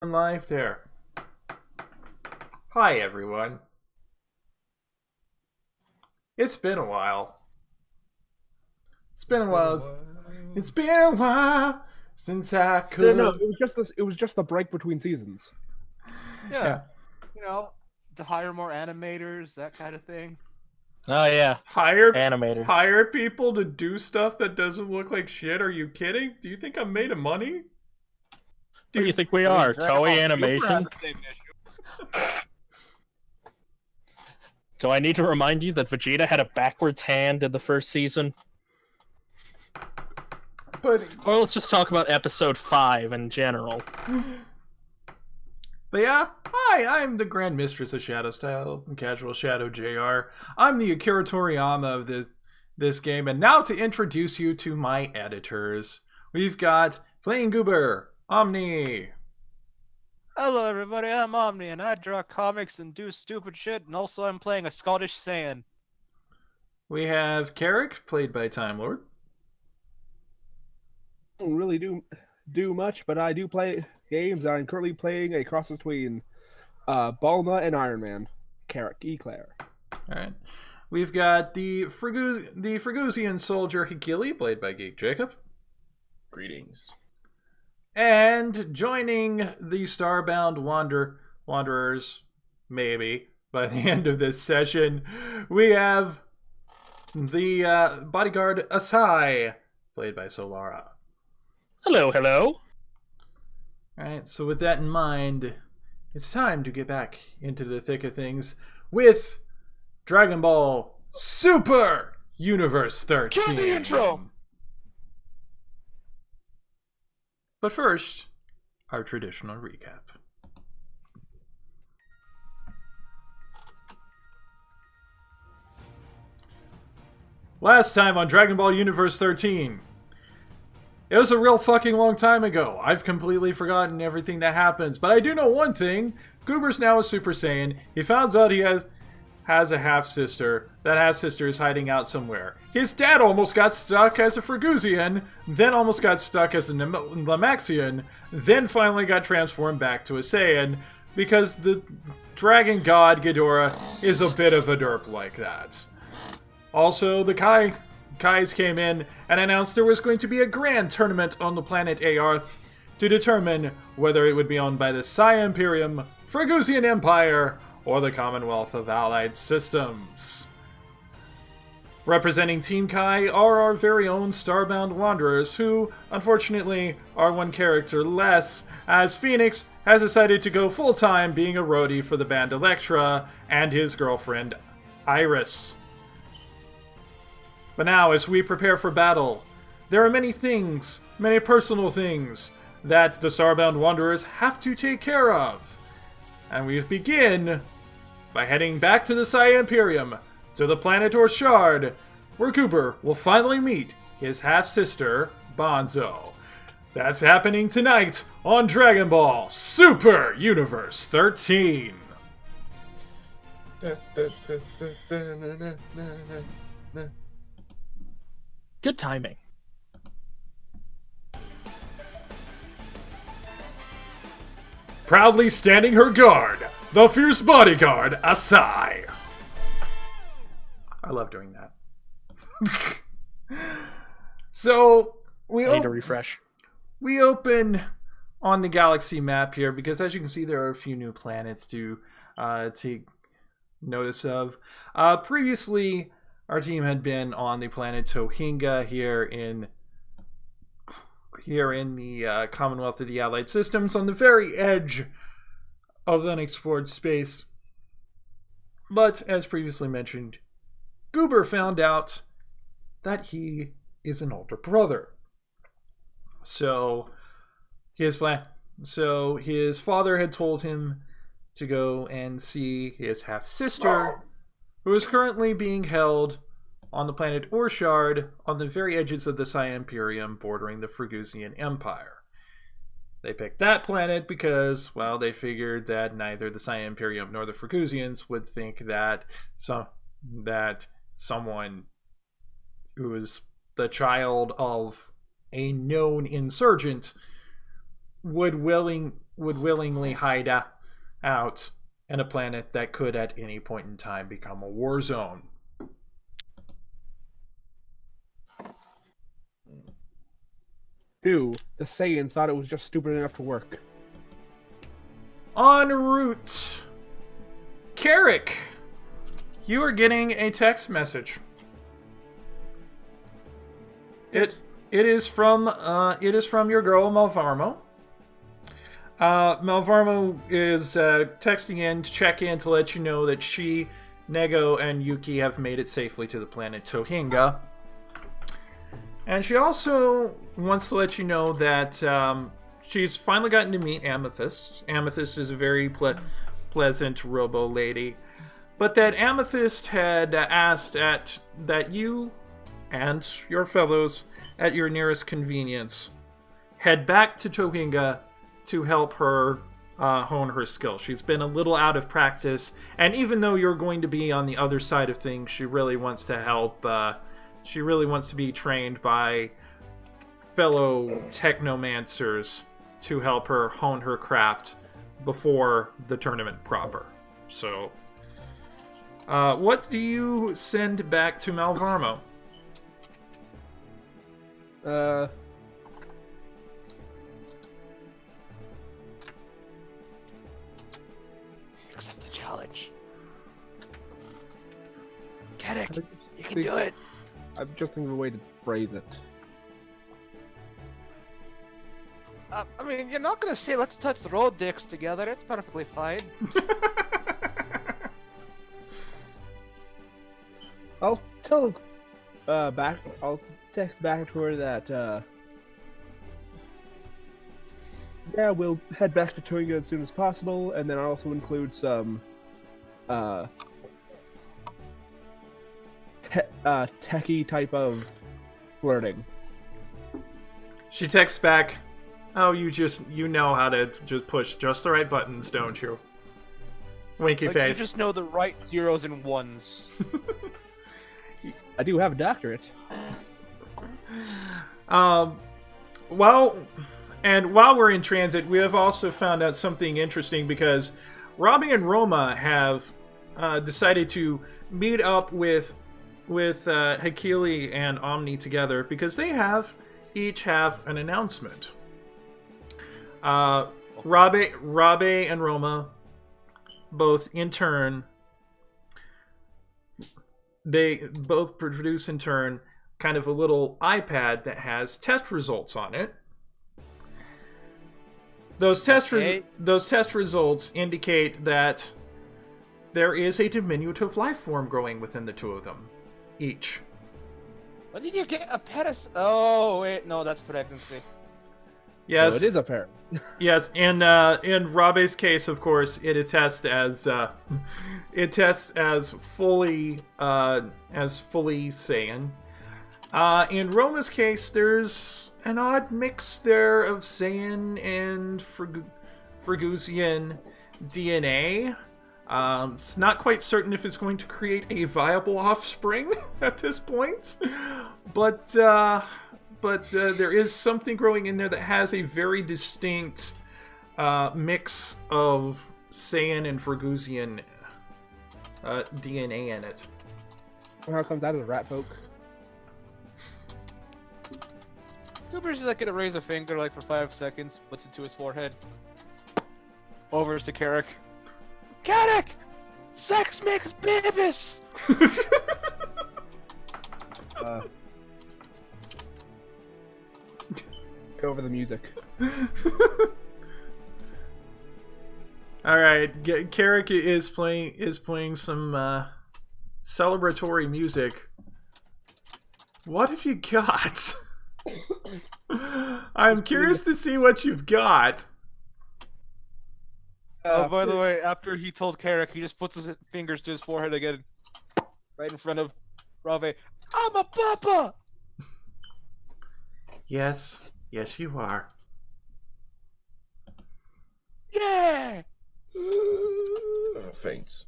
Live there. Hi, everyone. It's been a while. It's been It's a been a while. while. It's been a while since I No, could. it was just this. It was just the break between seasons. Yeah, Yeah. to hire more animators, that kind of thing. Oh yeah, Hire animators. hire people to do stuff that doesn't look like shit. Are you kidding? Do you think I'm made of money? Who do you think we I mean, are? Dragon Ball Toei Super Animation. had the same issue. Do I need to remind you that Vegeta had a backwards hand in the first season? But Or let's just talk about episode 5 in general. But yeah, hi, I'm the Grand Mistress of Shadow Style and Casual Shadow JR. I'm the Akira Toriyama of this game, and now to introduce you to my editors. We've got Playing Goober, Omni. Hello, everybody. I'm Omni, and I draw comics and do stupid shit, and also I'm playing a Scottish Saiyan. We have Carrick, played by Time Lord. Don't really do much, but I do play games. I'm currently playing a cross between Bulma and Iron Man. Carrick Eclair. Alright. We've got the Frigusian soldier Hikili, played by Geek Jacob. Greetings. And joining the Starbound Wanderers, maybe, by the end of this session, we have the Bodyguard Asai, played by Solara. Hello, hello. Alright, so with that in mind, it's time to get back into the thick of things with Dragon Ball Super Universe 13. Cue the intro! But first, our traditional recap. Last time on Dragon Ball Universe 13. It was a real fucking long time ago. I've completely forgotten everything that happens, but I do know one thing. Goober's now a Super Saiyan. He finds out he has a half-sister. That half-sister is hiding out somewhere. His dad almost got stuck as a Fergusian, then almost got stuck as a Lamaxian, then finally got transformed back to a Saiyan, because the Dragon God Ghidorah is a bit of a derp like that. Also, the Kais came in and announced there was going to be a grand tournament on the planet Aarth to determine whether it would be owned by the Sai Imperium, Fergusian Empire, or the Commonwealth of Allied Systems. Representing Team Kai are our very own Starbound Wanderers, who, unfortunately, are one character less, as Phoenix has decided to go full-time being a roadie for the band Elektra and his girlfriend, Iris. But now, as we prepare for battle, there are many things, many personal things, that the Starbound Wanderers have to take care of. And we begin by heading back to the Sai Imperium, to the planet Orshard, where Cooper will finally meet his half-sister, Bonzo. That's happening tonight on Dragon Ball Super Universe 13. Good timing. Proudly standing her guard, the fierce bodyguard, Asai. I love doing that. So, I need to refresh. we open on the galaxy map here because, as you can see, there are a few new planets to take notice of. Previously, our team had been on the planet Tohinga here in the Commonwealth of the Allied Systems, on the very edge of unexplored space. But, as previously mentioned, Goober found out that he is an older brother. So his father had told him to go and see his half-sister, who is currently being held on the planet Orshard, on the very edges of the Sai Imperium bordering the Fergusian Empire. They picked that planet because, well, they figured that neither the Sai Imperium nor the Fergusians would think that someone who is the child of a known insurgent willingly hide out in a planet that could at any point in time become a war zone. Two, the Saiyans thought it was just stupid enough to work. En route, Carrick, you are getting a text message. It is from your girl Malvarmo. Malvarmo is texting in to check in to let you know that she, Nego, and Yuki have made it safely to the planet Tohinga. And she also wants to let you know that she's finally gotten to meet Amethyst. Amethyst is a very pleasant robo lady. But that Amethyst had asked that you and your fellows, at your nearest convenience, head back to Tohinga to help her hone her skill. She's been a little out of practice, and even though you're going to be on the other side of things, she really wants to help. She really wants to be trained by fellow technomancers to help her hone her craft before the tournament proper. So, what do you send back to Malvarmo? Accept the challenge. Get it. You can do it. I'm just thinking of a way to phrase it. I mean, you're not gonna say let's touch the road dicks together. It's perfectly fine. I'll text back to her that, yeah, we'll head back to Tohinga as soon as possible, and then I'll also include some, techie type of flirting. She texts back, "Oh, you know how to just push just the right buttons, don't you?" Winky Like, face. you just know the right zeros and ones. I do have a doctorate. While we're in transit, we have also found out something interesting because Robbie and Roma have decided to meet up with Hakili and Omni together because they each have an announcement. Rabe and Roma, both in turn, they both produce in turn kind of a little iPad that has test results on it. Those test results indicate that there is a diminutive life form growing within the two of them, each. When did you get a Oh wait, no, that's pregnancy. Yes, No, it is a pair. Yes, in Rabe's case, of course, it attests as fully Saiyan. In Roma's case, there's an odd mix there of Saiyan and Fergusian DNA. It's not quite certain if it's going to create a viable offspring at this point, but there is something growing in there that has a very distinct mix of Saiyan and Fergusian DNA in it. How it comes out of the rat folk. Cooper's just like gonna raise a finger like for 5 seconds, puts it to his forehead. Over to Carrick. Carrick! Sex makes babies! Get over the music. All right, Carrick is playing some celebratory music. What have you got? I'm curious to see what you've got. By the way, after he told Carrick, he just puts his fingers to his forehead again, right in front of Rave. I'm a papa! Yes, you are. Yeah! Faints.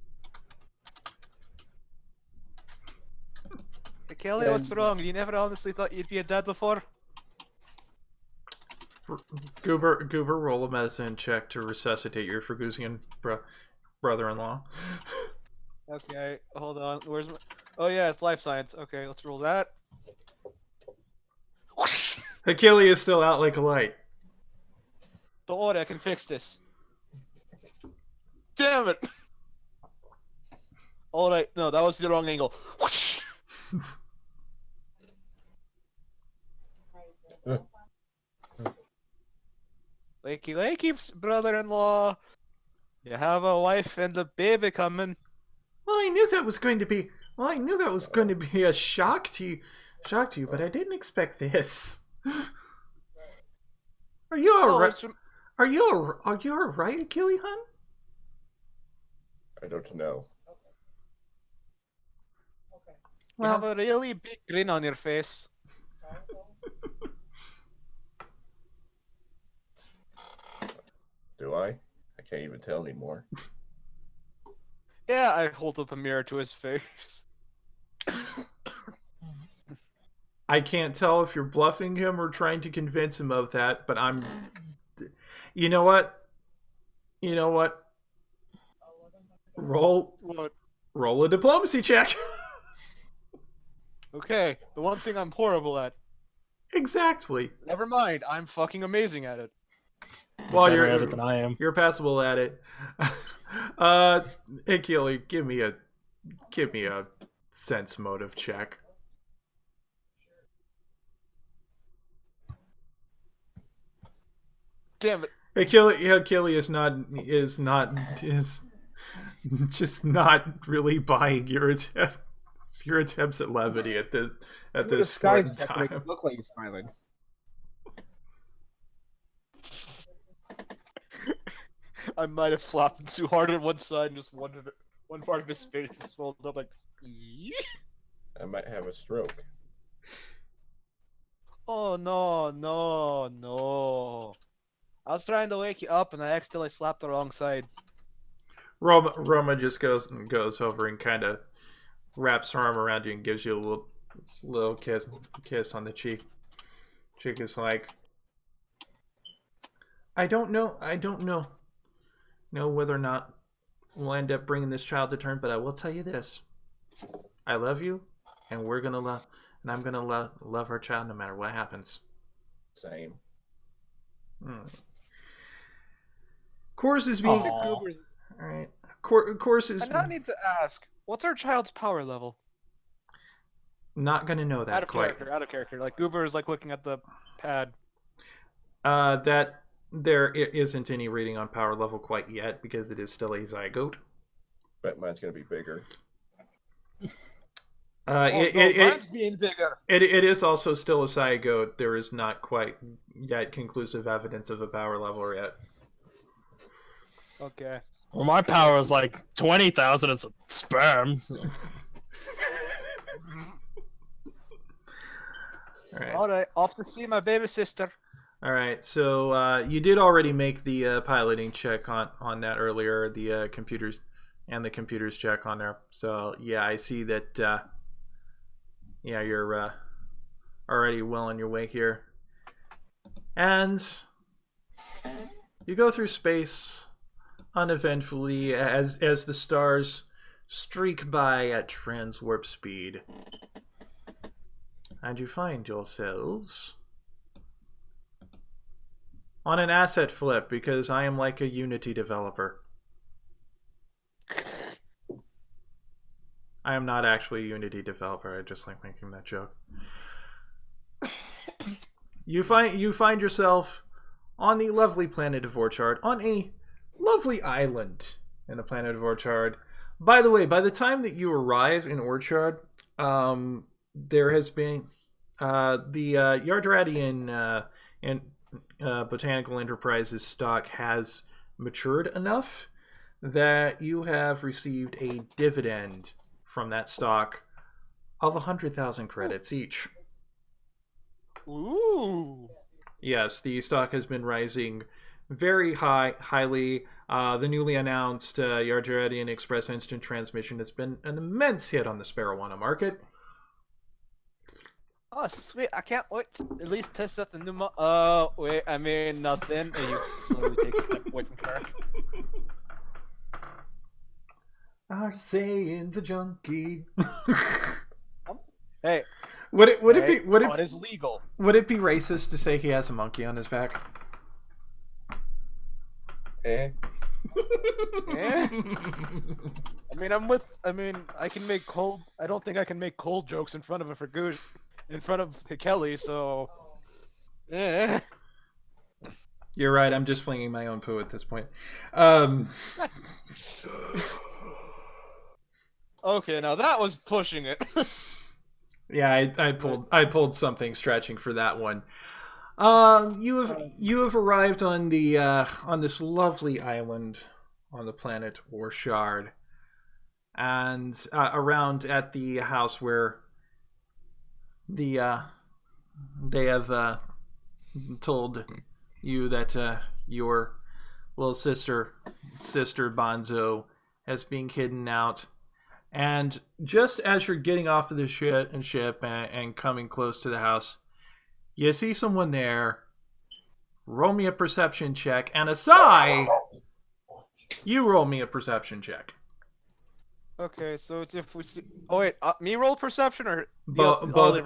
Hey, Kelly, what's wrong? You never honestly thought you'd be a dad before? Goober, roll a medicine check to resuscitate your Fergusian brother-in-law. Okay, hold on. Where's my... Oh yeah, it's life science. Okay, let's roll that. Whoosh! Achilles is still out like a light. Don't worry, I can fix this. Damn it! Alright, no, that was the wrong angle. Whoosh! Wakey wakey, brother-in-law. You have a wife and a baby coming. Well, I knew that was going to be. Well, I knew that was going to be a shock to you, but I didn't expect this. Are you all right? Are you all right, Achilles, hun? I don't know. You have a really big grin on your face. Do I? I can't even tell anymore. Yeah, I hold up a mirror to his face. I can't tell if you're bluffing him or trying to convince him of that, but I'm... You know what? You know what? Roll a diplomacy check. Okay, the one thing I'm horrible at. Exactly. Never mind, I'm fucking amazing at it. Well, Better you're at it than I am. You're passable at it. Achilles, give me a sense motive check. Damn it. Achilles is just not really buying your attempts at levity at this point in time. Look like he's smiling. I might have slapped him too hard on one side and just one part of his face is swelled up like. I might have a stroke. Oh no! I was trying to wake you up and I accidentally slapped the wrong side. Roma just goes over and kind of wraps her arm around you and gives you a little kiss on the cheek. Chick is like, I don't know whether or not we'll end up bringing this child to term, but I will tell you this: I love you, and I'm gonna love our child no matter what happens. Same. Course is being Aww. all right. Course is I now need to ask, what's our child's power level? not gonna know that Out of quite. character. Like Goober is like looking at the pad. That there isn't any reading on power level quite yet because it is still a zygote. Bet mine's gonna be bigger. Mine's being bigger. It is also still a zygote. There is not quite yet conclusive evidence of a power level yet. Okay. Well, my power is like 20,000 as a sperm. All Alright, off to see my baby sister. All right. So you did already make the piloting check on that earlier. The computers check on there. So yeah, I see that. Yeah, you're already well on your way here, and you go through space uneventfully as the stars streak by at transwarp speed, and you find yourselves on an asset flip because I am like a Unity developer. I am not actually a Unity developer. I just like making that joke. You find yourself on the lovely planet of Orchard, on a lovely island in the planet of Orchard. By the way, by the time that you arrive in Orchard, there has been the Yardradian and Botanical Enterprises stock has matured enough that you have received a dividend from that stock of 100,000 credits each. Ooh. Yes, the stock has been rising very highly. The newly announced Yardradian Express Instant Transmission has been an immense hit on the Sparrowana market. Oh, sweet. I can't wait to at least test out the new Oh, wait. I mean, nothing. And you slowly take a step away from Kirk. Asai's a junkie. Hey. Would it hey. be would Oh, it it is legal. would it be racist to say he has a monkey on his back? Eh? Yeah. I mean, I can make cold. I don't think I can make cold jokes in front of a Fergus, in front of Kelly. So, yeah. You're right. I'm just flinging my own poo at this point. Okay, now that was pushing it. Yeah, I pulled something stretching for that one. You have arrived on the on this lovely island on the planet Orshard, and around at the house where they have told you that your little sister Bonzo has been hidden out. And just as you're getting off of the ship and coming close to the house, you see someone there. Roll me a perception check. And Asai, you roll me a perception check. Okay, so it's if we see. Oh wait, me roll perception or Both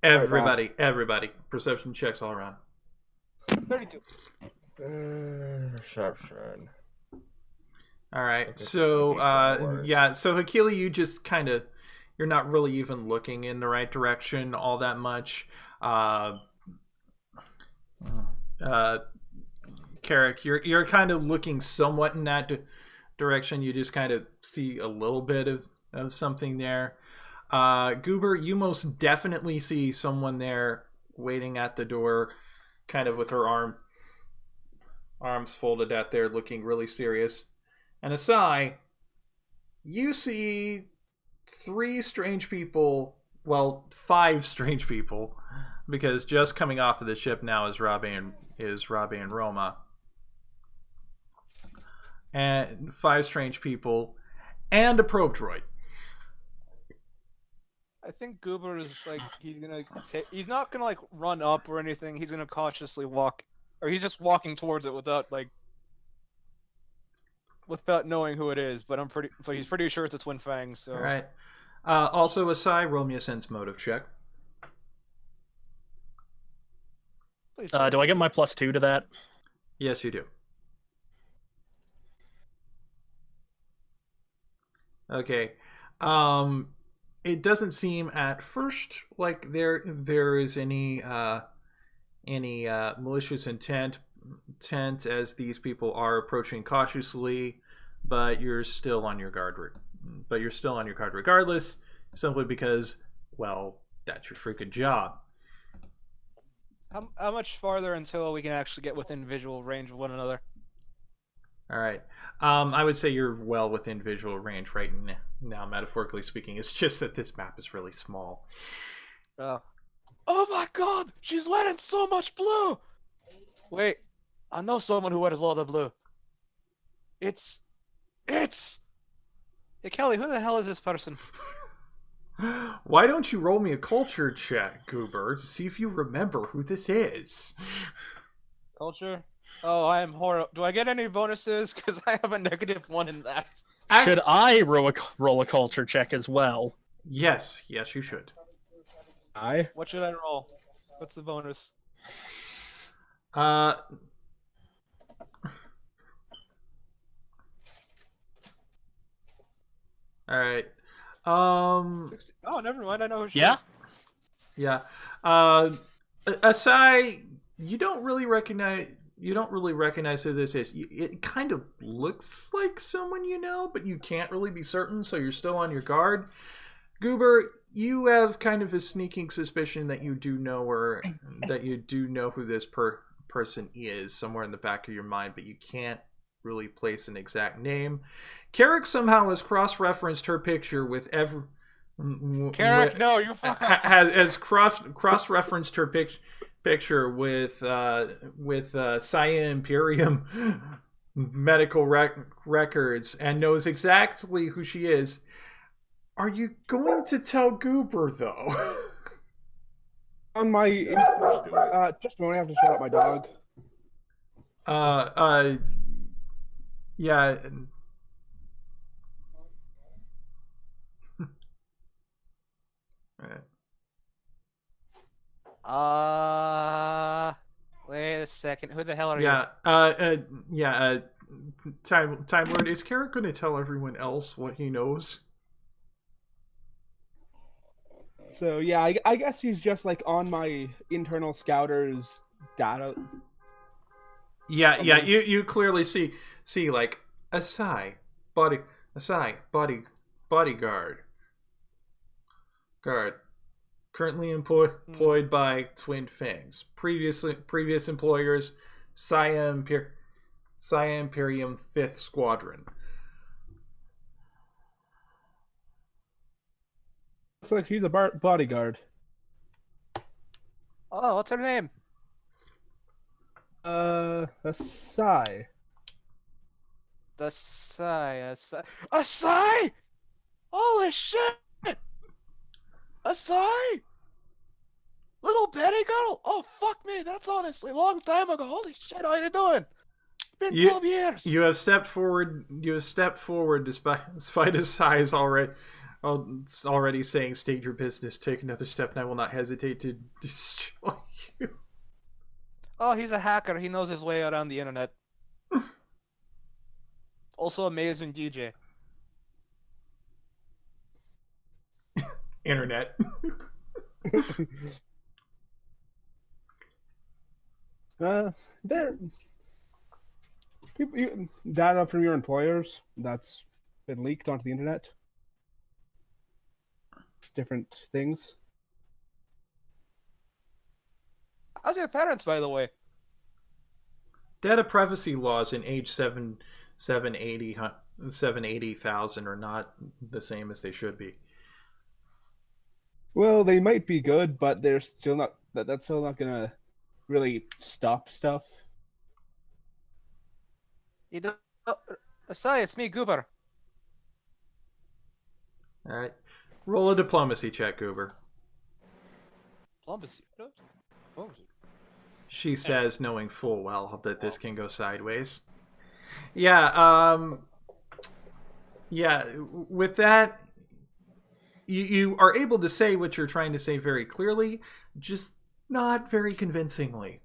everybody? Everybody. Perception checks all around. 32. Sharpshine. All right. Okay, So, flowers. yeah. So Hakili, you just kind of, you're not really even looking in the right direction all that much. Carrick, you're kind of looking somewhat in that direction. You just kind of see a little bit of something there. Goober, you most definitely see someone there waiting at the door, kind of with her arms folded out there, looking really serious. And Asai, you see 5 strange people, because just coming off of the ship now is Robbie and Roma. And 5 strange people and a probe droid. I think Goober is like he's not gonna like run up or anything. He's gonna cautiously walk, or he's just walking towards it without knowing who it is. But he's pretty sure it's a Twin Fang. So All right. Also, Asai, roll me a sense motive check. please. Do I get my +2 to that? Yes, you do. Okay. It doesn't seem at first like there is any malicious intent as these people are approaching cautiously, but you're still on your guard. Regardless, simply because, well, that's your freaking job. How much farther until we can actually get within visual range of one another? All right. I would say you're well within visual range right now, metaphorically speaking. It's just that this map is really small. Oh my God! She's letting so much blue. Wait, I know someone who wears a lot of blue. It's. Hey Kelly, who the hell is this person? Why don't you roll me a culture check, Goober, to see if you remember who this is? Culture. Oh, I am horrible. Do I get any bonuses? Because I have a -1 in that. Should I roll a culture check as well? Yes, you should. What should I roll? What's the bonus? All right. 60. Oh, never mind. I know who she Yeah? is. Yeah. Asai, you don't really recognize who this is. It kind of looks like someone you know, but you can't really be certain, so you're still on your guard. Goober, you have kind of a sneaking suspicion that you do know who this person is somewhere in the back of your mind, but you can't really place an exact name. Carrick somehow has cross-referenced her picture with Carrick, no, you fuck up. has cross-referenced her picture with Saya Imperium medical records and knows exactly who she is. Are you going to tell Goober, though? On my just a moment, I have to shut up my dog. Yeah. Alright. Wait a second. Who the hell are Yeah. Time Lord, is Carrot going to tell everyone else what he knows? So yeah, I guess he's just like on my internal scouters data. Yeah, yeah. You clearly see like Asai, bodyguard, currently employed by Twin Fangs. Previous employers, Siam Imperium 5th Squadron. Looks like she's a bodyguard. Oh, what's her name? Asai. Asai! Holy shit! Asai! Little Betty girl? Oh, fuck me. That's honestly a long time ago. Holy shit, how you doing? It's been 12 years. You have stepped forward. Despite Asai's already saying, "State your business. Take another step, and I will not hesitate to destroy you." Oh, he's a hacker. He knows his way around the internet. Also, amazing DJ. Internet. There. Data from your employers that's been leaked onto the internet. It's different things. How's your parents, by the way? Data privacy laws in age 780,000 are not the same as they should be. Well, they might be good, but they're still not. That's still not gonna really stop stuff. You know, Asai, it's me, Goober. All right, roll a diplomacy check, Goober. Diplomacy. She says, knowing full well that this can go sideways. Yeah, with that, you are able to say what you're trying to say very clearly, just not very convincingly.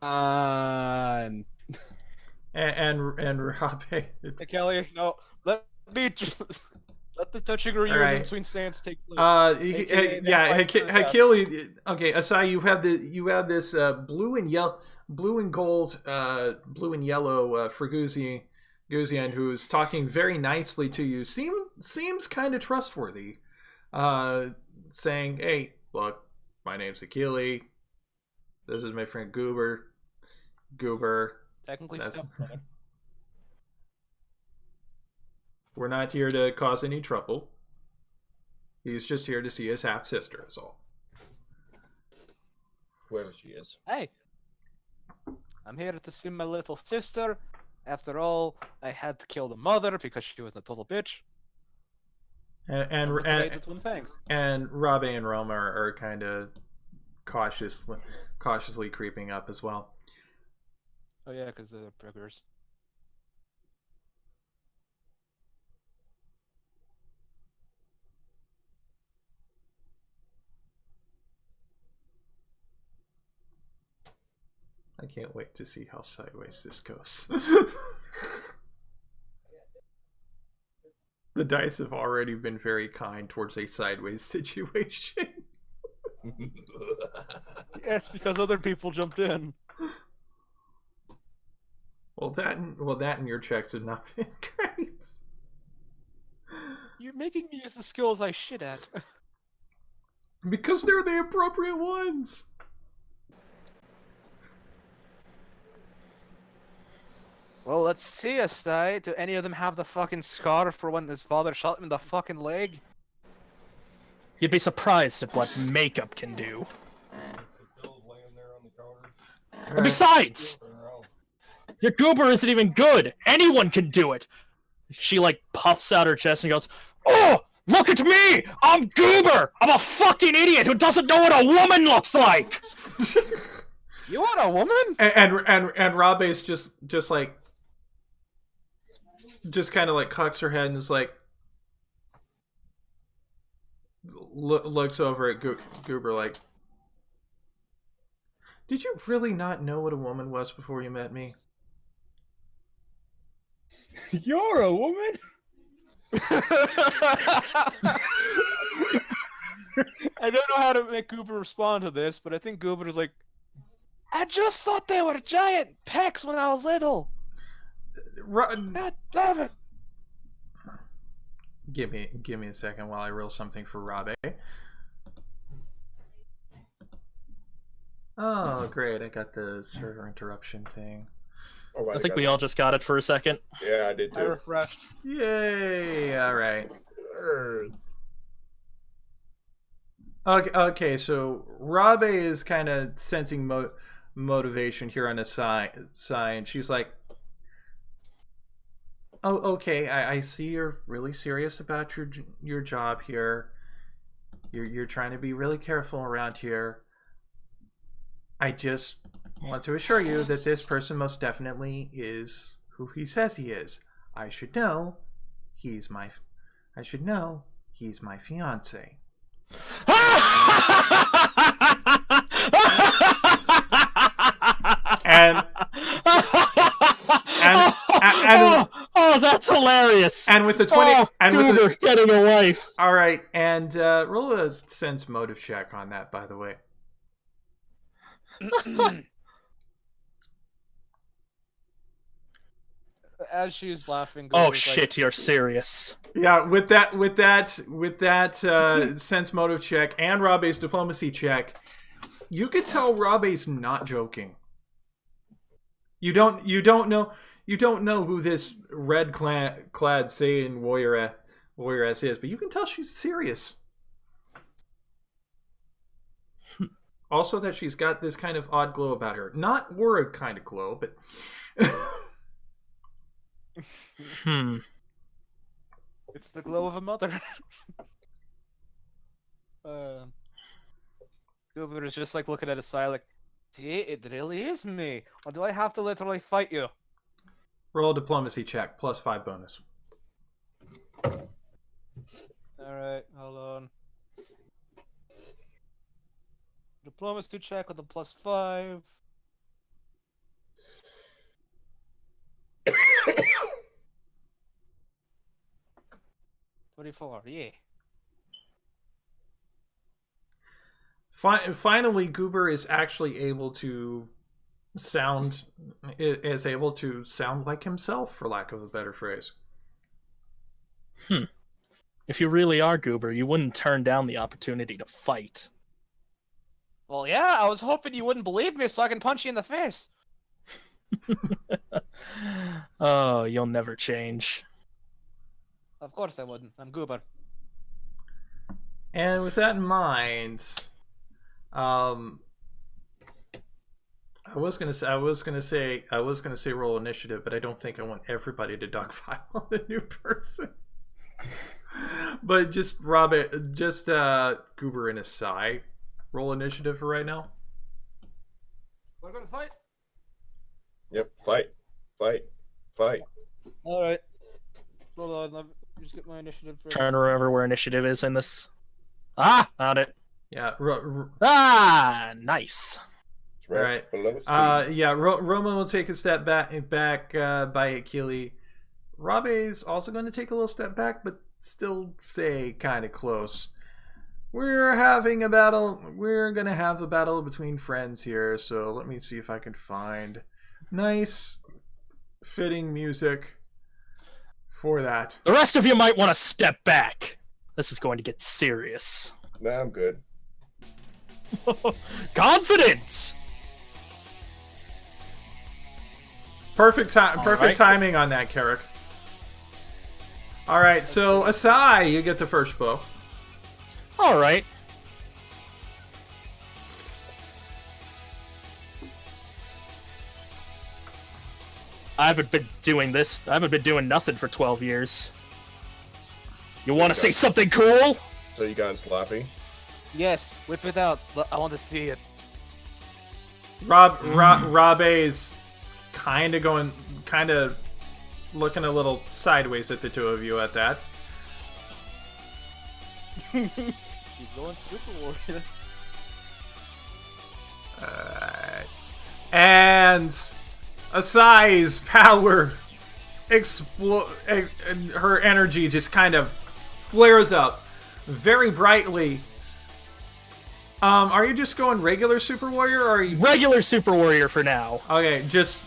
And Rob, Hey, Kelly, no, let me just let the touching reunion right. between Sans take place. Kelly. Okay, Asai, you have this blue and gold, blue and yellow Frigusian who's talking very nicely to you. Seems kind of trustworthy. Saying, "Hey, look, my name's Akili. This is my friend Goober. Technically, stepbrother. We're not here to cause any trouble. He's just here to see his half-sister, is all." Whoever she is. Hey, I'm here to see my little sister. After all, I had to kill the mother because she was a total bitch. And The Twin Fangs. And Robbie and Roma are kind of cautiously creeping up as well. Oh yeah, because they're priggers. I can't wait to see how sideways this goes. The dice have already been very kind towards a sideways situation. Yes, because other people jumped in. Well, that and your checks have not been great. You're making me use the skills I shit at. Because they're the appropriate ones. Well, let's see, Asai. Do any of them have the fucking scar for when his father shot him in the fucking leg? You'd be surprised at what makeup can do. And besides, your goober isn't even good. Anyone can do it. She like puffs out her chest and goes, "Oh, Look at me! I'm Goober! I'm a fucking idiot who doesn't know what a woman looks like! You want a woman? And Rabe's just like, just kind of like cocks her head and is like, looks over at Goober like, did you really not know what a woman was before you met me? You're a woman? I don't know how to make Goober respond to this, but I think Goober is like, I just thought they were giant pecs when I was little. God damn it. Give me a second while I roll something for Rabe. Oh, great. I got the server interruption thing. Oh, I think we all just got it for a second. Yeah, I did I too. refreshed. Yay! All right. Okay, so Rabe is kind of sensing motivation here on Asai, and she's like, "Oh, okay. I see you're really serious about your job here. You're trying to be really careful around here. I just want to assure you that this person most definitely is who he says he is. I should know he's my fiance." Oh, that's hilarious. And with the 20 Goober getting a wife. all right, and roll a sense motive check on that, by the way. As she's laughing, Oh Goober's shit, like, you're serious. Yeah, with that sense motive check and Rabe's diplomacy check, you could tell Rabe's not joking. You don't know who this red clad Saiyan warrioress is, but you can tell she's serious. Also, that she's got this kind of odd glow about her. Not aura kind of glow, but it's the glow of a mother. Goober is just like looking at Asai like, see, it really is me. Or do I have to literally fight you? roll a diplomacy check plus 5 bonus. Alright, hold on. Diplomacy check with a +5. $24, yeah. Finally, Goober is actually able to sound like himself, for lack of a better phrase. If you really are Goober, you wouldn't turn down the opportunity to fight. Well, yeah, I was hoping you wouldn't believe me so I can punch you in the face. Oh, you'll never change. Of course I wouldn't. I'm Goober. And with that in mind, I was gonna say roll initiative, but I don't think I want everybody to dogpile on the new person. But just Goober and Asai roll initiative for right now. We're gonna fight? Yep, fight. Alright. Hold on, let me just get my initiative for Trying to remember where initiative is in this. Ah, found it. Yeah. Nice. It's right Alright. below speed. Yeah. Roman will take a step back by Akili. Rabe's also going to take a little step back, but still stay kind of close. We're having a battle. We're going to have a battle between friends here, so let me see if I can find nice, fitting music for that. The rest of you might want to step back. This is going to get serious. Nah, I'm good. Confidence! Perfect right. timing on that, Carrick. All right, so Asai, you get the first bow. All right. I haven't been doing this. I haven't been doing nothing for 12 years. You want to say something cool? So you got sloppy? Yes, whip it out. I want to see it. Rabe's kind of looking a little sideways at the two of you at that. He's going Super Warrior. And Asai's power her energy just kind of flares up very brightly. Are you just going regular Super Warrior, or are you... Regular Super Warrior for now. Okay, just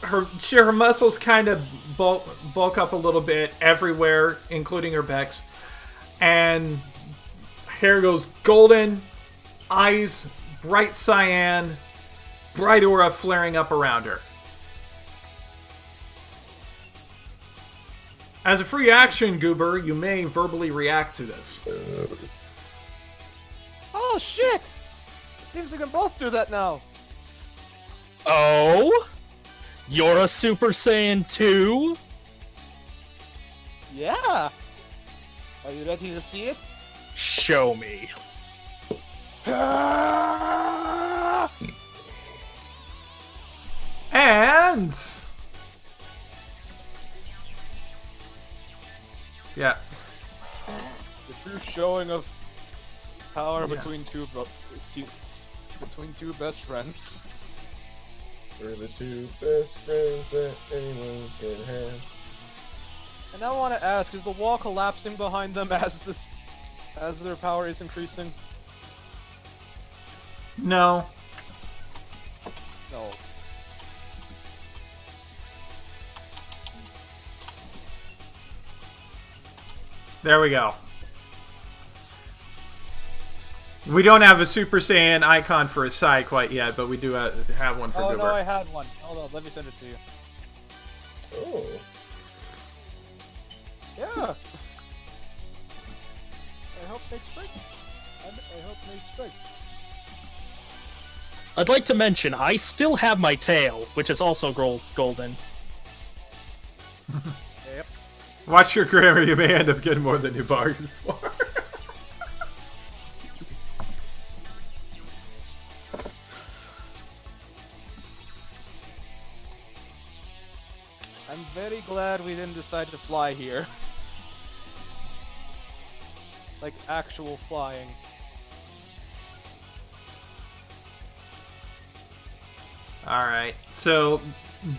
her muscles kind of bulk up a little bit everywhere, including her pecs, and hair goes golden, eyes bright cyan, bright aura flaring up around her. As a free action, Goober, you may verbally react to this. Oh shit! It seems we can both do that now. Oh? You're a Super Saiyan 2? Yeah. Are you ready to see it? Show me. And... yeah. The true showing of power Yeah. between two best friends. We're the two best friends that anyone can have. And I want to ask: is the wall collapsing behind them as their power is increasing? No. No. There we go. We don't have a Super Saiyan icon for Asai quite yet, but we do have one for Oh Goober. no, I had one. Hold on, let me send it to you. Oh. Yeah. I hope they expect. I hope they expect. I'd like to mention, I still have my tail, which is also golden. Yep. Watch your grammar, you may end up getting more than you bargained for. I'm very glad we didn't decide to fly here. Like actual flying. Alright, so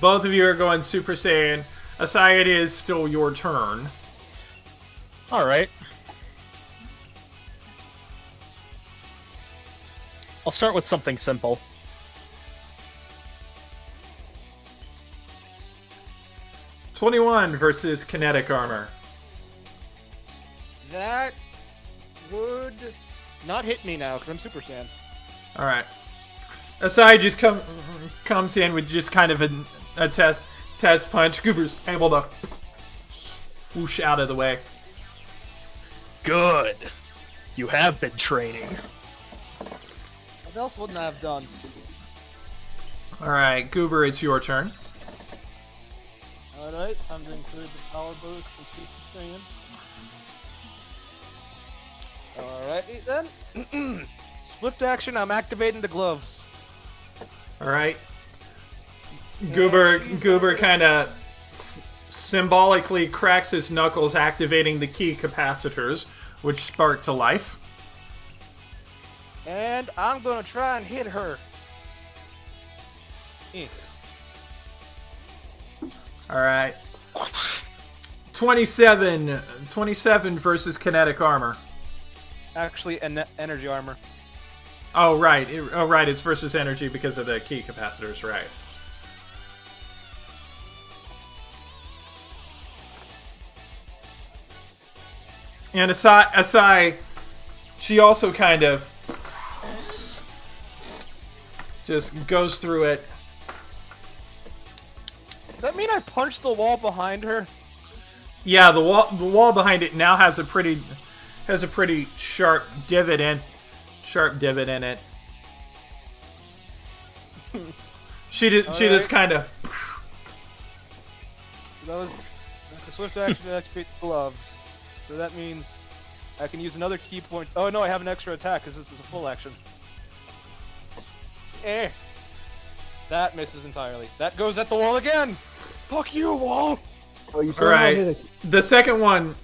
both of you are going Super Saiyan. Asai, it is still your turn. Alright. I'll start with something simple. '21 versus kinetic armor. That would not hit me now because I'm Super Saiyan. Alright. Asai just comes in with just kind of a test punch. Goober's able to whoosh out of the way. Good. You have been training. What else wouldn't I have done? Alright, Goober, it's your turn. Alright, time to include the power boost and Super Saiyan. Alrighty then. Swift action, I'm activating the gloves. Alright. Goober kind of symbolically cracks his knuckles, activating the key capacitors, which spark to life. And I'm gonna try and hit her. Alright. 27 versus kinetic armor. Actually, energy armor. Oh, right. It's versus energy because of the key capacitors, right. And Asai, she also kind of just goes through it. Does that mean I punched the wall behind her? Yeah, the wall behind it now has a pretty sharp divot in it. She just kind of. That was the swift action to activate the gloves. So that means I can use another key point. Oh no, I have an extra attack because this is a full action. Eh. That misses entirely. That goes at the wall again. Fuck you, wall. Oh, you All right. The second one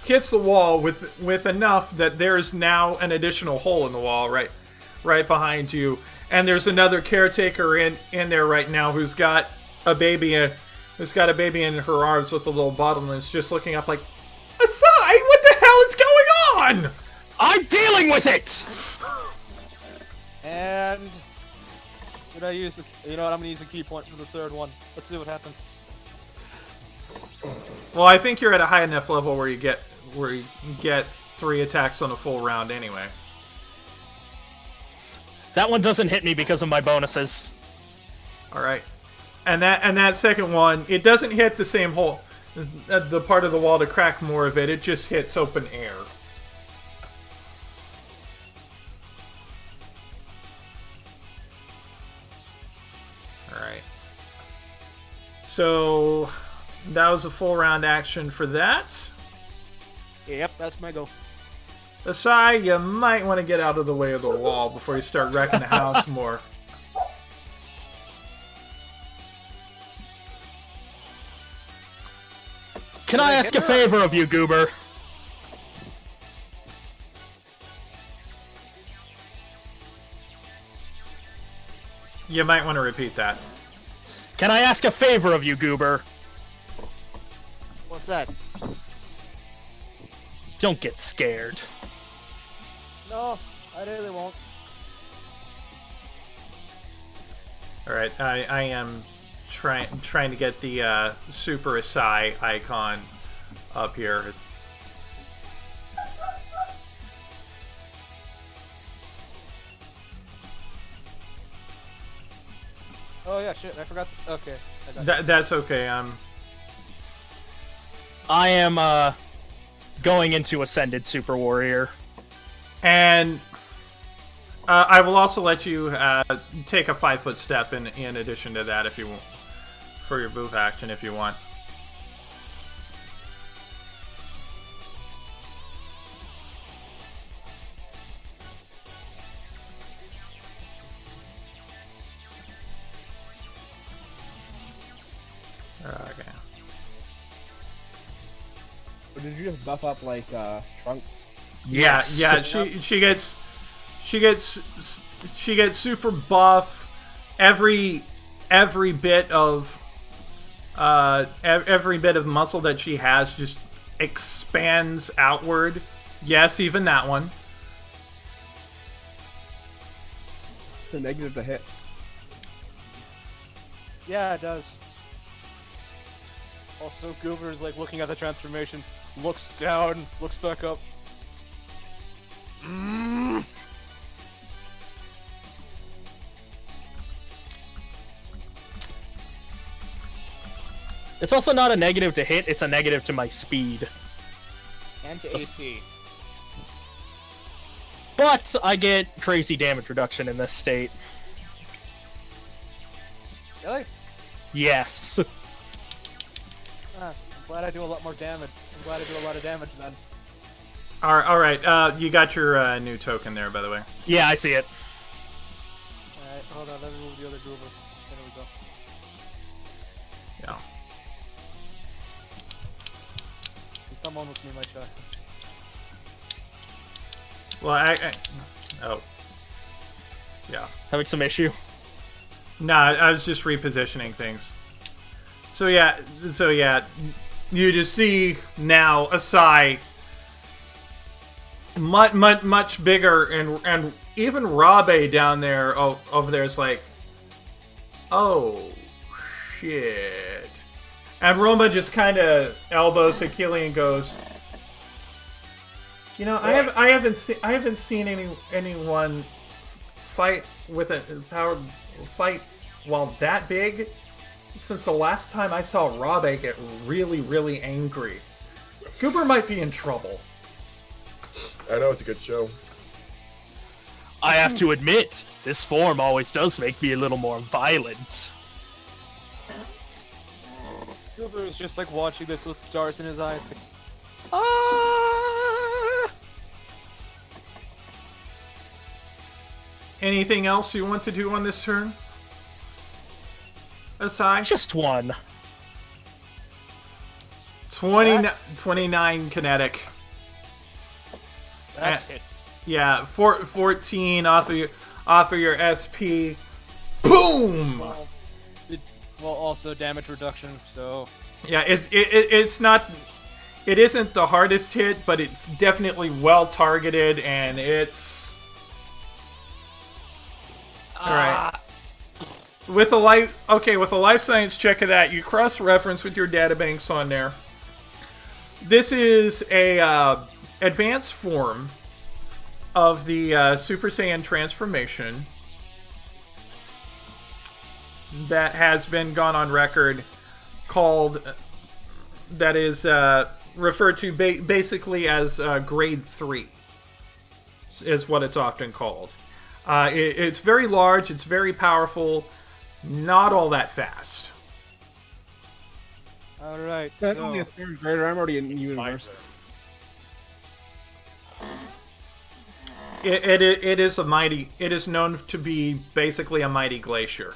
hits the wall with enough that there's now an additional hole in the wall right behind you, and there's another caretaker in there right now who's got a baby in her arms with a little bottle and is just looking up like, Asai, what the hell is going on? I'm dealing with it! And did I use the? You know what? I'm gonna use a key point for the third one. Let's see what happens. Well, I think you're at a high enough level where you get 3 attacks on a full round anyway. That one doesn't hit me because of my bonuses. All right, and that second one, it doesn't hit the same hole, the part of the wall to crack more of it. It just hits open air. All right. So that was a full round action for that. Yep, that's my go. Asai, you might want to get out of the way of the wall before you start wrecking the house more. Can I ask a favor of you, Goober? You might want to repeat that. Can I ask a favor of you, Goober? What's that? Don't get scared. No, I really won't. All right, I am trying to get the Super Asai icon up here. Oh yeah, shit! I forgot. Okay, I got That's okay. I am going into Ascended Super Warrior. And I will also let you take a 5-foot step in addition to that if you want, for your move action if you want. Okay. Did you just buff up like Trunks? Yes. Yeah. She gets super buff. Every bit of muscle that she has just expands outward. Yes, even that one. It's a negative to hit. Yeah, it does. Also, Goober is like looking at the transformation, looks down, looks back up. It's also not a negative to hit, it's a negative to my speed. And to AC. But I get crazy damage reduction in this state. Really? Yes. I'm glad I do a lot more damage. I'm glad I do a lot of damage then. All right. You got your new token there, by the way. Yeah, I see it. Alright, hold on, let me move the other Goober. There we go. Yeah. Come on with me, my child. Well, oh. Yeah. Having some issue. Nah, I was just repositioning things. So yeah, you just see now Asai much bigger, and even Rabe down there over there is like, oh shit. And Roma just kind of elbows Hakili and goes, you know, I haven't seen anyone fight with a power fight while that big since the last time I saw Rabe get really angry. Goober might be in trouble. I know, it's a good show. I have to admit, this form always does make me a little more violent. Goober is just like watching this with stars in his eyes. Like, ah! Anything else you want to do on this turn? Asai? Just one. 29 kinetic. That hits. Yeah, 14 off of your SP. Boom! Well, also damage reduction, so... Yeah, it's not... It isn't the hardest hit, but it's definitely well targeted, and it's... Alright. With a life science check of that, you cross-reference with your databanks on there. This is a advanced form of the Super Saiyan transformation that has been gone on record called... that is referred to basically as Grade 3 is what it's often called. It's very large, it's very powerful, not all that fast. Alright, That's so... only a third grader. I'm already in the universe. It is a mighty... It is known to be basically a mighty glacier.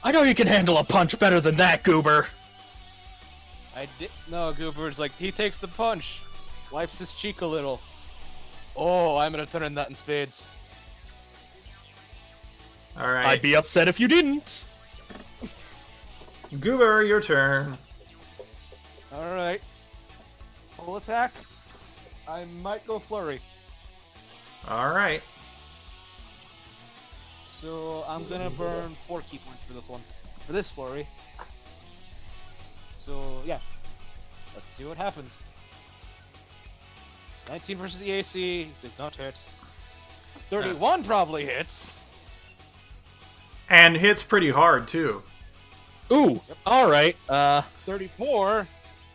I know you can handle a punch better than that, Goober. No, Goober's like, he takes the punch. Wipes his cheek a little. Oh, I'm gonna turn in that in spades. Alright. I'd be upset if you didn't. Goober, your turn. Alright. Full attack. I might go flurry. Alright. So I'm gonna burn 4 key points for this one. For this flurry. So yeah. Let's see what happens. 19 versus the AC does not hit. 31 probably hits. And hits pretty hard, too. Ooh, alright. 34,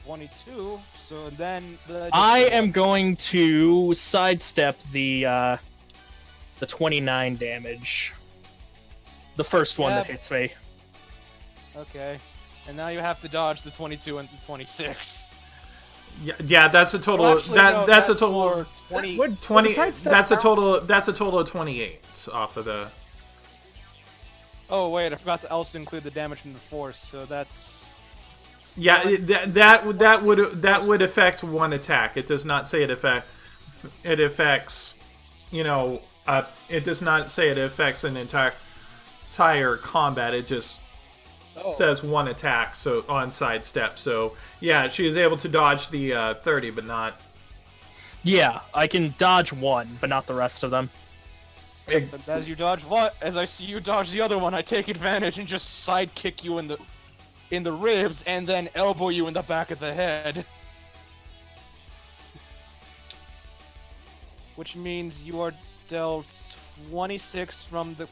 22. So then I am going to sidestep the 29 damage. The first one that hits me. Okay. And now you have to dodge the 22 and the 26. Yeah, that's a total. Well, actually, no, that's a total. more 20. 20. That's a total. That's a total of 28 off of the. Oh wait, I forgot to also include the damage from the force. So that's. Yeah, that would affect one attack. It does not say it affects. You know, it does not say it affects an entire combat. It just says one attack, so on sidestep. So yeah, she is able to dodge the 30, but not. Yeah, I can dodge one, but not the rest of them. But as you dodge one, as I see you dodge the other one, I take advantage and just side kick you in the ribs, and then elbow you in the back of the head. Which means you are dealt 26 from the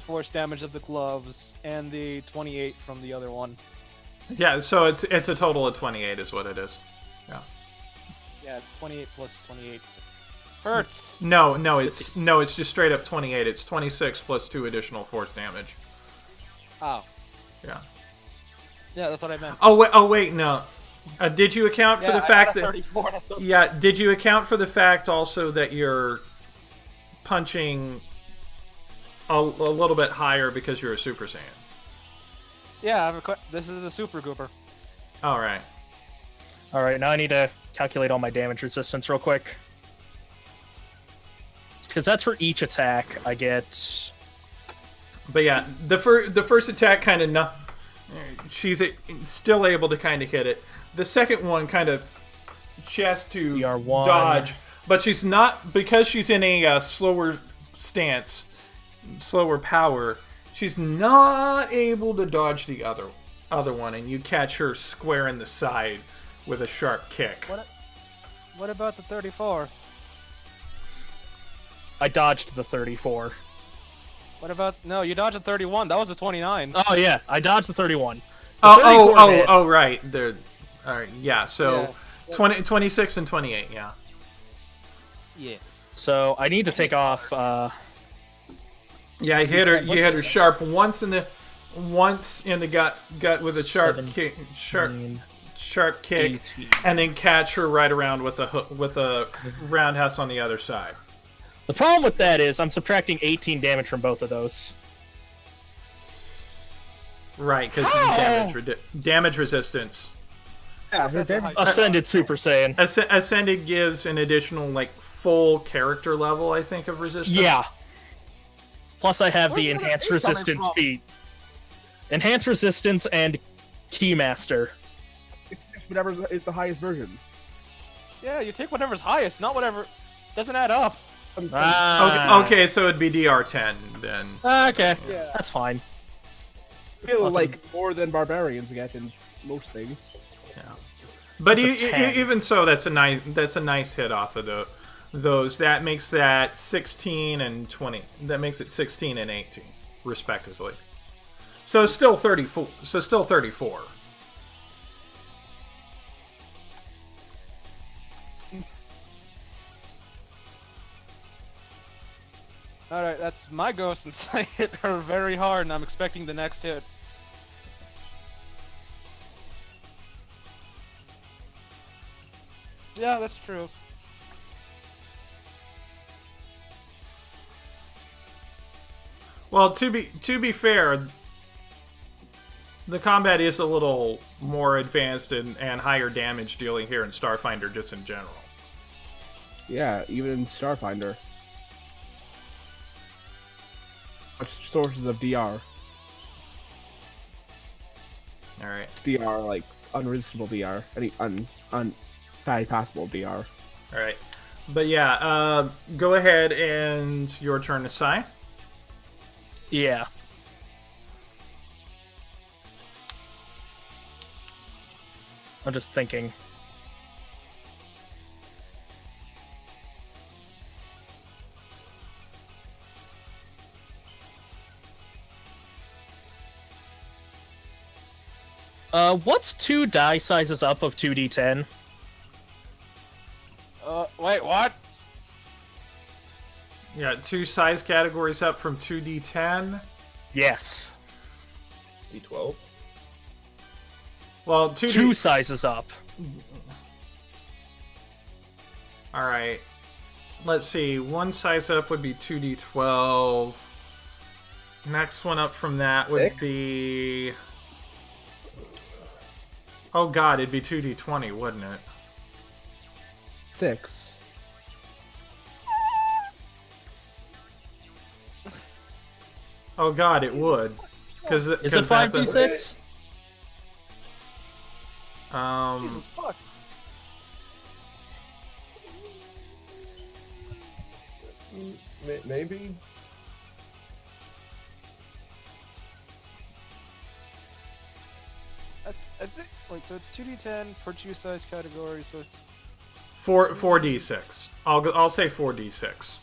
force damage of the gloves, and the 28 from the other one. Yeah, so it's a total of 28 is what it is. Yeah. Yeah, 28 plus 28 hurts. No, it's just straight up 28. It's 26 plus 2 additional force damage. Oh. Yeah. Yeah, that's what I meant. Oh wait, no. Did you account for the fact that? 34, Yeah. Did you account for the fact also that you're punching a little bit higher because you're a Super Saiyan? Yeah, this is a Super Gooper. All right. Alright, now I need to calculate all my damage resistance real quick. Because that's for each attack I get. But yeah, the first attack kind of she's still able to kind of hit it. The second one kind of she has to DR1. dodge, but she's not, because she's in a slower stance, slower power. She's not able to dodge the other one, and you catch her square in the side with a sharp kick. What about the 34? I dodged the 34. What about... No, you dodged a 31. That was a 29. Oh yeah, I dodged the 31. The 34 hit. Oh, right. They're, all right, yeah, so Yes. 26 and 28, yeah. Yeah. So I need to take off. Yeah, you hit her sharp once in the gut with a sharp kick, sharp kick, 18. and then catch her right around with a roundhouse on the other side. The problem with that is I'm subtracting 18 damage from both of those. Right, because damage resistance. Yeah, That's a high- Ascended Super Saiyan. Ascended gives an additional like full character level, I think, of resistance. Yeah. Plus, I have the Where's the enhanced other eight coming resistance from? feat. Enhanced resistance and Keymaster. Whatever is the highest version. Yeah, you take whatever's highest, not whatever. Doesn't add up. Okay, so it'd be DR10 then. Okay, Yeah. that's fine. I feel Awesome. like more than barbarians get in most things. But That's a 10. even so, that's a nice hit off of those. That makes that 16 and 20. That makes it 16 and 18, respectively. So still 34. So still 34. All right, that's my go since I hit her very hard, and I'm expecting the next hit. Yeah, that's true. Well, to be fair, the combat is a little more advanced and higher damage dealing here in Starfinder, just in general. Yeah, even in Starfinder. Much sources of DR. All right. DR, like, unresistable DR. Any bypassable DR. All right. But yeah, go ahead and your turn, Asai. Yeah. I'm just thinking. What's 2 die sizes up of 2d10? Wait, what? Yeah, 2 size categories up from 2d10. Yes. D12. Well, 2 sizes up. All right. Let's see. 1 size up would be 2d12. Next one up from that would 6? be... Oh god, it'd be 2d20, wouldn't it? 6. Oh god, it would. Is it 5d6? Jesus fuck. Maybe. I think. Wait, so it's 2d10 per 2 size category, so it's 4d6. I'll say 4d6.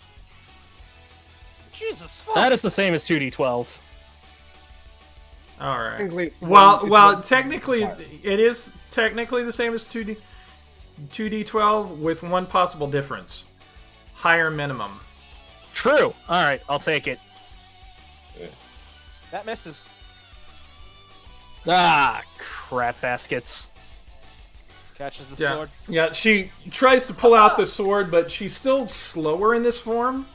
Jesus fuck. That is the same as 2d12. All right. Technically, Well, technically, it is technically the same as 2d12 with one possible difference: higher minimum. True. Alright, I'll take it. That misses. Ah, crap baskets. Catches the Yeah, sword. yeah. She tries to pull out the sword, but she's still slower in this form,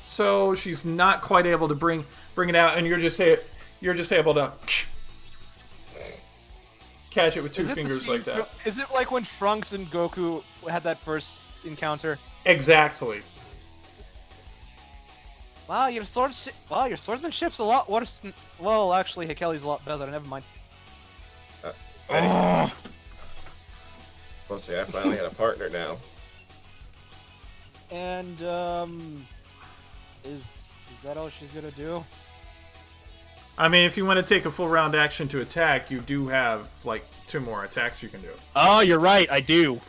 so she's not quite able to bring it out. And you're just able to catch it with 2 Is it the fingers scene like that. Is it like when Trunks and Goku had that first encounter? Exactly. Wow, your swordsmanship's a lot worse. Well, actually, Hikeli's a lot better. Never mind. I'll say I finally had a partner now. And is that all she's gonna do? I mean, if you want to take a full round action to attack, you do have like 2 more attacks you can do. Oh, you're right, I do.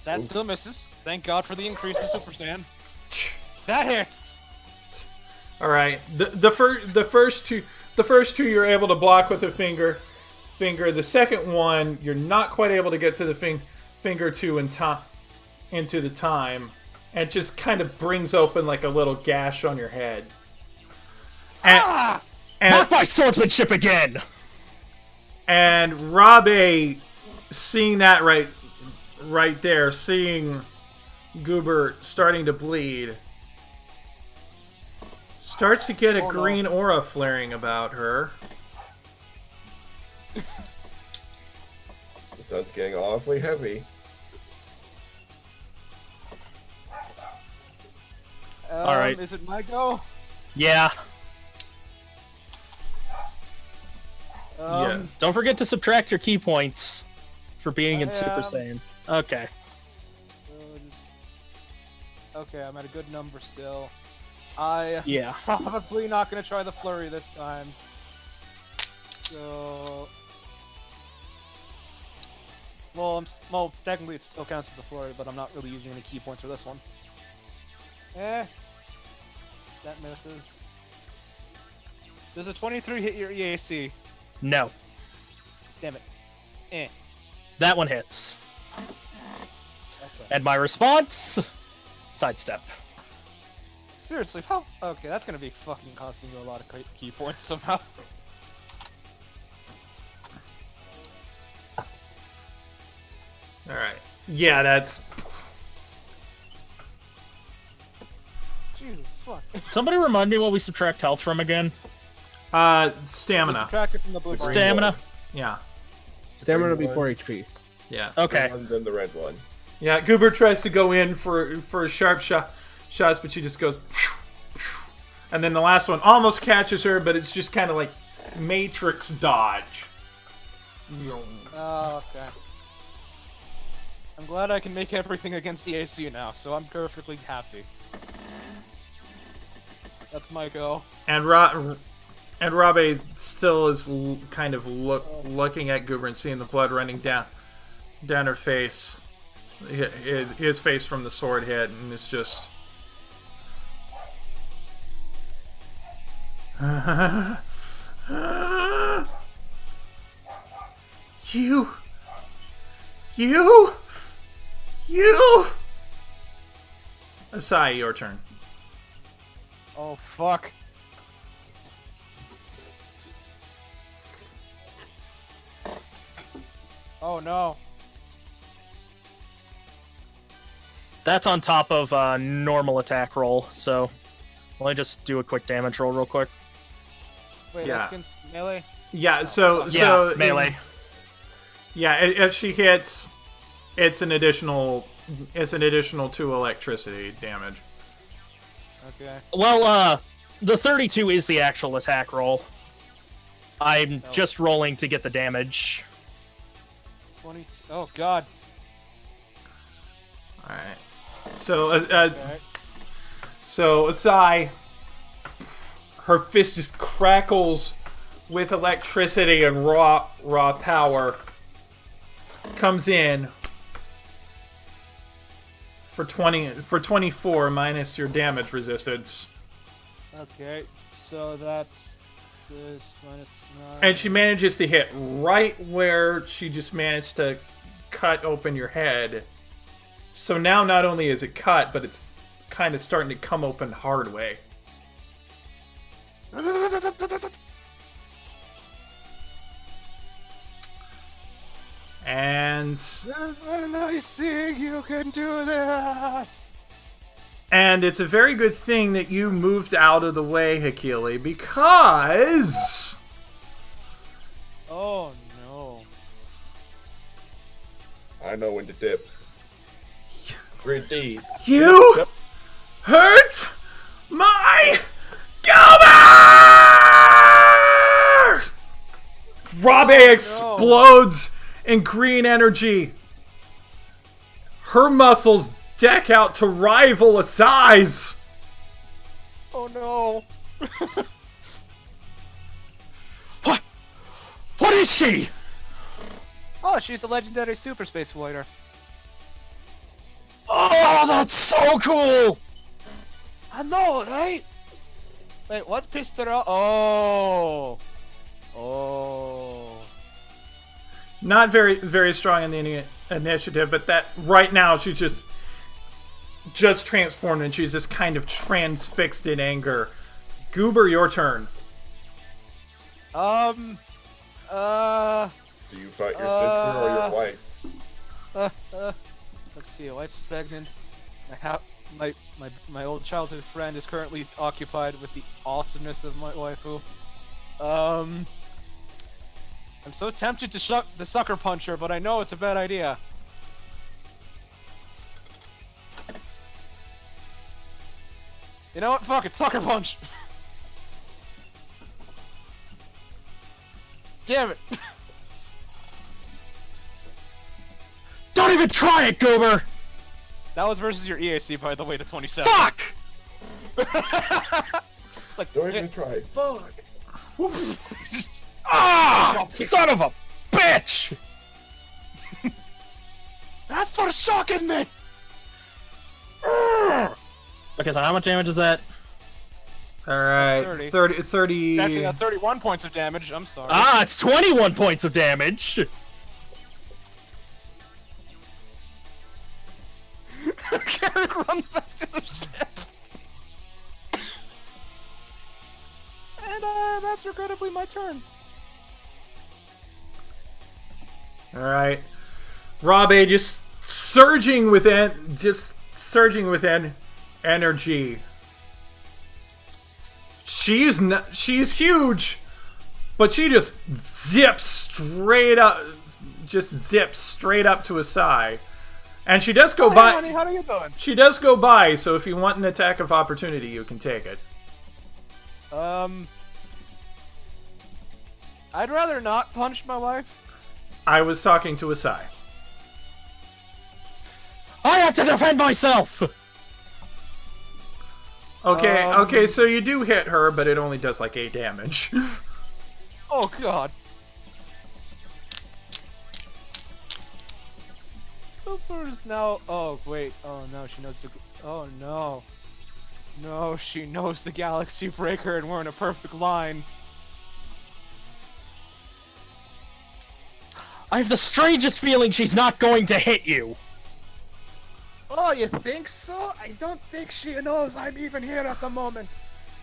That still misses. Thank God for the increase in Super Saiyan. That hits. All right. The first two you're able to block with a finger. The second one you're not quite able to get to the finger to into the time, and it just kind of brings open like a little gash on your head. And, Not my swordsmanship again! And Rabe, seeing that right there, seeing Goober starting to bleed, starts to get a green aura flaring about her. The sun's getting awfully heavy. All right. Is it my go? Yeah. Yeah. Don't forget to subtract your key points for being in Super am. Saiyan. Okay. Okay, I'm at a good number still. I Yeah. probably not gonna try the flurry this time. So, well, technically it still counts as the flurry, but I'm not really using any key points for this one. That misses. Does a 23 hit your EAC? No. Damn it. That one hits. Okay. And my response? Sidestep. Seriously, how? Okay, that's gonna be fucking costing you a lot of key points somehow. Alright. Yeah, that's... Jesus fuck. Somebody remind me what we subtract health from again? Stamina. Subtract it from the blue bar. Stamina? Yeah. Stamina will be 4 HP. Yeah. Okay. And then the red one. Yeah, Goober tries to go in for sharp shots, but she just goes... And then the last one almost catches her, but it's just kind of like Matrix dodge. Oh, okay. I'm glad I can make everything against the AC now, so I'm perfectly happy. That's my go. And Rabe still is kind of looking at Goober and seeing the blood running down her face. His face from the sword hit, and it's just... You! Asai, your turn. Oh, fuck. Oh, no. That's on top of normal attack roll, so let me just do a quick damage roll real quick. Wait, Yeah. that's against melee? Yeah, so Melee. Yeah, if she hits, it's an additional 2 electricity damage. Okay. Well, the 32 is the actual attack roll. I'm just rolling to get the damage. 22. Oh, God. All right. So, Okay. so Asai, her fist just crackles with electricity and raw power. Comes in for 24 minus your damage resistance. Okay, so that's 6 minus 9. And she manages to hit right where she just managed to cut open your head. So now not only is it cut, but it's kind of starting to come open hard way. And I see you can do that. it's a very good thing that you moved out of the way, Hakili, because Oh no. I know when to dip. 3Ds. you hurt my Gilbert! Rabe explodes in green energy. Her muscles deck out to rival Asai's. Oh no. What is she? Oh, she's a legendary super space fighter. Oh, that's so cool! I know, right? Wait, what pissed her off? Oh. Oh. Not very strong in the initiative, but that right now she's just transformed and she's just kind of transfixed in anger. Goober, your turn. Do you fight your sister or your wife? Let's see. Wife's pregnant. My old childhood friend is currently occupied with the awesomeness of my waifu. I'm so tempted to sucker punch her, but I know it's a bad idea. You know what? Fuck it, sucker punch. Damn it. Don't even try it, Goober! That was versus your EAC, by the way, to 27. Fuck! Like, Don't even try. Fuck! Ah! Son of a bitch! That's for shocking me! Okay, so how much damage is that? Alright, That's 30. Actually, that's 31 points of damage. I'm sorry. Ah, it's 21 points of damage! Carrick runs back to the ship. And that's regrettably my turn. Alright. Robbie just surging with energy. She's huge, but she just zips straight up to Asai. And she does go by. Hey, honey, how are you doing? She does go by, so if you want an attack of opportunity, you can take it. I'd rather not punch my wife. I was talking to Asai. I have to defend myself! Okay, okay, so you do hit her, but it only does like 8 damage. Oh god. Cooper's now. Oh wait. Oh no, she knows the. Oh no. No, she knows the Galaxy Breaker, and we're in a perfect line. I have the strangest feeling she's not going to hit you. Oh, you think so? I don't think she knows I'm even here at the moment.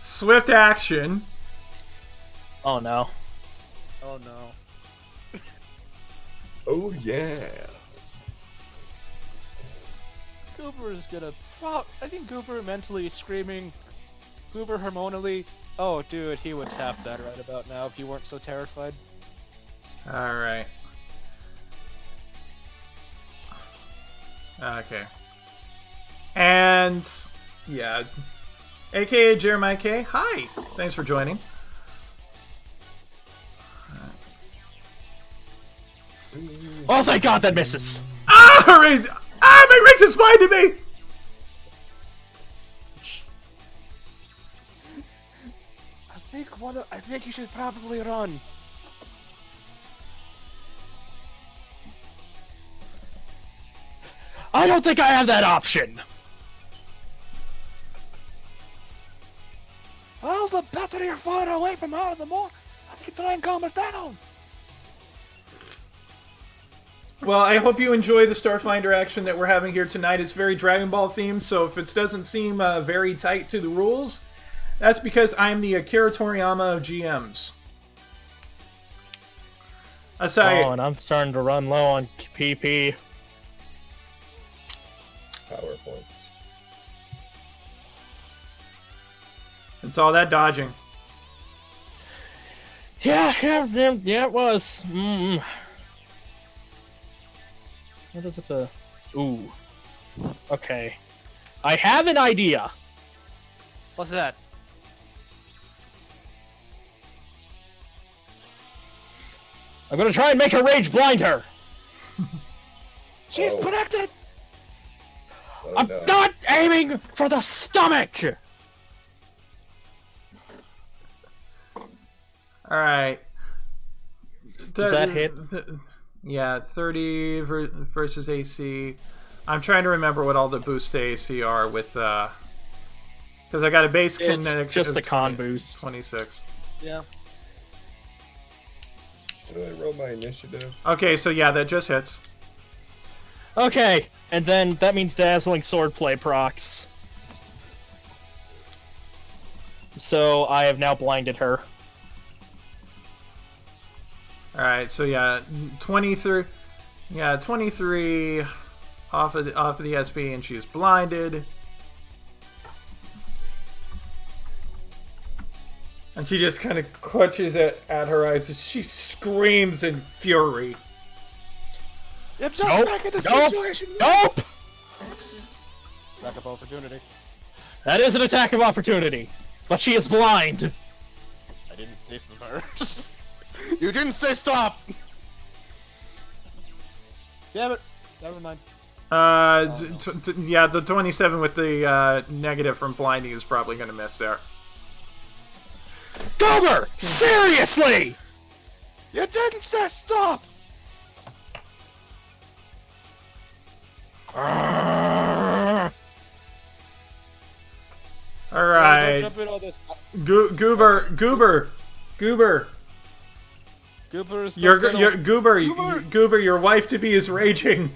Swift action. Oh no. Oh no. Oh yeah. Goober is gonna I think Goober mentally is screaming. Goober hormonally. Oh, dude, he would tap that right about now if he weren't so terrified. Alright. Okay. And yeah. AKA Jeremiah K. Hi! Thanks for joining. Oh, thank God that misses! Ah! My race is fine to me! I think you should probably run. I don't think I have that option! Well, the better you're far away from her, the more I can try and calm her down. Well, I hope you enjoy the Starfinder action that we're having here tonight. It's very Dragon Ball themed, so if it doesn't seem very tight to the rules, that's because I'm the Akira Toriyama of GMs. Asai. Oh, and I'm starting to run low on PP. Power points. It's all that dodging. Yeah, it was. What is it to... Ooh. Okay. I have an idea. What's that? I'm gonna try and make her rage blind her. She's Oh. protected! Oh, I'm no. not aiming for the stomach! Alright. Does that hit? Yeah, 30 versus AC. I'm trying to remember what all the boost to AC are with, because I got a base kinetic. It's just of the con boost. 26. Yeah. Should I roll my initiative? Okay, so yeah, that just hits. Okay, and then that means Dazzling Swordplay procs. So I have now blinded her. All right, so yeah, 23. Yeah, 23 off of the SB, and she's blinded. And she just kind of clutches at her eyes as she screams in fury. You're just back in the situation. Nope! Lack of opportunity. That is an attack of opportunity, but she is blind. I didn't say from her. You didn't say stop! Damn it. Never mind. Yeah, the 27 with the negative from blinding is probably going to miss there. Goober! Seriously! You didn't say stop! All right. Jump in on this. Goober. Goober is still Goober, your wife to be is raging.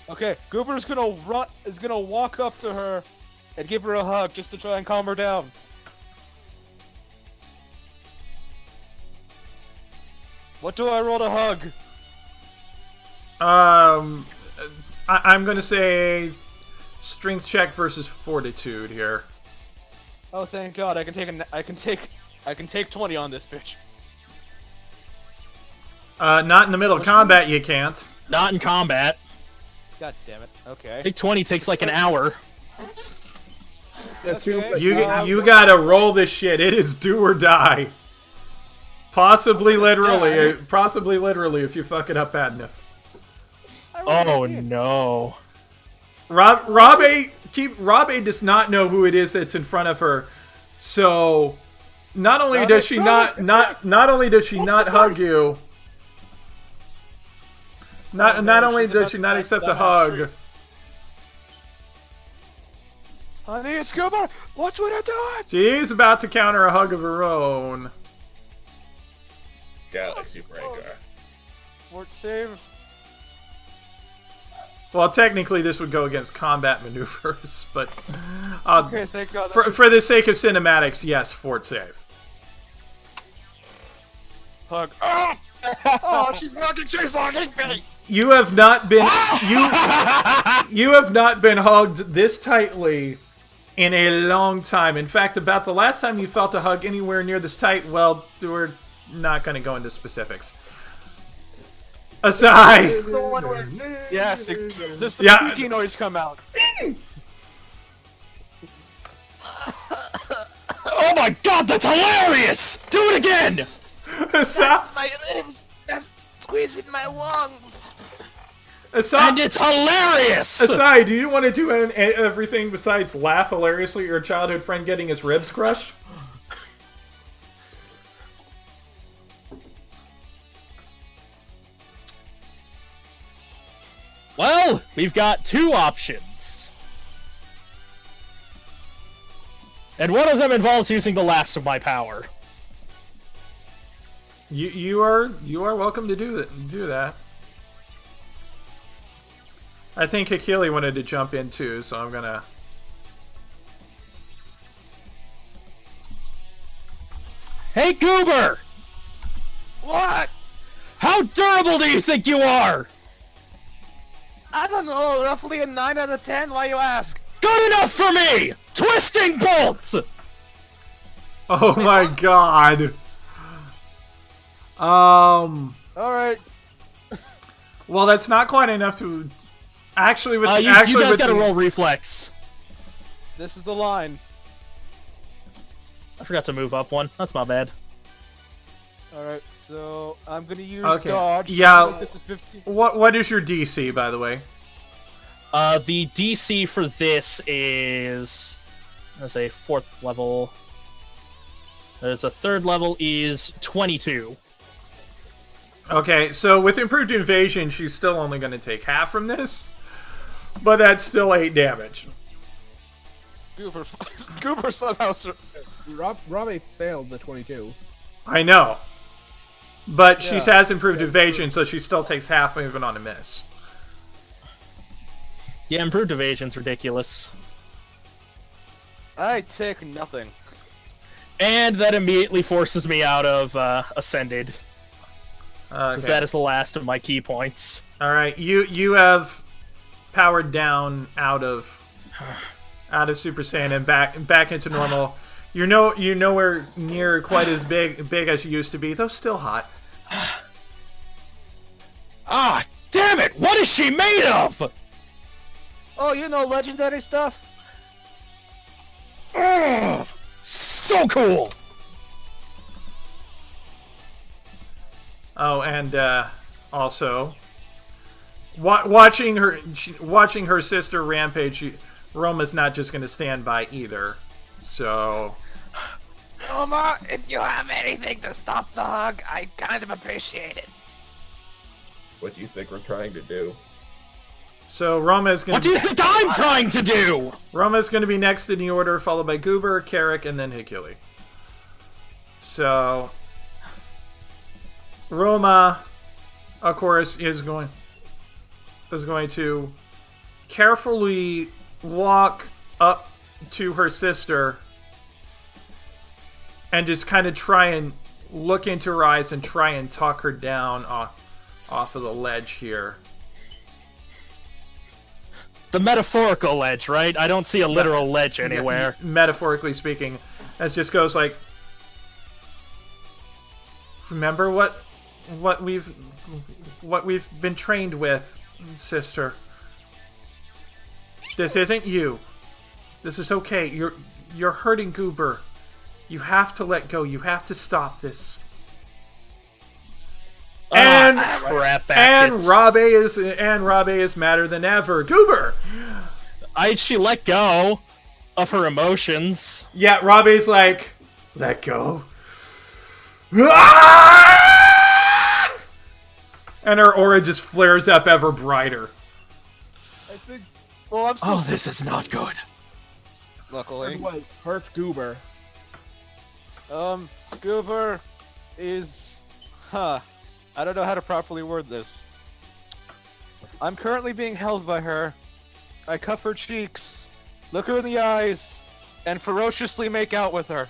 Okay, Goober is gonna walk up to her and give her a hug just to try and calm her down. What do I roll to hug? I'm gonna say strength check versus fortitude here. Oh, thank God! I can take 20 on this bitch. Not in the middle of combat, you can't. Not in combat. God damn it. Okay. I think 20 takes like an hour. Okay. You gotta roll this shit. It is do or die. Possibly literally if you fuck it up bad enough. Oh no. Rob A does not know who it is that's in front of her. So not only does she not hug you, not only does she not accept the hug. Honey, it's Goober! Watch what I'm doing! She's about to counter a hug of her own. Galaxy Breaker. Fort save. Well, technically this would go against combat maneuvers, but Okay, thank God. for the sake of cinematics, yes, fort save. Hug. Ah! Oh, she's hugging me! You have not been you have not been hugged this tightly in a long time. In fact, about the last time you felt a hug anywhere near this tight, well, we're not going to go into specifics. Asai. Yes, just the squeaky noise come out. Oh my God, that's hilarious! Do it again! Asai. My ribs. That's squeezing my lungs. And it's hilarious! Asai, do you want to do everything besides laugh hilariously at your childhood friend getting his ribs crushed? Well, we've got two options. And one of them involves using the last of my power. You are welcome to do that. I think Hakili wanted to jump in too, so I'm gonna. Hey, Goober! What? How durable do you think you are? I don't know. Roughly a 9 out of 10. Why you ask? Good enough for me! Twisting bolt! Oh my God. All right. Well, that's not quite enough to. Actually, with you guys gotta roll reflex. This is the line. I forgot to move up one. That's my bad. Alright, so I'm gonna use dodge. Yeah. Make this a 15. What is your DC, by the way? The DC for this is, let's say, 4th level. It's a 3rd level is 22. Okay, so with improved invasion, she's still only going to take half from this, but that's still 8 damage. Goober somehow. Robbie failed the 22. I know, but she has improved evasion, so she still takes half even on a miss. Yeah, improved evasion's ridiculous. I take nothing. And that immediately forces me out of Ascended. Because Okay. that is the last of my key points. All right, you have powered down out of Super Saiyan and back into normal. You're nowhere near quite as big as you used to be, though still hot. Ah, damn it! What is she made of? Oh, you know legendary stuff? Ugh, so cool! Oh, and also watching her sister rampage. Roma's not just going to stand by either. So, Oma, if you have anything to stop the hug, I kind of appreciate it. What do you think we're trying to do? so Roma's going What do you think I'm trying to do? Roma's going to be next in the order, followed by Goober, Carrick, and then Hikili. So, Roma, of course, is going to carefully walk up to her sister and just kind of try and look into her eyes and try and talk her down off of the ledge here. The metaphorical ledge, right? I don't see a literal ledge anywhere. Metaphorically speaking, it just goes like, remember what we've been trained with, sister. This isn't you. This is okay. You're hurting Goober. You have to let go. You have to stop this. And crap and baskets. Rabe is madder than ever. Goober. She let go of her emotions. Yeah, Rabe's like, let go. Ah! And her aura just flares up ever brighter. I think. Well, I'm still. Oh, this is not good. Luckily. It was hurt Goober. Goober is. I don't know how to properly word this. I'm currently being held by her. I cuff her cheeks, look her in the eyes, and ferociously make out with her.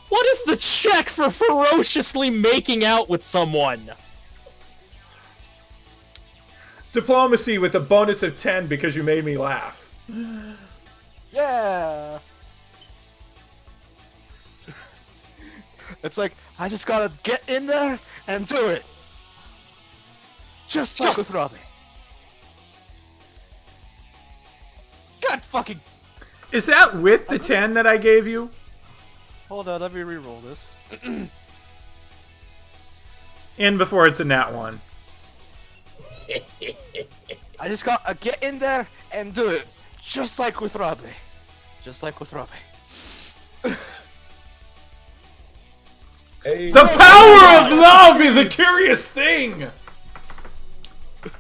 What is the check for ferociously making out with someone? Diplomacy with a bonus of 10 because you made me laugh. Yeah. It's like, I just gotta get in there and do it. Just like with Robbie. God fucking. Is that with the 10 that I gave you? Hold on, let me re-roll this. In before it's a nat 1. I just gotta get in there and do it. Just like with Robbie. Just like with Robbie. Hey, The power of love is a curious thing! to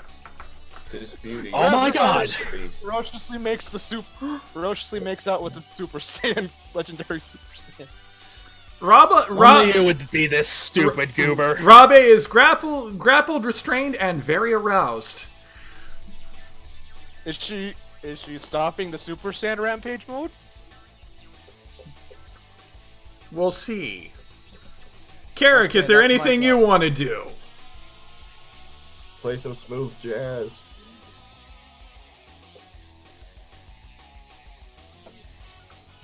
this beauty. Oh my god. Beast. Ferociously makes ferociously makes out with the Super Saiyan, legendary Super Saiyan. Only you would be this stupid, Goober. Rabe is grappled, restrained, and very aroused. Is she stopping the Super Saiyan rampage mode? We'll see. Carrick, Okay, is there that's my anything you fault. want to do? Play some smooth jazz.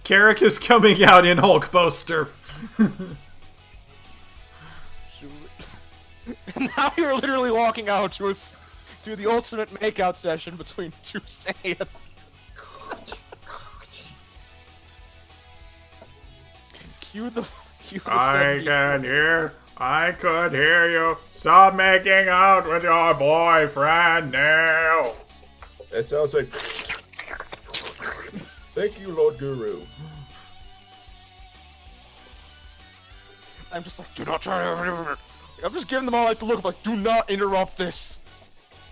Carrick is coming out in Hulk poster. Now you're literally walking out to the ultimate makeout session between two Saiyans. Cue the send- I could hear you. Stop making out with your boyfriend now. That sounds like. Thank you, Lord Guru. I'm just like, do not try to. I'm just giving them all like the look of like, do not interrupt this.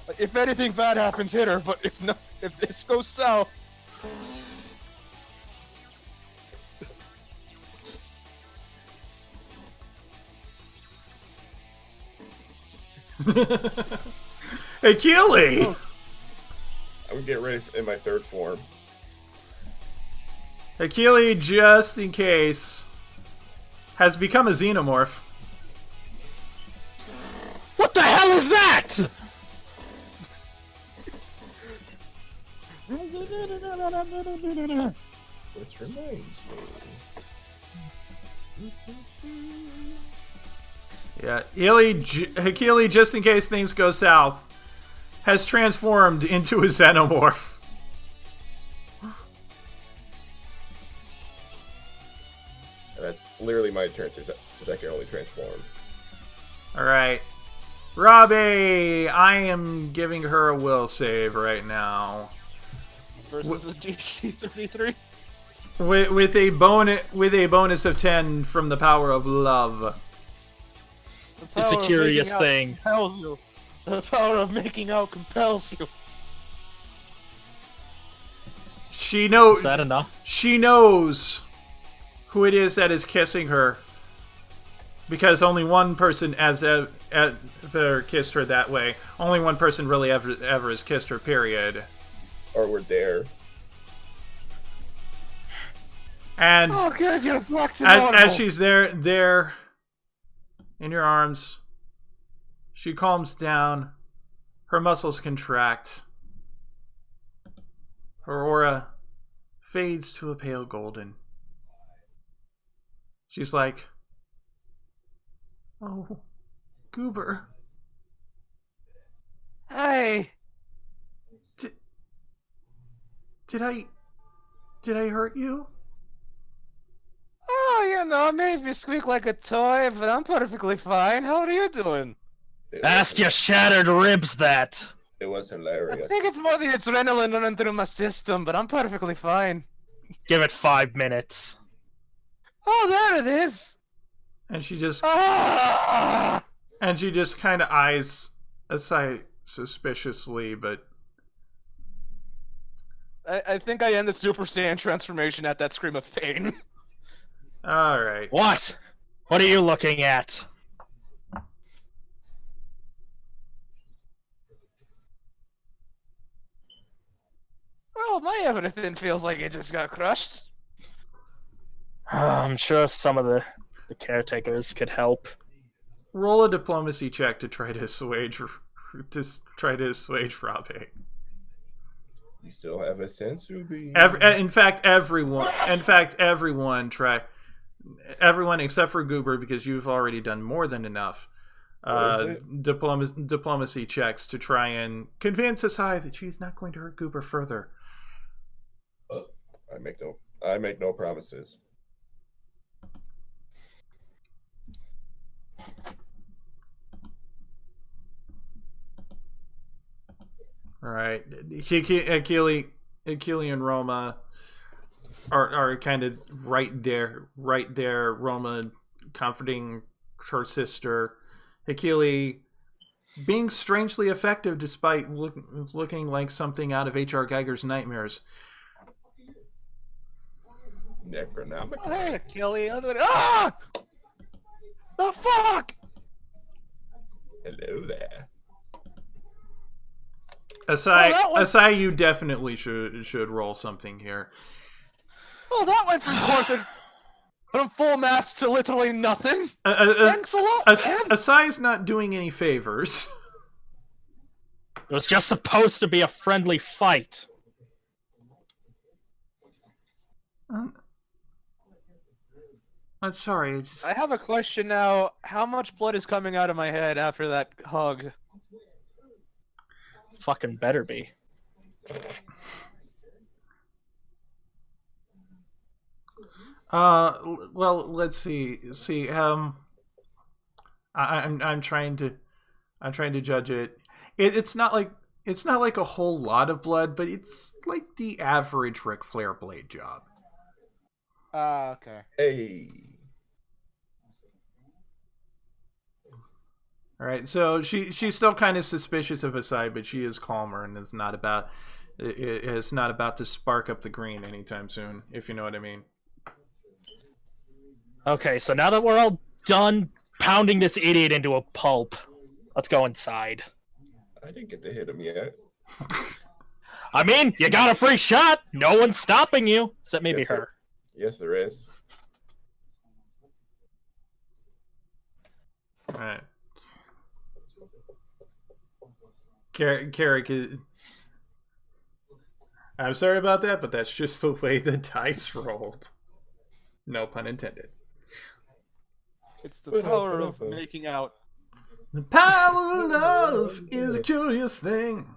Like, if anything bad happens, hit her. But if this goes south. Hey, Keely! I'm gonna get ready in my third form. Hey, Keely, just in case. has become a xenomorph. What the hell is that? Which reminds me. Yeah, Hakili, just in case things go south, has transformed into a xenomorph. And that's literally my turn since I can only transform. Alright. Robbie, I am giving her a will save right now. Versus a DC 33. With a bonus of 10 from the power of love. It's a curious thing. Compels you. The power of making out compels you. She knows. Is that enough? She knows who it is that is kissing her, because only one person has ever kissed her that way. Only one person really ever has kissed her. Period. Or we're there. And Oh, guys, you're blocked as she's there in your arms, she calms down. Her muscles contract. Her aura fades to a pale golden. She's like, "Oh, Goober. Hey. Did I hurt you?" Oh, you know, it made me squeak like a toy, but I'm perfectly fine. How are you doing? Ask your shattered ribs that. It was I hilarious. think it's more the adrenaline running through my system, but I'm perfectly fine. Give it 5 minutes. Oh, there it is. And she just Ah! kind of eyes Asai suspiciously, but I think I end the Super Saiyan transformation at that scream of pain. all right. What? What are you looking at? Well, my everything feels like it just got crushed. I'm sure some of the caretakers could help. Roll a diplomacy check to try to assuage Robbie. You still have a sensu bean. In fact, everyone except for Goober, because you've already done more than enough. What is it? Diplomacy checks to try and convince Asai that she's not going to hurt Goober further. I make no promises. All right, Akili and Roma are kind of right there. Roma comforting her sister. Akili being strangely effective despite looking like something out of H.R. Geiger's nightmares. Necronomicon. Hey, Achille. Ah! The fuck? Hello there. Asai, you definitely should roll something here. Oh, that went from full mass to literally nothing. Thanks a lot, man. Asai's not doing any favors. It was just supposed to be a friendly fight. I'm sorry. I have a question now. How much blood is coming out of my head after that hug? Fucking better be. Well, let's see. I'm trying to judge it. It's not like a whole lot of blood, but it's like the average Ric Flair blade job. Okay. Hey. All right, so she's still kind of suspicious of Asai, but she is calmer and is not about to spark up the green anytime soon, if you know what I mean. Okay, so now that we're all done pounding this idiot into a pulp, let's go inside. I didn't get to hit him yet. I mean, you got a free shot. No one's stopping you, except maybe Yes, her. Yes, there is. All right. Carrick is... I'm sorry about that, but that's just the way the dice rolled. No pun intended. It's the power of making out. The power of love is a curious thing.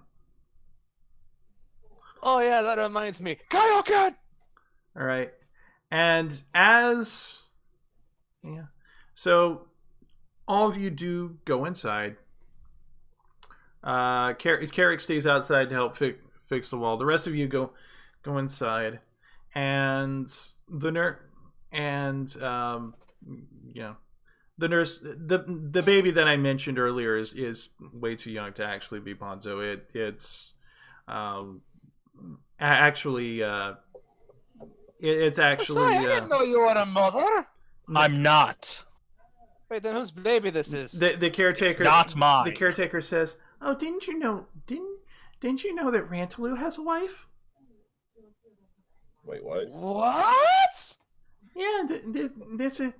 Oh yeah, that reminds me. Kaioken! All right. And as... Yeah. So, all of you do go inside. Carrick stays outside to help fix the wall. The rest of you go inside. And the nurse... And, yeah. The nurse... The baby that I mentioned earlier is way too young to actually be Bonzo. It's... actually... It's actually... Asai, I didn't know you were a mother! I'm not. Wait, then whose baby this is? The caretaker... It's not mine. The caretaker says, "Oh, didn't you know that Rantaloo has a wife?" Wait, what? What? Yeah, this is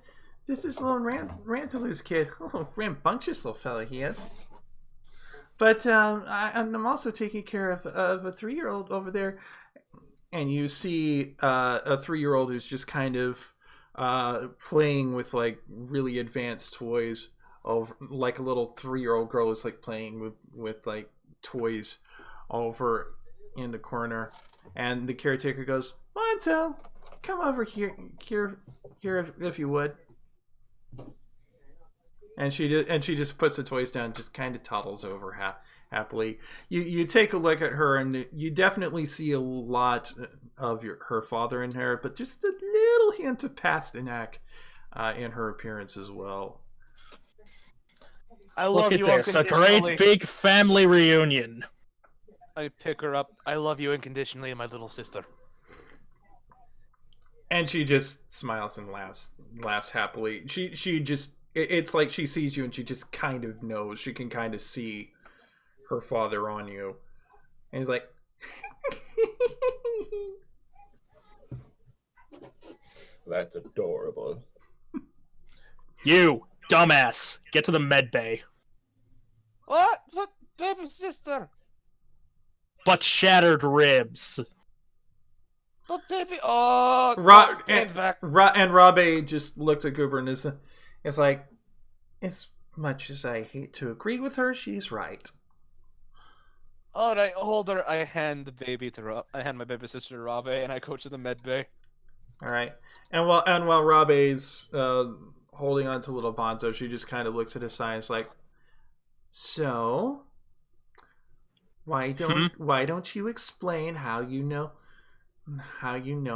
little Rantaloo's kid. Oh, rambunctious little fella he is. But I'm also taking care of a 3-year-old over there. And you see a 3-year-old who's just kind of playing with like really advanced toys. Over like a little 3-year-old girl is like playing with like toys over in the corner. And the caretaker goes, "Monto, come over here if you would." And she just puts the toys down, just kind of toddles over happily. You take a look at her, and you definitely see a lot of her father in her, but just a little hint of Pasternak in her appearance as well. I love Look at you this, a unconditionally. great big family reunion. I pick her up. I love you unconditionally, my little sister. And she just smiles and laughs happily. She just, it's like she sees you and she just kind of knows. She can kind of see her father on you. And he's like, That's adorable. You, dumbass, get to the med bay. What? What, baby sister? But shattered ribs. But baby, oh, and, back. and Rabe just looks at Goober and is like, as much as I hate to agree with her, she's right. All right, hold her. I hand the baby to I hand my baby sister to Rabe, and I go to the med bay. All right, and while Rabe's holding on to little Bonzo, she just kind of looks at his science like, so why don't you explain how you know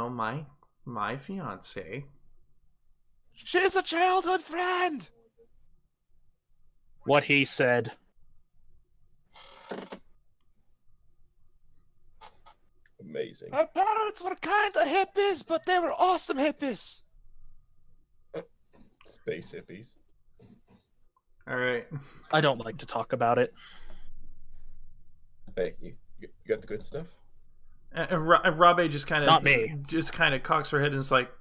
my fiance? She's a childhood friend. What he said. Amazing. Her parents were kind of hippies, but they were awesome hippies. Space hippies. All right. I don't like to talk about it. Hey, you got the good stuff? And Rabe just kind of Not me. Just kind of cocks her head and is like,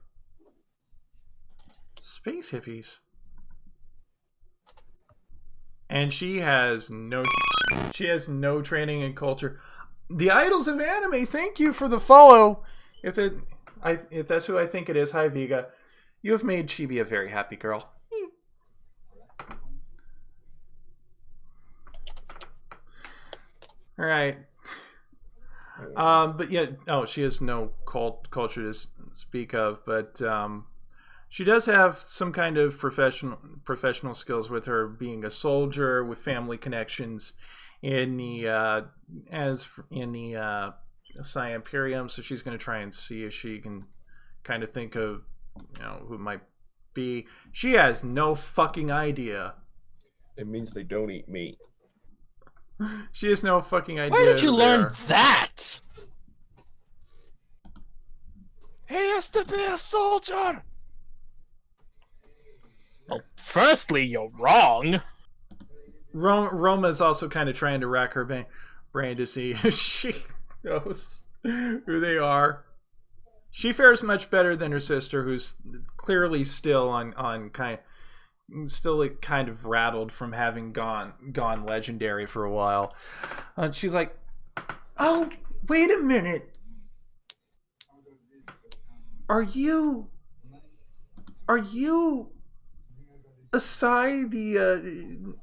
space hippies. And she has no training and culture. The Idols of Anime, thank you for the follow. If that's who I think it is, hi Vega. You have made Chibi a very happy girl. All right. But yeah, she has no culture to speak of, but she does have some kind of professional skills with her being a soldier with family connections in the Asai Imperium. So she's going to try and see if she can kind of think of who it might be. She has no fucking idea. It means they don't eat meat. She has no fucking idea. Where did you learn there. that? He used to be a soldier. Well, firstly, you're wrong. Roma's also kind of trying to rack her brain to see if she knows who they are. She fares much better than her sister, who's clearly still on kind still like, kind of rattled from having gone legendary for a while. She's like, "Oh, wait a minute. Are you Asai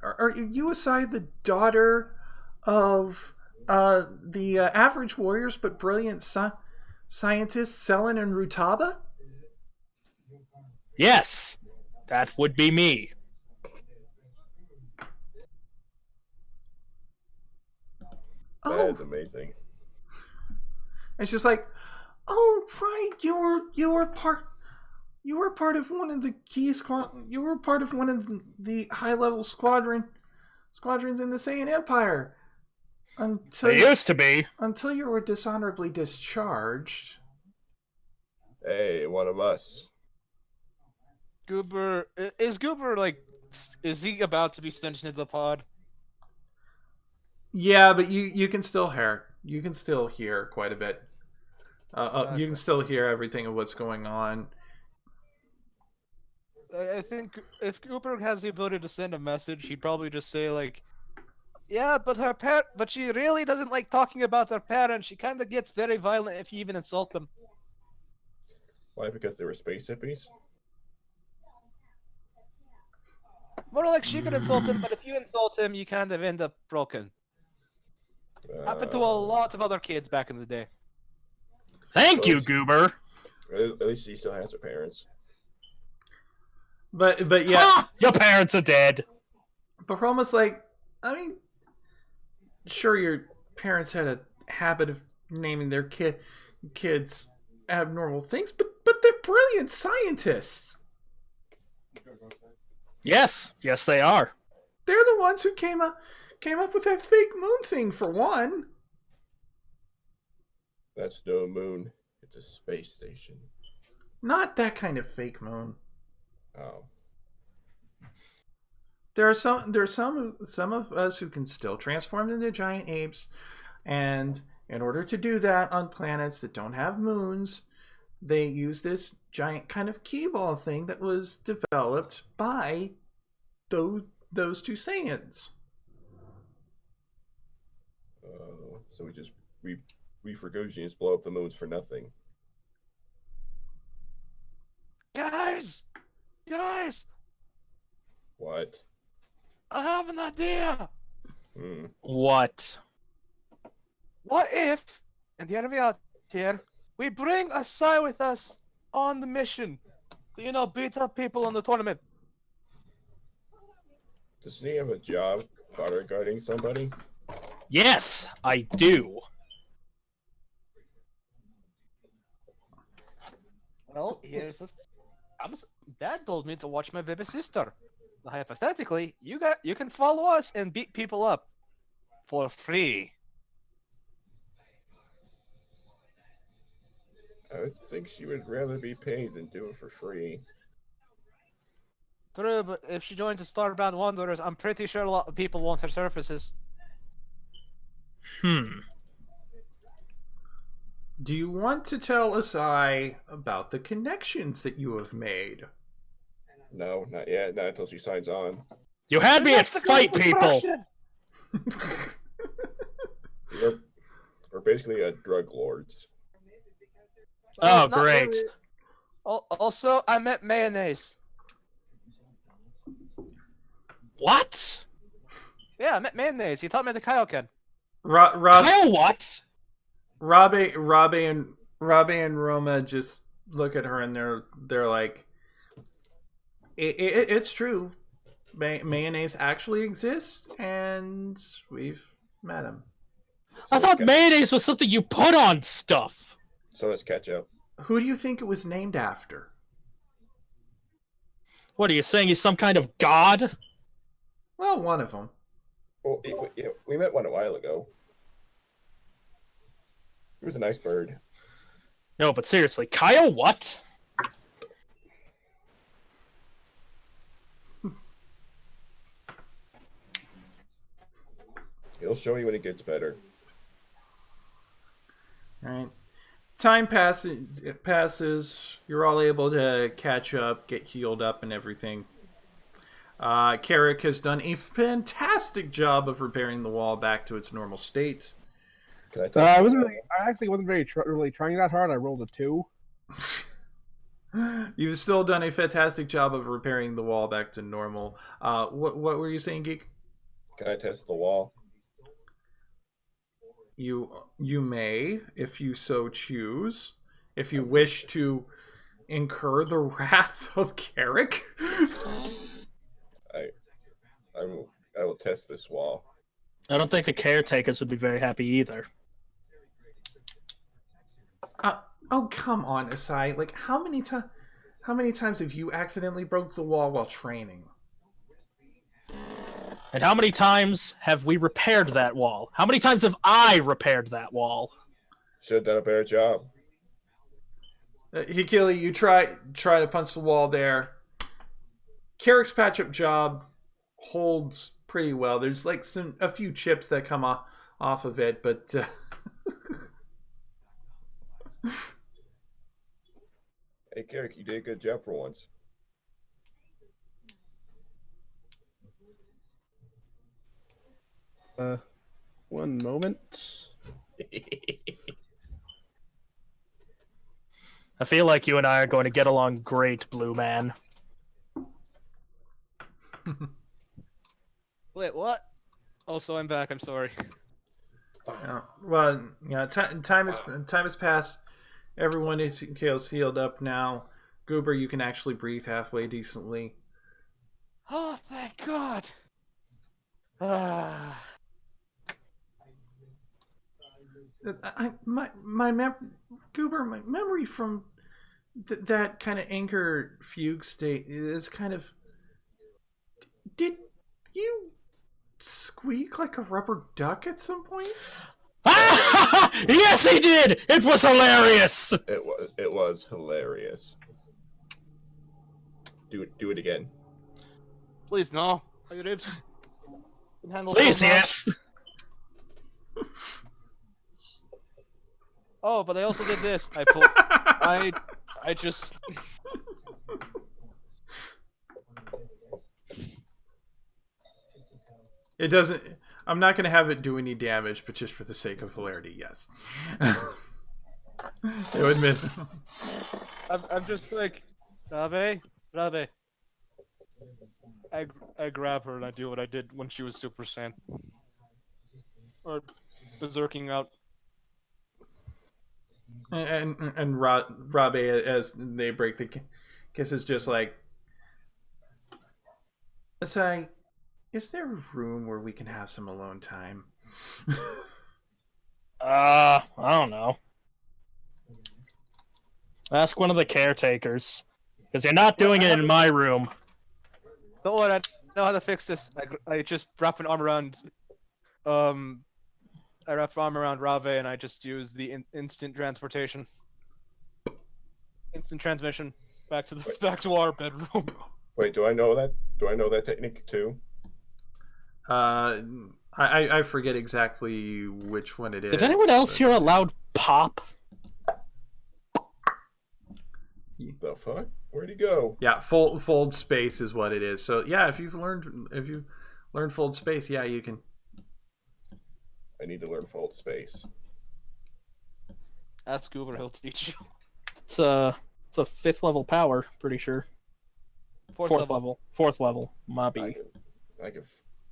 are you Asai the daughter of the average warriors but brilliant scientists Selen and Rutaba?" Yes, that would be me. That Oh, is amazing. and she's like, "Oh, right, you were part of one of the key squad. You were part of one of the high level squadrons in the Saiyan Empire until It used to be. until you were dishonorably discharged." Hey, one of us. Goober, is Goober like, is he about to be sent into the pod? Yeah, but you can still hear quite a bit. You can still hear everything of what's going on. I think if Goober has the ability to send a message, he'd probably just say like, "Yeah, but but she really doesn't like talking about her parents. She kind of gets very violent if you even insult them." Why? Because they were space hippies? More like she could insult him, but if you insult him, you kind of end up broken. Happened to a lot of other kids back in the day. Thank you, Goober. At least she still has her parents. But yeah, Ah, your parents are dead. but we're almost like, I mean, sure, your parents had a habit of naming their kids abnormal things, but they're brilliant scientists. Yes, they are. They're the ones who came up with that fake moon thing, for one. That's no moon. It's a space station. Not that kind of fake moon. Oh. There's some of us who can still transform into giant apes, and in order to do that on planets that don't have moons, they use this giant kind of keyball thing that was developed by those two Saiyans. So we Fergosians blow up the moons for nothing. Guys, What? I have an idea. What? What if, in the enemy out here, we bring Asai with us on the mission to, beat up people in the tournament? Doesn't he have a job bodyguarding somebody? Yes, I do. Well, here's the. Dad told me to watch my baby sister. Hypothetically, you can follow us and beat people up for free. I would think she would rather be paid than do it for free. True, but if she joins the Starbound Wanderers, I'm pretty sure a lot of people want her services. Do you want to tell Asai about the connections that you have made? No, not yet. Not until she signs on. You had me at That's the fight good people. impression. We're basically drug lords. Oh, Not great. really. Also, I met mayonnaise. What? Yeah, I met mayonnaise. He taught me the Kaioken. Kyle, what? Rabe and Roma just look at her and they're like, it's true. Mayonnaise actually exists, and we've met him. I thought mayonnaise was something you put on stuff. So does ketchup. Who do you think it was named after? What are you saying? He's some kind of god? Well, one of them. Well, we met one a while ago. He was a nice bird. No, but seriously, Kyle, what? He'll show you when it gets better. All right. Time passes. It passes. You're all able to catch up, get healed up, and everything. Carrick has done a fantastic job of repairing the wall back to its normal state. Can I test? I actually wasn't really trying that hard. I rolled a 2. You've still done a fantastic job of repairing the wall back to normal. What were you saying, Geek? Can I test the wall? You may, if you so choose, if you wish to incur the wrath of Carrick. I will test this wall. I don't think the caretakers would be very happy either. Oh, come on, Asai. Like, how many times have you accidentally broke the wall while training? And how many times have we repaired that wall? How many times have I repaired that wall? Should have done a better job. Hikili, you try to punch the wall there. Carrick's patch-up job holds pretty well. There's like a few chips that come off of it, but Hey, Carrick, you did a good job for once. One moment. I feel like you and I are going to get along great, Blue Man. Wait, what? Also, I'm back. I'm sorry. well, yeah. Time has passed. Everyone is healed up now. Goober, you can actually breathe halfway decently. Oh, thank God. Ah. My Goober, my memory from that kind of anger fugue state is kind of. Did you squeak like a rubber duck at some point? Yes, he did. It was hilarious. It was hilarious. Do it again. Please, no. Are you ribs? Can handle Please, so much. yes. Oh, but I also did this. I just. It doesn't. I'm not going to have it do any damage, but just for the sake of hilarity, yes. I would admit. I'm just like, Rabe. I grab her and I do what I did when she was Super Saiyan. Or berserking out. And Rabe, as they break the kiss, is just like, Asai, is there a room where we can have some alone time? I don't know. Ask one of the caretakers. Because you're not doing it in my room. Don't worry, I know how to fix this. I just wrap an arm around, I wrap an arm around Rave and I just use the instant transportation, instant transmission back to our bedroom. Wait, do I know that? Do I know that technique too? I forget exactly which one it is. Did anyone else hear a loud pop? The fuck? Where'd he go? Yeah, fold space is what it is. So yeah, if you learned fold space, yeah, you can. I need to learn fold space. Ask Goober, he'll teach you. It's a 5th level power, pretty sure. Fourth level. 4th level. Mobby.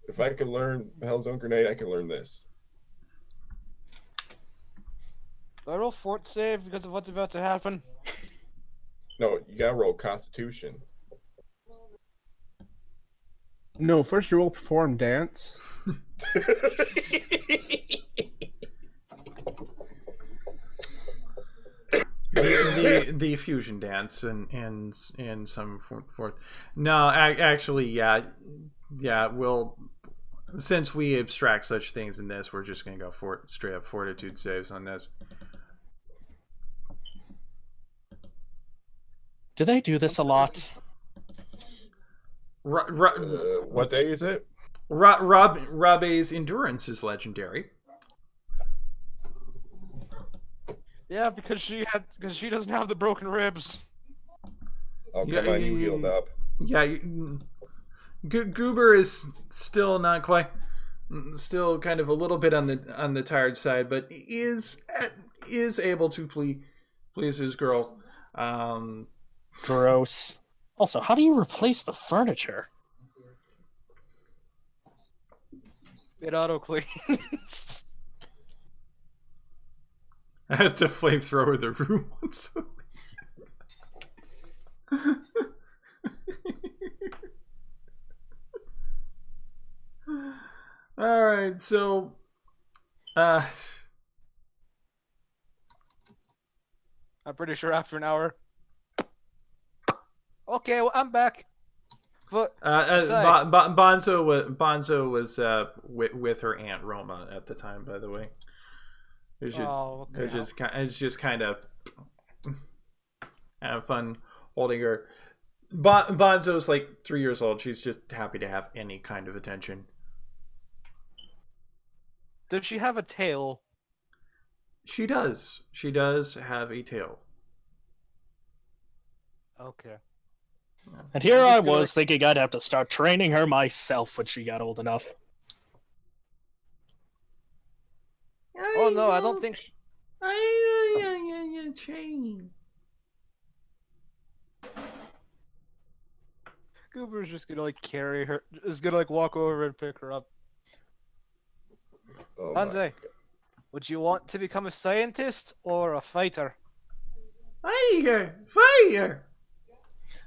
If I can learn Hellzone Grenade, I can learn this. Do I roll fort save because of what's about to happen? No, you gotta roll Constitution. No, first you will perform dance. the fusion dance and some fourth. No, actually, yeah. We'll, since we abstract such things in this, we're just gonna go straight up fortitude saves on this. Do they do this a lot? What day is it? Rabe's endurance is legendary. Yeah, because she doesn't have the broken ribs. Oh, come on, you healed up. Yeah, Goober is still not quite, still kind of a little bit on the tired side, but is able to please his girl. Gross. Also, how do you replace the furniture? It auto cleans. I had to flamethrower the room once. All right, so I'm pretty sure after an hour. Okay, well, I'm back. But Asai. Bonzo was with her aunt Roma at the time, by the way. Okay. It's just kind of have fun holding her. Bonzo's like 3 years old. She's just happy to have any kind of attention. Does she have a tail? She does. She does have a tail. Okay. And here I'm I just gonna, was thinking I'd have to start training her myself when she got old enough. Oh no, I don't think. Chain. Goober's just gonna like carry her. Is gonna like walk over and pick her up. Oh my Hanze, would you want to become a scientist or a fighter? Fire!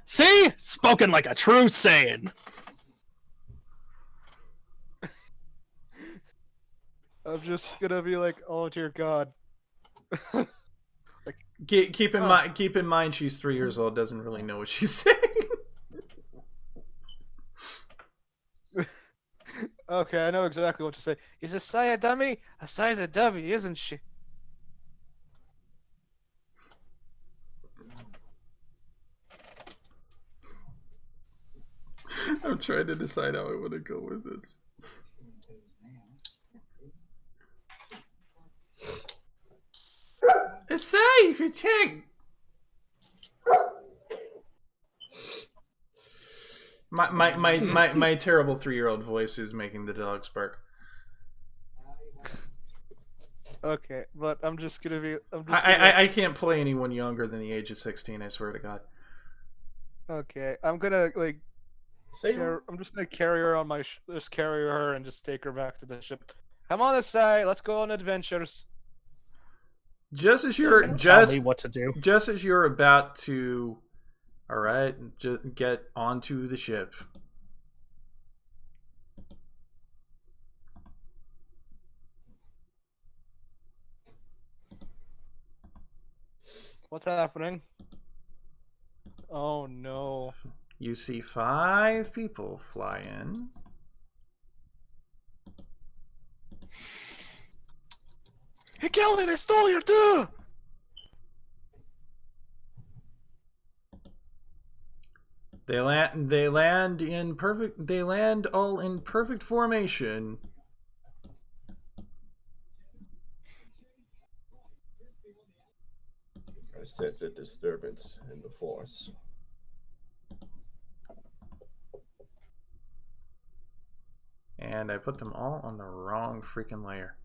See? Spoken like a true Saiyan. I'm just gonna be like, oh dear God. Keep in mind, she's 3 years old. Doesn't really know what she's saying. Okay, I know exactly what to say. Is Asai a dummy? Asai's a dummy, isn't she? I'm trying to decide how I want to go with this. Asai, protect. My terrible 3-year-old voice is making the dogs bark. Okay, but I'm just gonna be. I can't play anyone younger than the age of 16. I swear to God. Okay, I'm gonna like. Say I'm just gonna carry her on my. Just carry her and just take her back to the ship. Come on, Asai, let's go on adventures. Just as Tell me what to do. Just as you're about to, all right, just get onto the ship. What's happening? Oh no. You see 5 people fly in. Hey, Kelly, they stole your dude! They land all in perfect formation. I sense a disturbance in the force. And I put them all on the wrong freaking layer.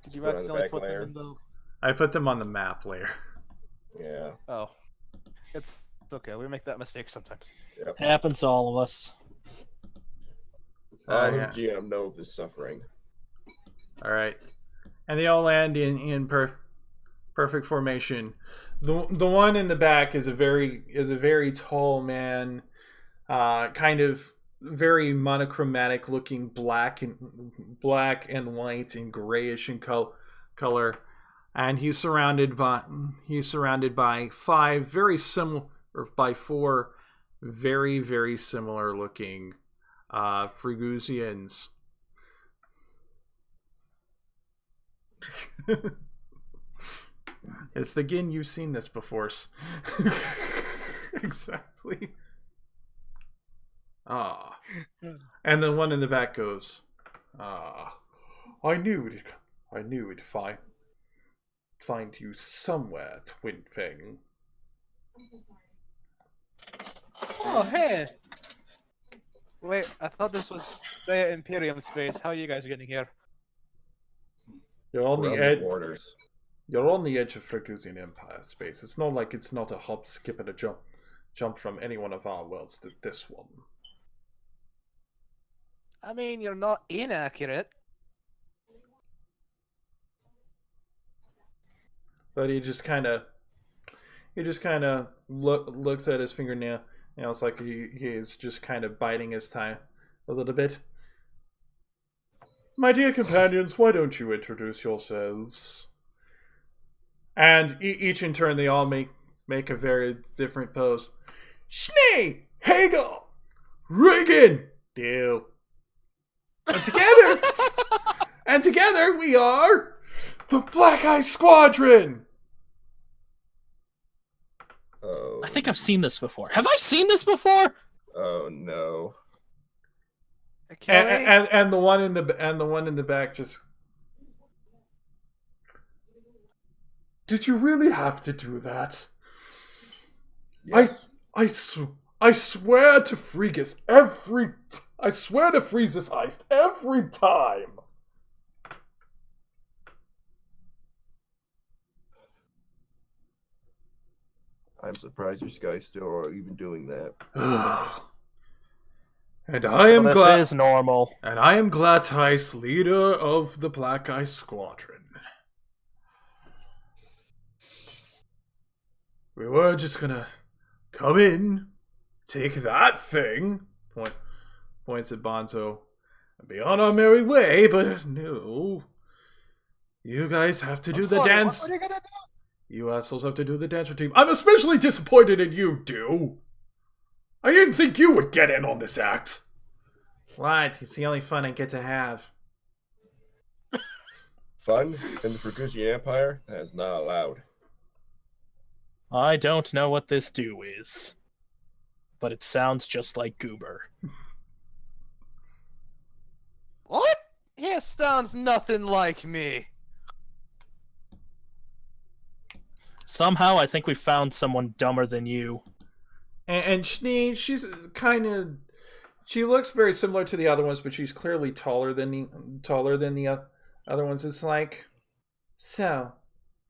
Did you Put on the accidentally back put layer. them in the... I put them on the map layer. Yeah. Oh. It's okay, we make that mistake sometimes. Yep. Happens to all of us. All yeah. of GM know the suffering. All right, and they all land in perfect formation. The one in the back is a very tall man, kind of very monochromatic looking, black and white and grayish in color, and he's surrounded by 4 very, very similar looking Frigusians. It's again, you've seen this before. Exactly. And the one in the back goes, I knew it'd find you somewhere, Twin Fang. Oh, hey! Wait, I thought this was the Imperium space. How are you guys getting here? You're on We're the on edge. the borders. You're on the edge of Fregusian Empire space. It's not like it's not a hop, skip, and a jump from any one of our worlds to this one. I mean, you're not inaccurate. But he just kind of looks at his fingernail. You know, it's like he is just kind of biting his time a little bit. My dear companions, why don't you introduce yourselves? And each in turn, they all make a very different pose. Schnee, Hegel, Reagan, deal. And together we are the Black Eye Squadron. Oh. I think I've seen this before. Have I seen this before? Oh no. Kelly? And the one in the back just. Did you really have to do that? Yes. I swear to Freegus I swear to freeze this heist every time. I'm surprised you guys still are even doing that. And I am this glad. is normal. And I am Glatice, leader of the Black Eye Squadron. We were just gonna come in, take that thing, points at Bonzo, and be on our merry way, but no. You guys have to do the dance. What are you gonna do? You assholes have to do the dance routine. I'm especially disappointed in you, Do. I didn't think you would get in on this act. What? It's the only fun I get to have. Fun in the Fregusian Empire? That is not allowed. I don't know what this do is, but it sounds just like Goober. What? He sounds nothing like me. Somehow, I think we found someone dumber than you. And she's kind of. She looks very similar to the other ones, but she's clearly taller than the other ones. It's like, so, are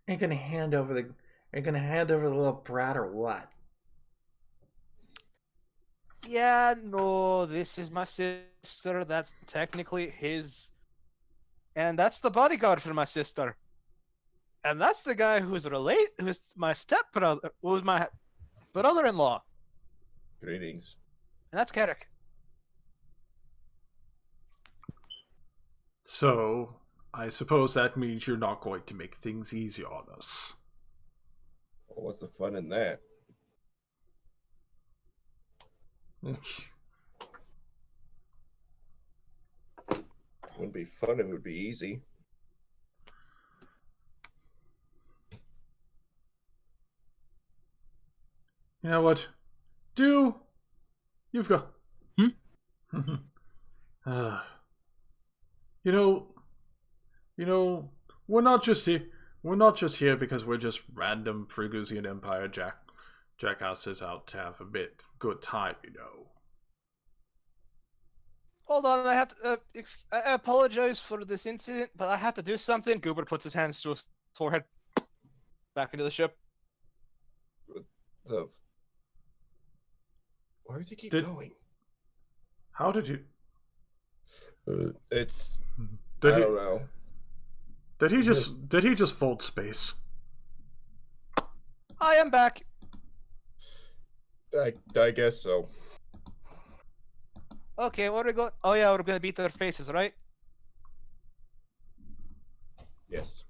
you gonna hand over the little brat or what? Yeah, no, this is my sister. That's technically his. And that's the bodyguard for my sister. And that's the guy who's my stepbrother, who's my brother-in-law. Greetings. And that's Carrick. So, I suppose that means you're not going to make things easy on us. Well, what's the fun in that? Wouldn't be fun, it would be easy. You know what? You've got. You know, we're not just here. We're not just here because we're just random Fregusian Empire jackasses out to have a bit good time. You know. Hold on, I have to. I apologize for this incident, but I have to do something. Goober puts his hands to his forehead. Back into the ship. Where does he keep Did- going? How did you? It's. Did I he? don't know. Did he just fold space? I am back. I guess so. Okay, what are we going? Oh yeah, we're gonna beat their faces, right? Yes.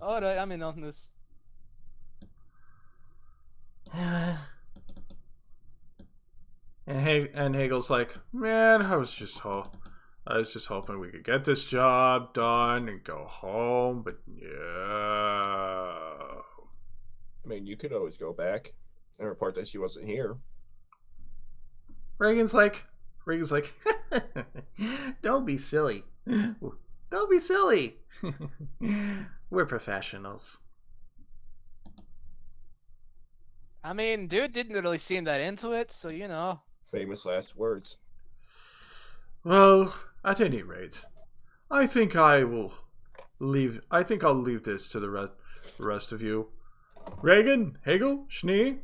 All right, I'm in on this. And Hagel's like, man, I was just hoping we could get this job done and go home, but yeah. I mean, you could always go back and report that she wasn't here. Reagan's like, don't be silly. Don't be silly. We're professionals. I mean, dude didn't really seem that into it, so you know. Famous last words. Well, at any rate, I think I'll leave this to the rest of you. Reagan, Hegel, Schnee,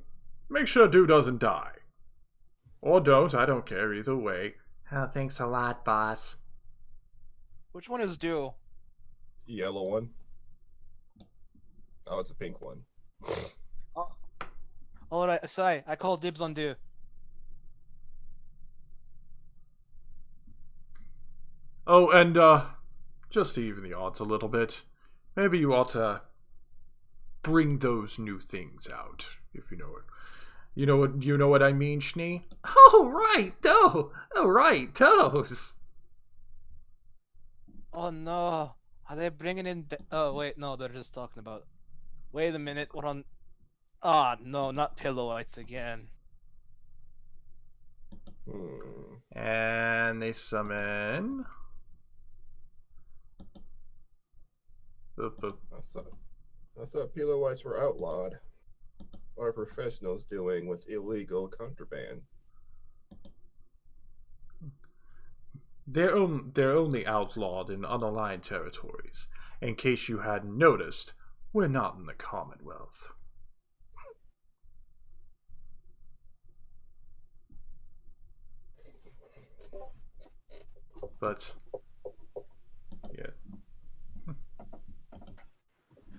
make sure dude doesn't die. Or don't, I don't care either way. Oh, thanks a lot, boss. Which one is due? Yellow one. Oh, it's a pink one. All right, Asai, I call dibs on due. Oh, and, just to even the odds a little bit, maybe you ought to bring those new things out, if you know it. You know what I mean, Schnee? Oh, right, those. Oh no, are they bringing in? Oh wait, no, they're just talking about. Wait a minute, what on? Ah, no, not pillowites again. And they summon... I thought pillow whites were outlawed. What are professionals doing with illegal contraband? They're only outlawed in unaligned territories. In case you hadn't noticed, we're not in the Commonwealth. But, yeah.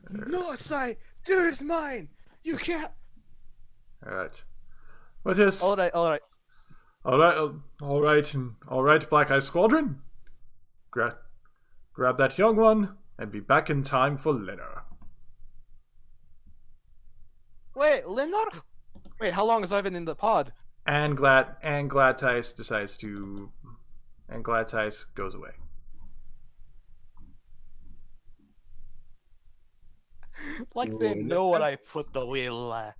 No, Asai, dude is mine. You can't. Alright. What is... All right. Alright, Black Eye Squadron. Grab that young one, and be back in time for dinner. Wait, Leonard? Wait, how long has I been in the pod? And Gladtice decides to... And Gladtice goes away. Like they know what I put the wee my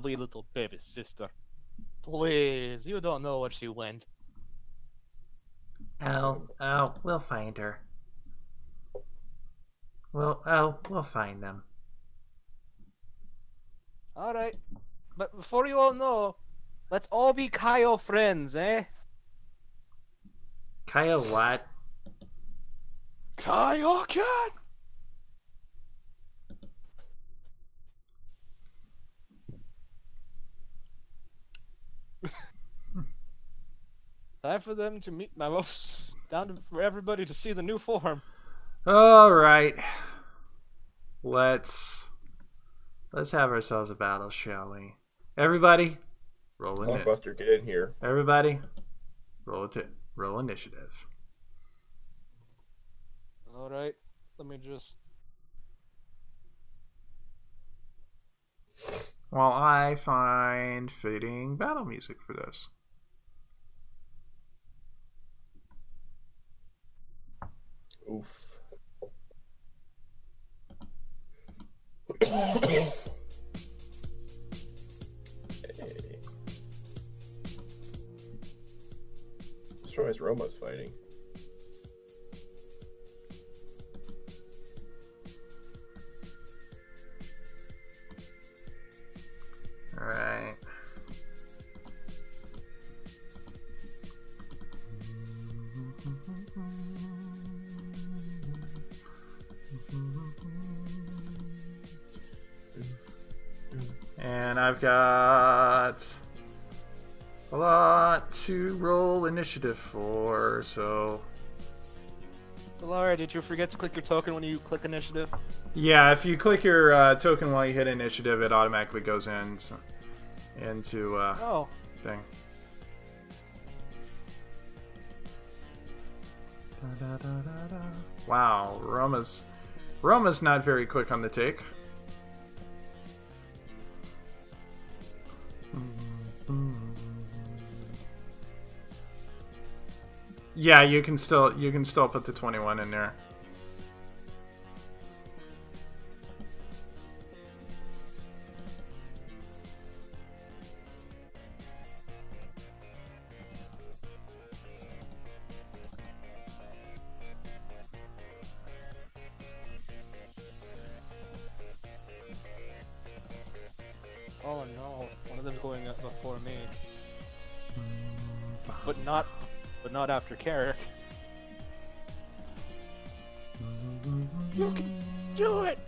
wee little baby sister. Please, you don't know where she went. Oh, we'll find her. We'll find them. Alright. But before you all know, let's all be Kyle friends, eh? Kyle what? Kyle can! Time for them to meet my most for everybody to see the new form. Alright. Let's have ourselves a battle, shall we? Everybody, roll it. Buster, get in here. Everybody, roll initiative. Alright, let me just... While I find fitting battle music for this. Oof. Hey. I'm surprised Roma's fighting. Alright. And I've got a lot to roll initiative for, so... So Laura, did you forget to click your token when you click initiative? Yeah, if you click your token while you hit initiative, it automatically goes into Oh. thing. Wow, Roma's not very quick on the take. Yeah, you can still put the 21 in there. Oh no, one of them's going up before me. But not after Carrick. You can do it!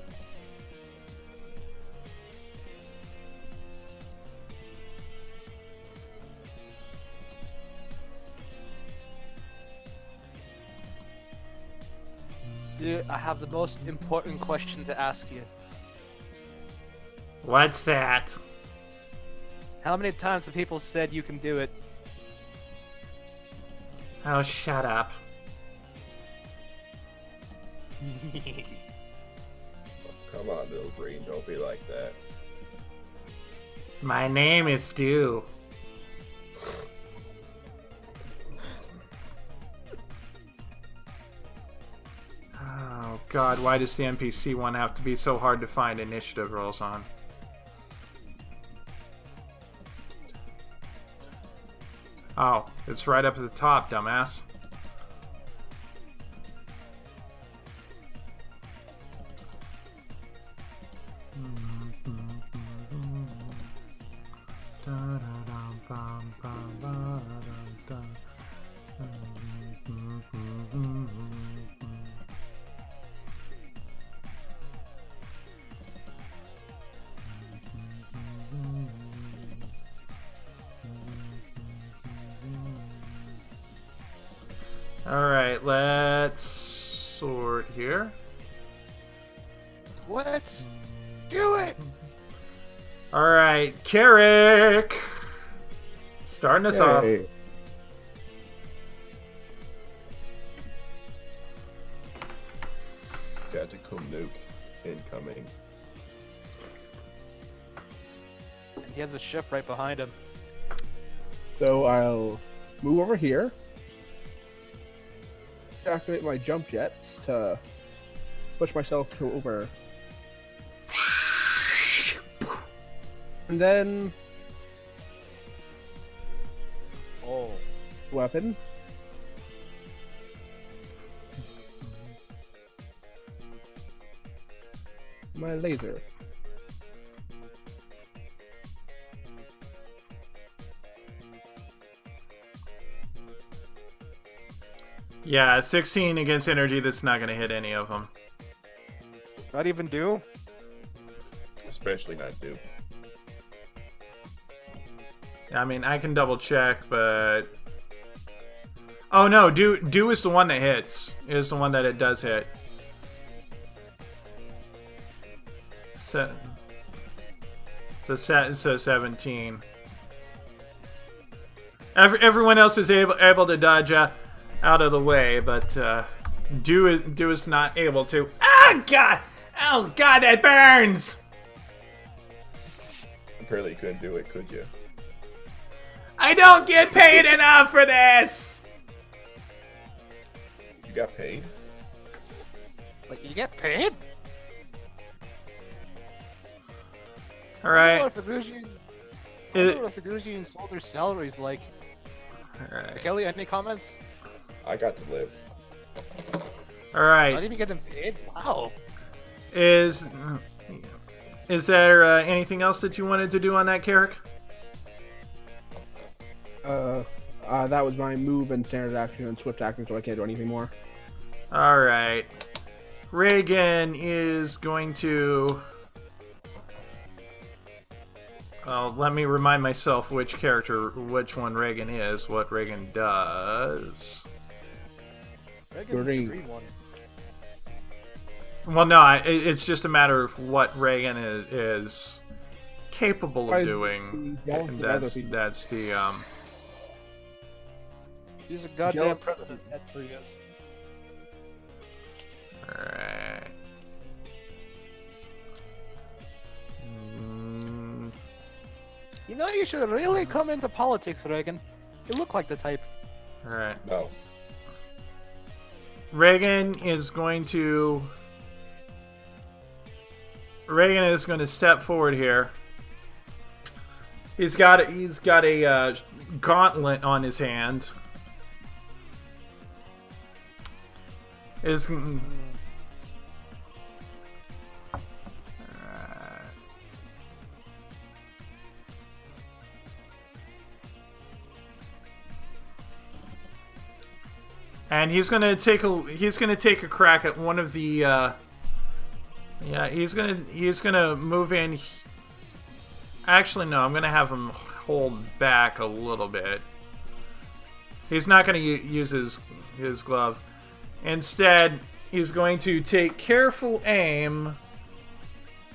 Dude, I have the most important question to ask you. What's that? How many times have people said you can do it? Oh, shut up. Come on, little green, don't be like that. My name is Stu. Oh god, why does the NPC one have to be so hard to find initiative rolls on? Oh, it's right up at the top, dumbass. Alright, let's sort here. Let's do it! Alright, Carrick! Starting us off. Yay. Tactical nuke incoming. And he has a ship right behind him. So I'll move over here. Activate my jump jets to push myself to over. And then Oh. weapon. My laser. Yeah, 16 against energy, that's not going to hit any of them. Not even do? Especially not do. I mean, I can double check, but... Oh no, do is the one that hits. Is the one that it does hit. So 17. Everyone else is able to dodge out of the way, but do is not able to. Ah, God! Oh God, that burns! Apparently you couldn't do it, could you? I don't get paid enough for this! You got paid? Like, you get paid? Alright. I don't know if Figusian sold their salaries, like... Alright. Kelly, any comments? I got to live. Not Alright. even get them paid? Wow. Is there anything else that you wanted to do on that, Carrick? That was my move and standard action and swift action, so I can't do anything more. Alright. Reagan is going to... let me remind myself which one Reagan is, what Reagan does. Reagan's the green one. Well, no, it's just a matter of what Reagan is capable of doing. And that's the, He's a goddamn president, that's where he is. Alright. You know, you should really come into politics, Reagan. You look like the type. Alright. No. Reagan is going to step forward here. He's got a gauntlet on his hand. And he's gonna take a crack at one of the. Yeah, he's gonna move in. Actually, no, I'm gonna have him hold back a little bit. He's not gonna use his glove. Instead, he's going to take careful aim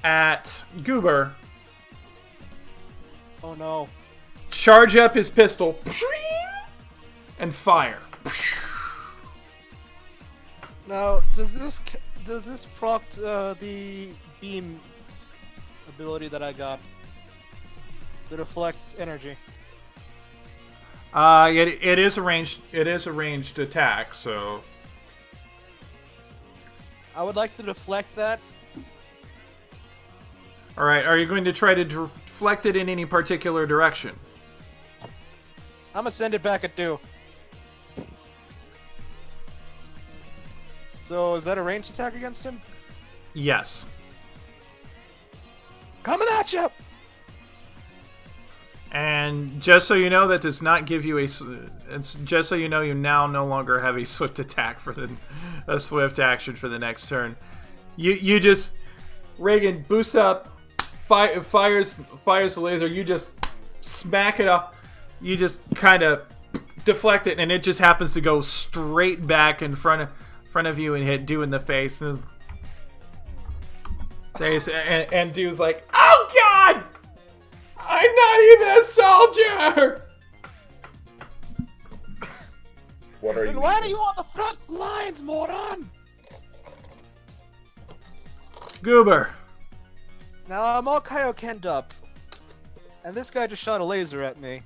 at Goober. Oh no. Charge up his pistol and fire. Now, does this proc the beam ability that I got to deflect energy? It is a ranged attack, so I would like to deflect that. all right. Are you going to try to deflect it in any particular direction? I'm gonna send it back at 2. So is that a ranged attack against him? Yes. Coming at you! And just so you know, that does not give you it's just so you know, you now no longer have a swift attack for a swift action for the next turn. You just Reagan boosts up, fires the laser. You just smack it up. You just kind of deflect it, and it just happens to go straight back in front of you and hit Dew in the face. And Dew's like, "Oh God! I'm not even a soldier!" What are Then you? why are you on the front lines, moron? Goober. Now I'm all Kaioken'd up, and this guy just shot a laser at me.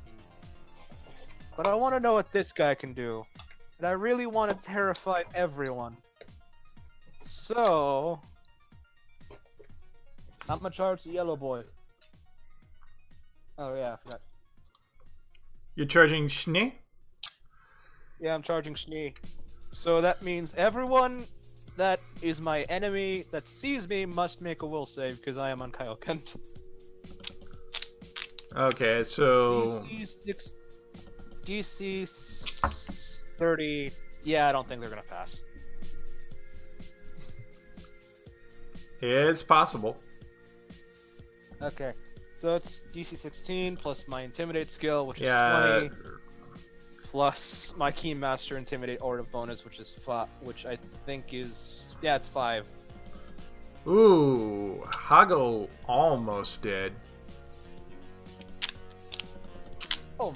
But I want to know what this guy can do. And I really want to terrify everyone. So... I'm gonna charge the yellow boy. Oh yeah, I forgot. You're charging Schnee? Yeah, I'm charging Schnee. So that means everyone that is my enemy that sees me must make a will save, because I am on Kaioken. Okay, so... DC 30. Yeah, I don't think they're gonna pass. It's possible. Okay, so it's DC 16 plus my Intimidate skill, which is Yeah. 20, plus my Keymaster Intimidate Order bonus, which is 5, which I think is it's 5. Ooh, Hago almost did. Oh.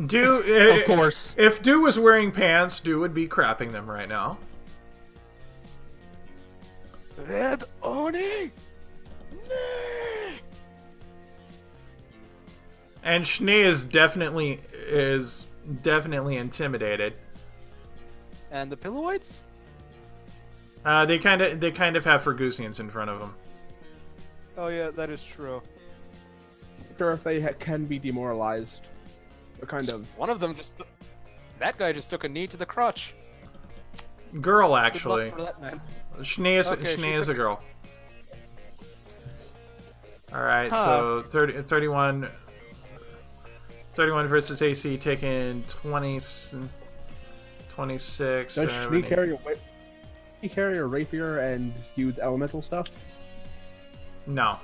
Dew, Of course. If Dew was wearing pants, Dew would be crapping them right now. Red Oni! Nay! And Schnee is definitely intimidated. And the Pillowites? They kind of have Fergusians in front of them. Oh yeah, that is true. Sure, if they can be demoralized. Or kind of. One of them just... That guy just took a knee to the crotch. Girl, Good actually. luck for that, man. Schnee is, Okay, Schnee she is a took- girl. Alright, Huh. so 31 versus AC, taking 20, 26. Does Schnee carry a rapier and use elemental stuff? No.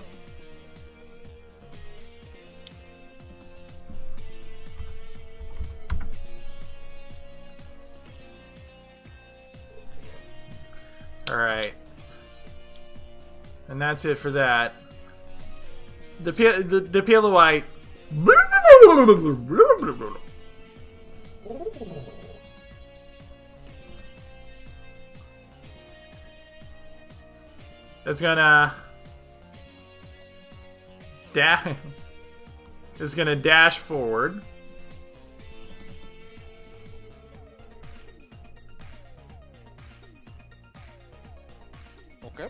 Alright. And that's it for that. The Pillow-White... is gonna... is gonna dash forward. Okay.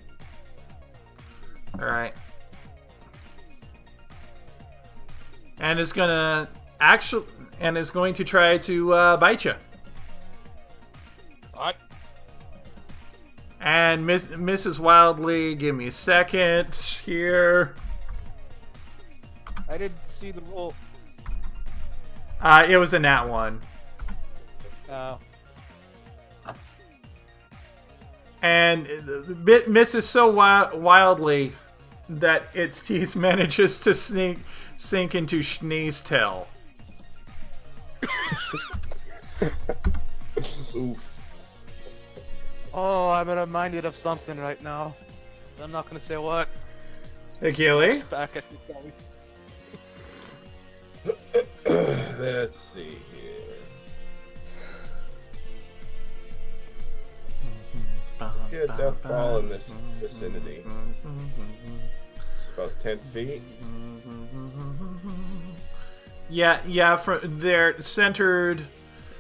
Alright. And is going to try to bite you. Alright. And misses wildly. Give me a second here. I didn't see the roll. It was a nat 1. And it misses so wildly that its teeth manages to sink into Schnee's tail. Oof. Oh, I'm reminded of something right now. I'm not gonna say what. Achilles? Back at the belly. Let's see here. Let's get a death ball in this vicinity. It's about 10 feet. Yeah, they're centered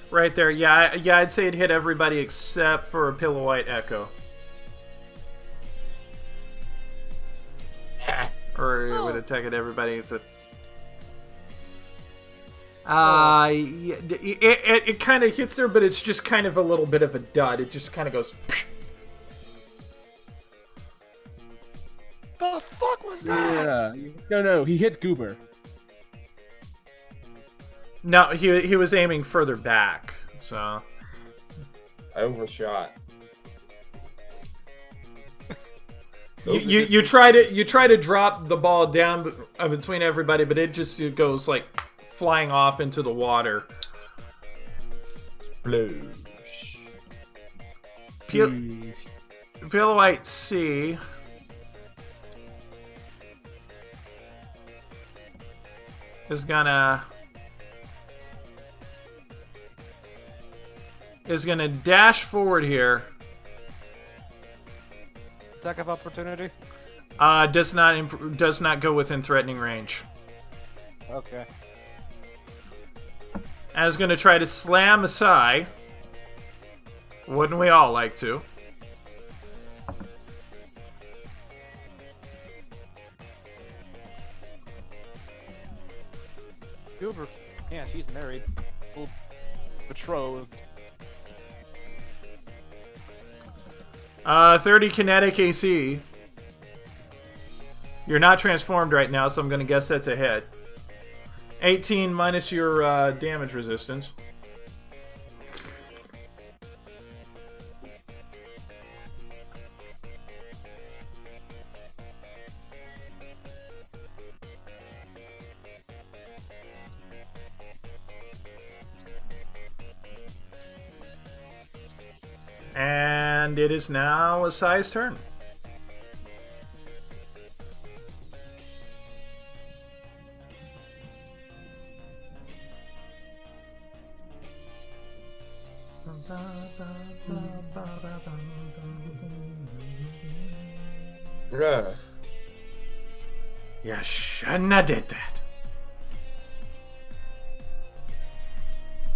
right there. Yeah, I'd say it hit everybody except for a Pillow White Echo. Or it would attack at everybody. So, it kind of hits there, but it's just kind of a little bit of a dud. It just kind of goes. The fuck was that? Yeah. No, he hit Goober. No, he was aiming further back. So I overshot. you try to drop the ball down between everybody, but it goes like flying off into the water. Sploosh. Pillow White C. Is gonna dash forward here. Attack of opportunity. Does not go within threatening range. Okay. And is gonna try to slam Asai. Wouldn't we all like to? Goober. Yeah, she's married. Well, betrothed. 30 kinetic AC. You're not transformed right now, so I'm going to guess that's a hit. 18 minus your damage resistance. And it is now Asai's turn. Bruh. You shouldn't have did that.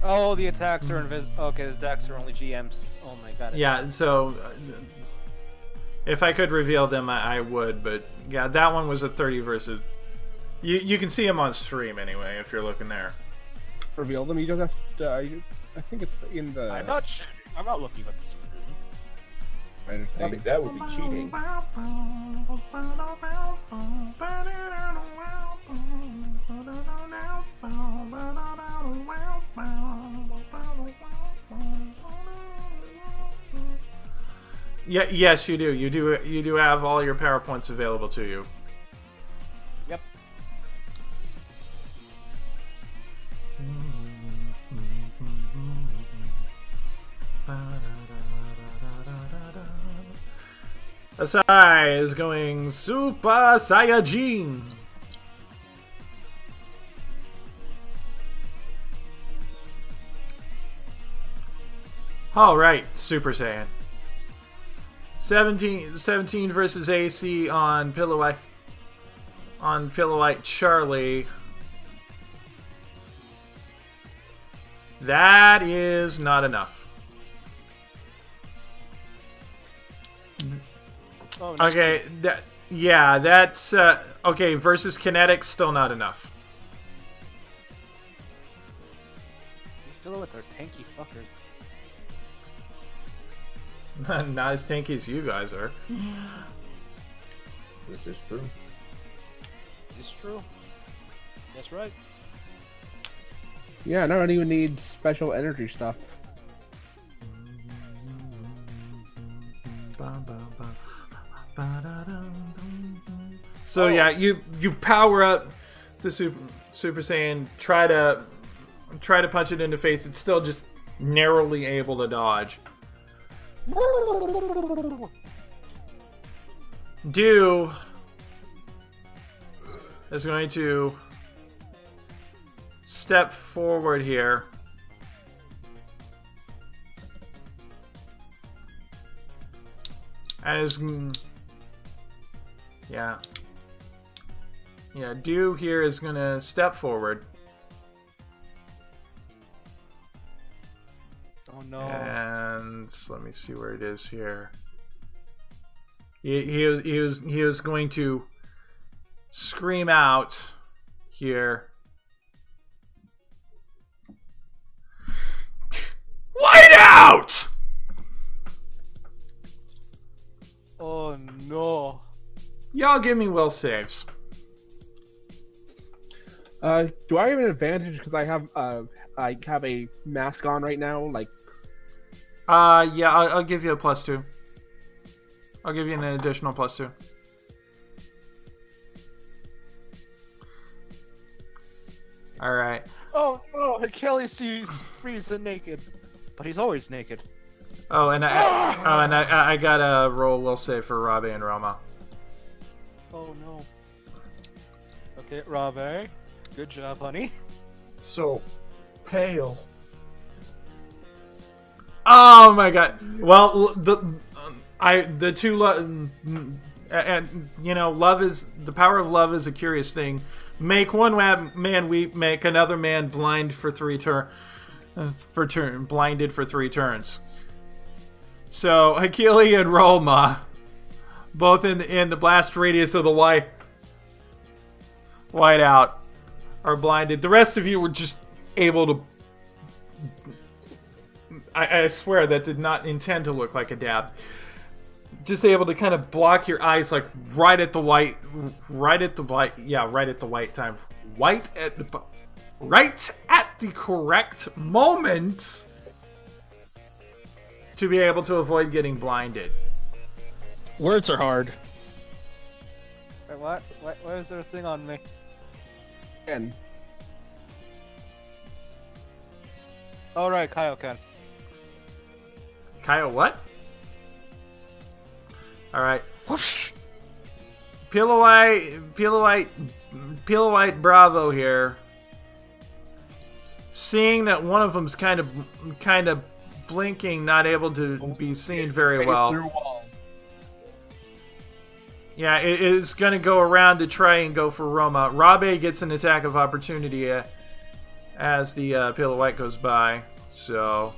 Oh, the attacks are invisible. Okay, the attacks are only GMs. Oh my god. Yeah, so if I could reveal them, I would, but yeah, that one was a 30 versus. You can see them on stream anyway if you're looking there. Reveal them. You don't have to. I think it's in the. I'm not looking at the screen. That would be cheating. Yeah, yes, you do. You do have all your power points available to you. Yep. Asai is going Super Saiyajin. All right, Super Saiyan. 17 versus AC on Pillow White Charlie. That is not enough. Oh, nice. Okay, that's okay. Versus kinetics, still not enough. These silhouettes are tanky fuckers. Not as tanky as you guys are. This is true. Is this true? That's right. Yeah, I don't even need special energy stuff. So yeah, you power up the Super Saiyan, try to punch it in the face. It's still just narrowly able to dodge. Do is going to step forward here. As yeah, Do here is gonna step forward. Oh no. And let me see where it is here. He was going to scream out here. White out! Oh no. Y'all give me will saves. Do I have an advantage because I have a mask on right now? Like, yeah, I'll give you a +2. I'll give you an additional +2. All right. Oh no, Achilles sees Frieza naked, but he's always naked. Oh, and I got a roll will save for Rabe and Roma. Oh no. Okay, Rabe. Good job, honey. So pale. Oh my god. Well, the two and you know, love is the power of love is a curious thing. Make one man weep, make another man blind for blinded for 3 turns. So Hakili and Roma, both in the blast radius of the white out, are blinded. The rest of you were just able to. I swear that did not intend to look like a dab. Just able to kind of block your eyes, like right at the white time. Right at the correct moment to be able to avoid getting blinded. Words are hard. Wait, what? Why is there a thing on me? and All right, Kaioken. Kyle, what? All right. Whoosh! Peel away, Bravo here. Seeing that one of them's kind of blinking, not able to be seen very well. Yeah, it is going to go around to try and go for Roma. Rabe gets an attack of opportunity as the Peel of White goes by. So...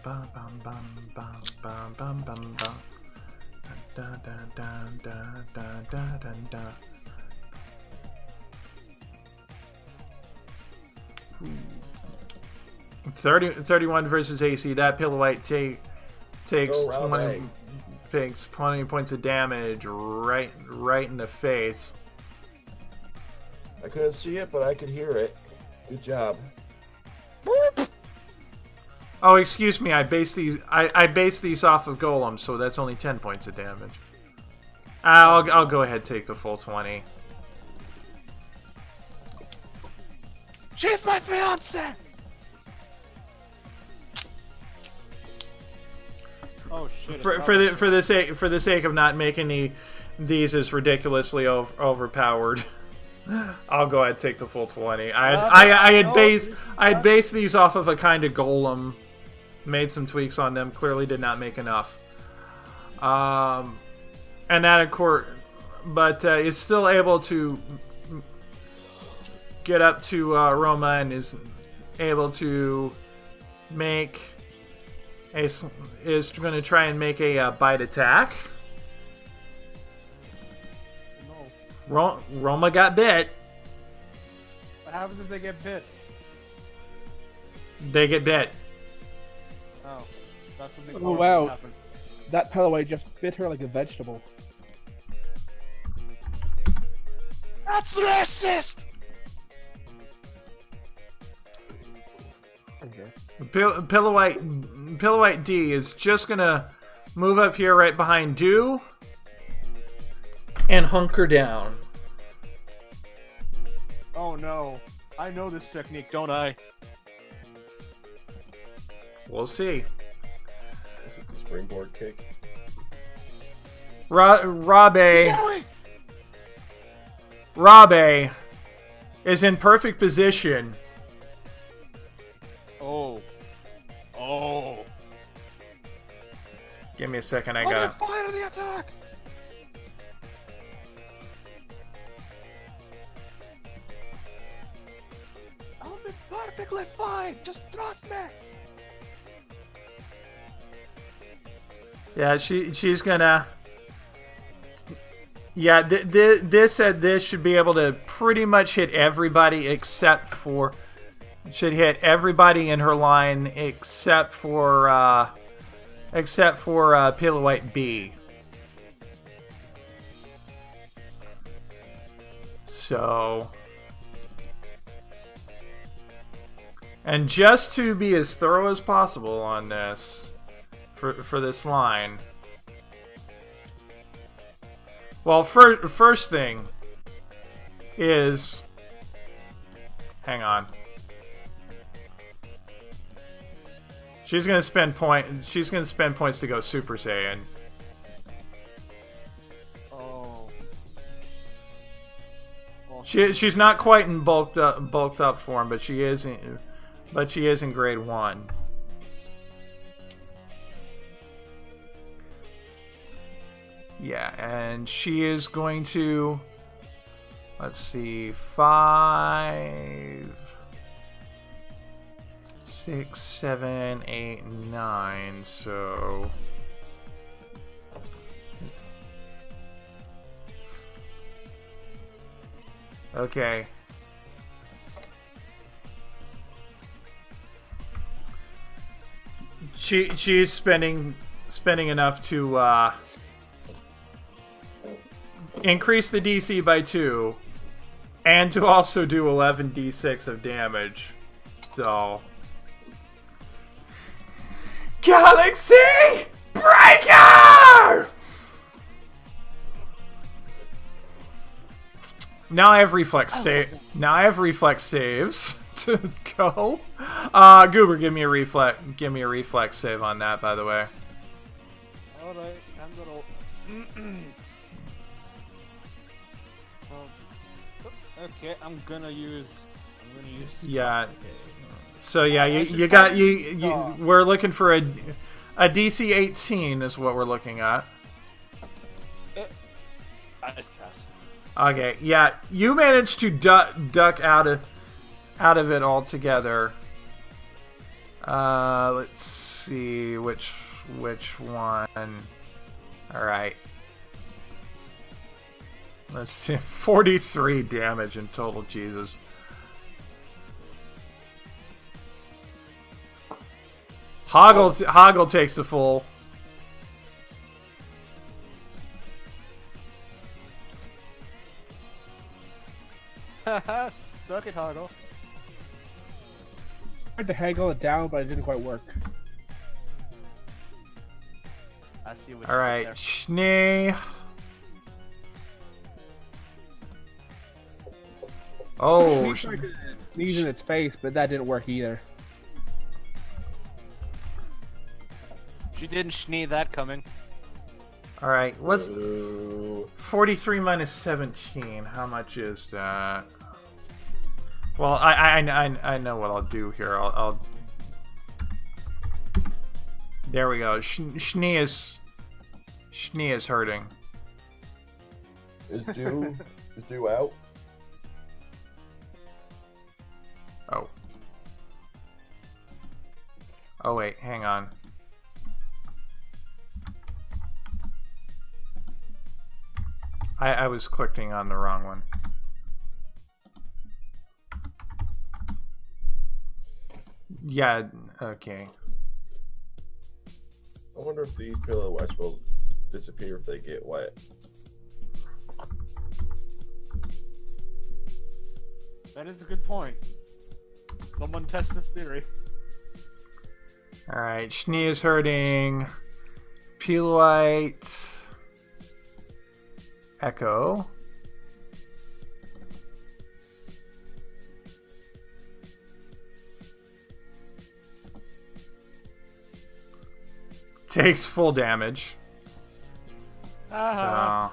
Bum, bum, bum, bum, bum, bum, bum, bum. Da, da, da, da, da, da, da, da. 31 versus AC. That Peel of White takes 20 points of damage right in the face. I couldn't see it, but I could hear it. Good job. Oh, excuse me. I base these off of Golem, so that's only 10 points of damage. I'll go ahead and take the full 20. She's my fiance. Oh shit! For the sake of not making these as ridiculously overpowered, I'll go ahead and take the full 20. I had based these off of a kind of Golem. Made some tweaks on them. Clearly did not make enough. And that, of course, but is still able to get up to Roma and is able to make is going to try and make a bite attack. No. Roma got bit. What happens if they get bit? They get bit. Oh. That's the big Oh, part wow. that happened. That Pilloway just bit her like a vegetable. That's racist! Okay. Pillowite D is just gonna move up here right behind Dew and hunker down. Oh no. I know this technique, don't I? We'll see. Is it the springboard kick? Rabe is in perfect position. Oh. Oh. Give me a second, I Let gotta... him fire the attack! I'll be perfectly fine! Just trust me! Yeah, she's gonna... Yeah, this should be able to pretty much hit everybody except for... Should hit everybody in her line except for Pillowite B. So... And just to be as thorough as possible on this, for this line... Well, first thing is... Hang on. She's gonna spend points to go Super Saiyan. Oh. She's not quite in bulked up form, but she is in grade 1. Yeah, and she is going to, let's see, 5, 6, 7, 8, 9, so... Okay. She's spending enough to increase the DC by 2 and to also do 11d6 of damage. So Galaxy Breaker! Now I have reflex saves to go. Goober, give me a reflex save on that, by the way. Alright, I'm gonna... Okay, I'm gonna use... Yeah. So yeah, we're looking for a DC 18 is what we're looking at. I just cast. Okay, yeah, you managed to duck out of it altogether. Let's see which one. All right. Let's see, 43 damage in total. Jesus. Hoggle takes the full. Haha, suck it, Hoggle. Tried to haggle it down, but it didn't quite work. I see what All right, Schnee. Oh, He tried to sneeze in its face, but that didn't work either. She didn't schnee that coming. all right. What's Ooh. 43 minus 17? How much is that? Well, I know what I'll do here. I'll there we go. Schnee is hurting. Is Dew out? Oh. Oh wait, hang on. I was clicking on the wrong one. Yeah, okay. I wonder if these pillow whites will disappear if they get wet. That is a good point. Someone test this theory. Alright, Schnee is hurting. Peelite. Echo. Takes full damage. So.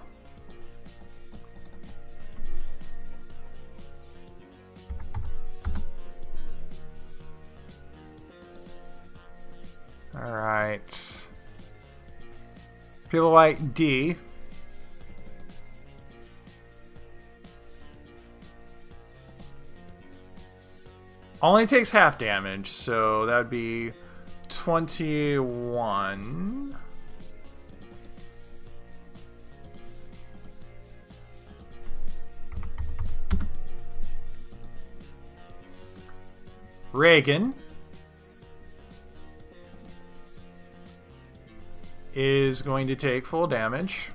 Alright. Peel White D. Only takes half damage, so that would be 21. Reagan is going to take full damage.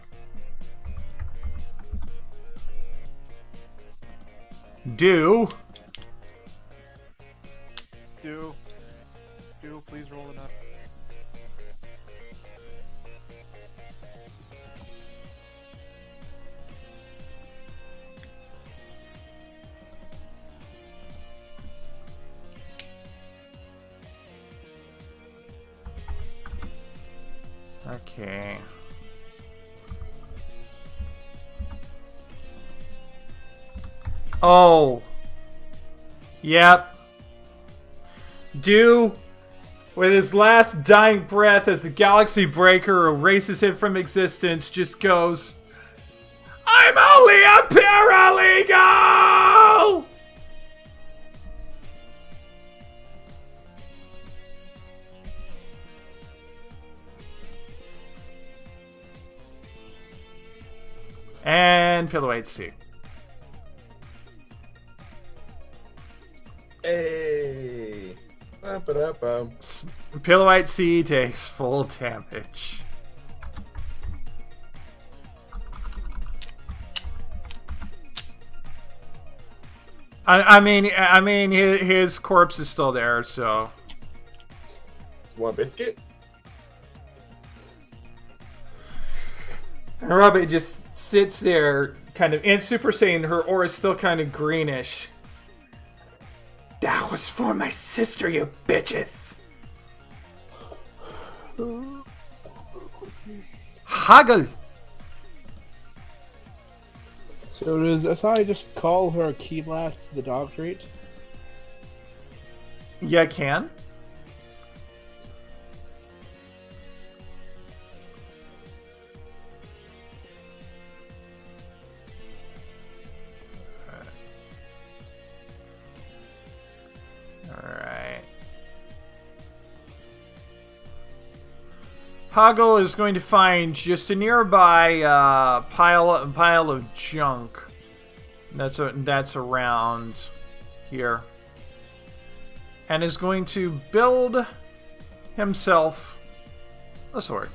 Do, please roll enough. okay. Oh. Yep. Do, with his last dying breath as the Galaxy Breaker erases him from existence, just goes, I'm only a paralegal! And Pillow 8C. Hey! Ba-ba-da-bum. Pillowite C takes full damage. I mean, his corpse is still there, so. One biscuit? And Robin just sits there, kind of, and Super Saiyan, her aura is still kind of greenish. That was for my sister, you bitches! Haggle! So does Asai just call her key blast the dog treat? Yeah, I can. Alright. Hoggle is going to find just a nearby pile of junk that's around here, and is going to build himself a sword.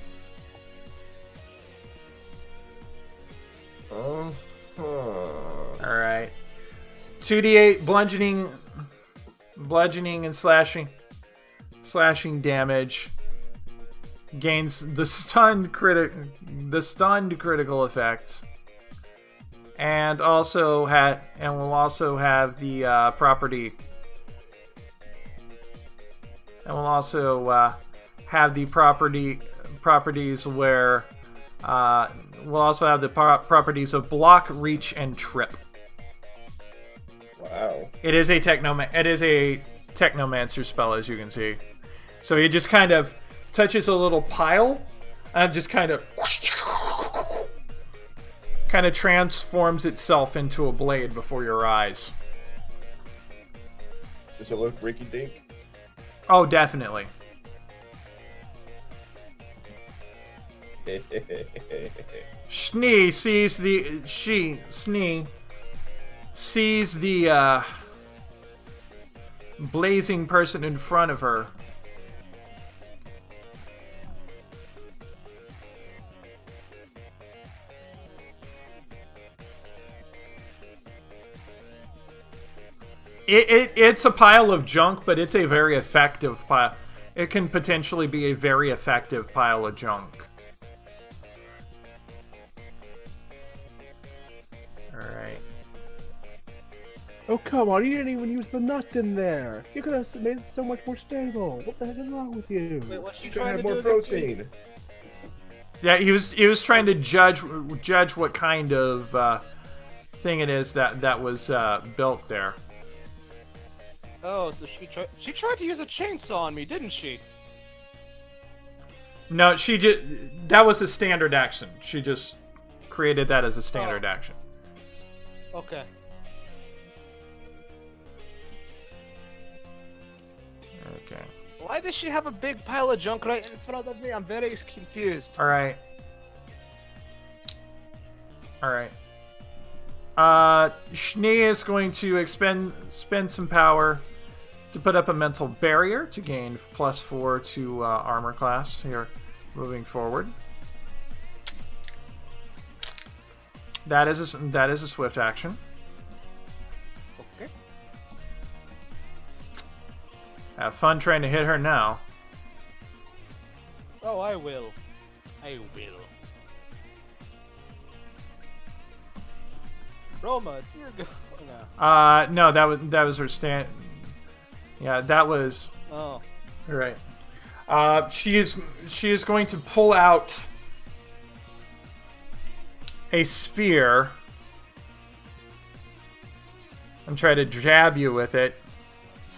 Alright. 2d8 bludgeoning and slashing damage. Gains the stunned critical effect, and also will also have the property. And will also have the properties where we'll also have the properties of block, reach, and trip. Wow. It is a technomancer spell, as you can see. So he just kind of touches a little pile and just kind of transforms itself into a blade before your eyes. Does it look Ricky Dink? Oh, definitely. Snee sees the blazing person in front of her. It's a pile of junk, but it's a very effective pile. It can potentially be a very effective pile of junk. Alright. Oh, come on, you didn't even use the nuts in there. You could have made it so much more stable. What the heck is wrong with you? Wait, what's she You can trying have to more do against me? protein. Yeah, he was trying to judge what kind of thing it is that was built there. Oh, so she tried to use a chainsaw on me, didn't she? No, that was a standard action. She just created that as a standard Oh. action. Okay. Okay. Why does she have a big pile of junk right in front of me? I'm very confused. All right. Schnee is going to spend some power to put up a mental barrier to gain +4 to armor class here, moving forward. That is a swift action. Okay. Have fun trying to hit her now. Oh, I will. I will. Roma, it's your go. No. No, that was her stand. Yeah, that was. Oh. All right. She is going to pull out a spear and try to jab you with it.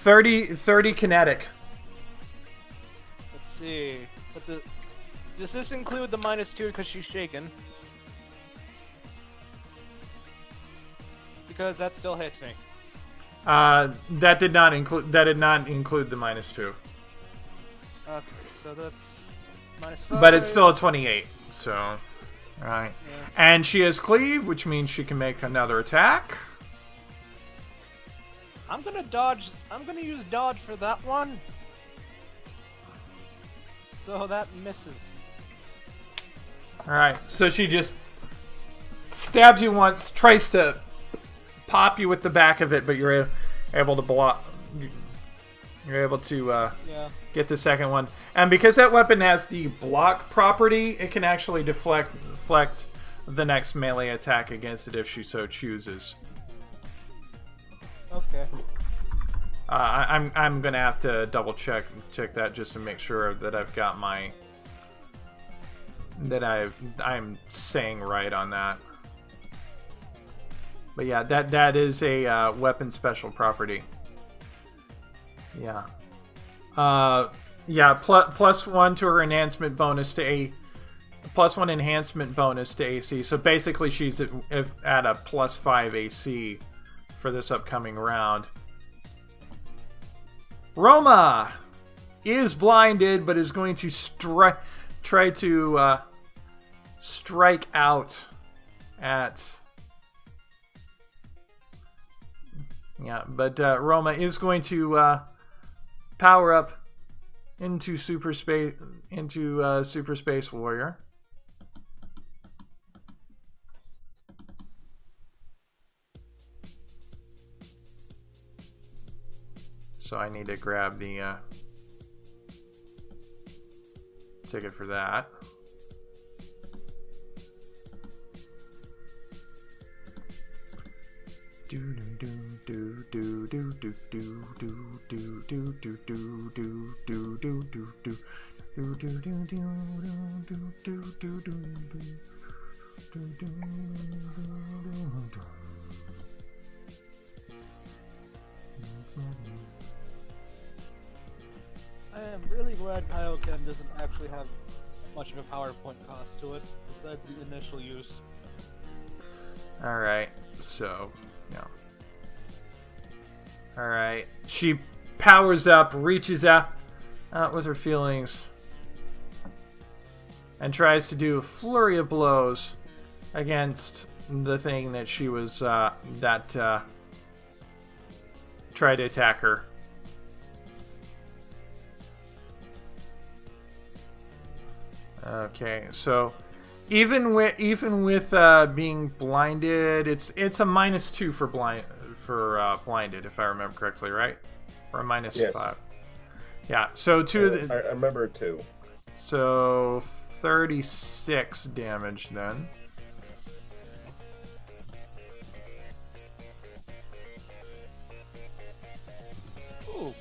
30 kinetic. Let's see. But does this include the -2 because she's shaken? Because that still hits me. That did not include the -2. Okay, so that's -5. But it's still a 28. So, all right. Yeah. And she has cleave, which means she can make another attack. I'm gonna dodge. I'm gonna use dodge for that one. So that misses. All right. So she just stabs you once, tries to pop you with the back of it, but you're able to block. You're able to Yeah. get the second one, and because that weapon has the block property, it can actually deflect the next melee attack against it if she so chooses. Okay. I'm gonna have to double check that just to make sure that I've got I'm saying right on that. But yeah, that is a weapon special property. Yeah. Yeah. +1 to her enhancement bonus to +1 enhancement bonus to AC. So basically, she's at a +5 AC for this upcoming round. Roma is blinded, but is going to try to strike out at. Yeah, but Roma is going to power up into Super Space Warrior. So I need to grab the ticket for that. I am really glad Kaioken doesn't actually have much of a PowerPoint cost to it, besides the initial use. Alright, so, yeah. Alright, she powers up, reaches out with her feelings, and tries to do a flurry of blows against the thing that she was, tried to attack her. Okay, so even with being blinded, it's a -2 for blinded, if I remember correctly, right? Or a minus Yes. 5. Yeah. So I remember 2. So 36 damage then. Ooh.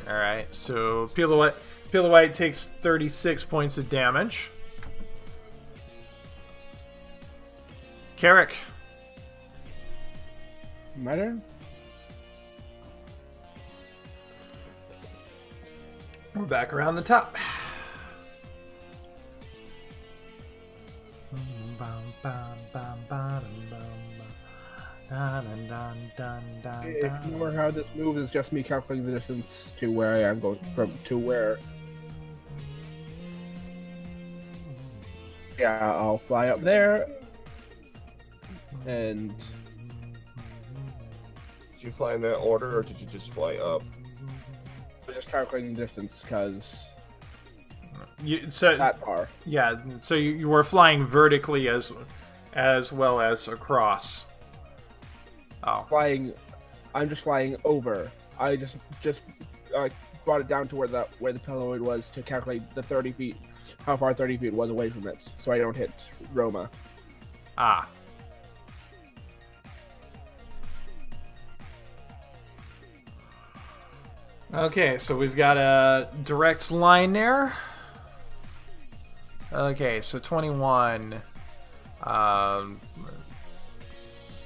All right. So Peel the White takes 36 points of damage. Carrick. My turn? We're back around the top. Ignore how this move is just me calculating the distance to where I am going from to where. Yeah, I'll fly up there, and Did you fly in that order, or did you just fly up? I'm just calculating the distance because So that far. yeah, so you were flying vertically as well as across. Oh, I'm just flying over. I just brought it down to where the payload was to calculate the 30 feet, how far 30 feet was away from it, so I don't hit Roma. ah. Okay, so we've got a direct line there. Okay, so 21. Let's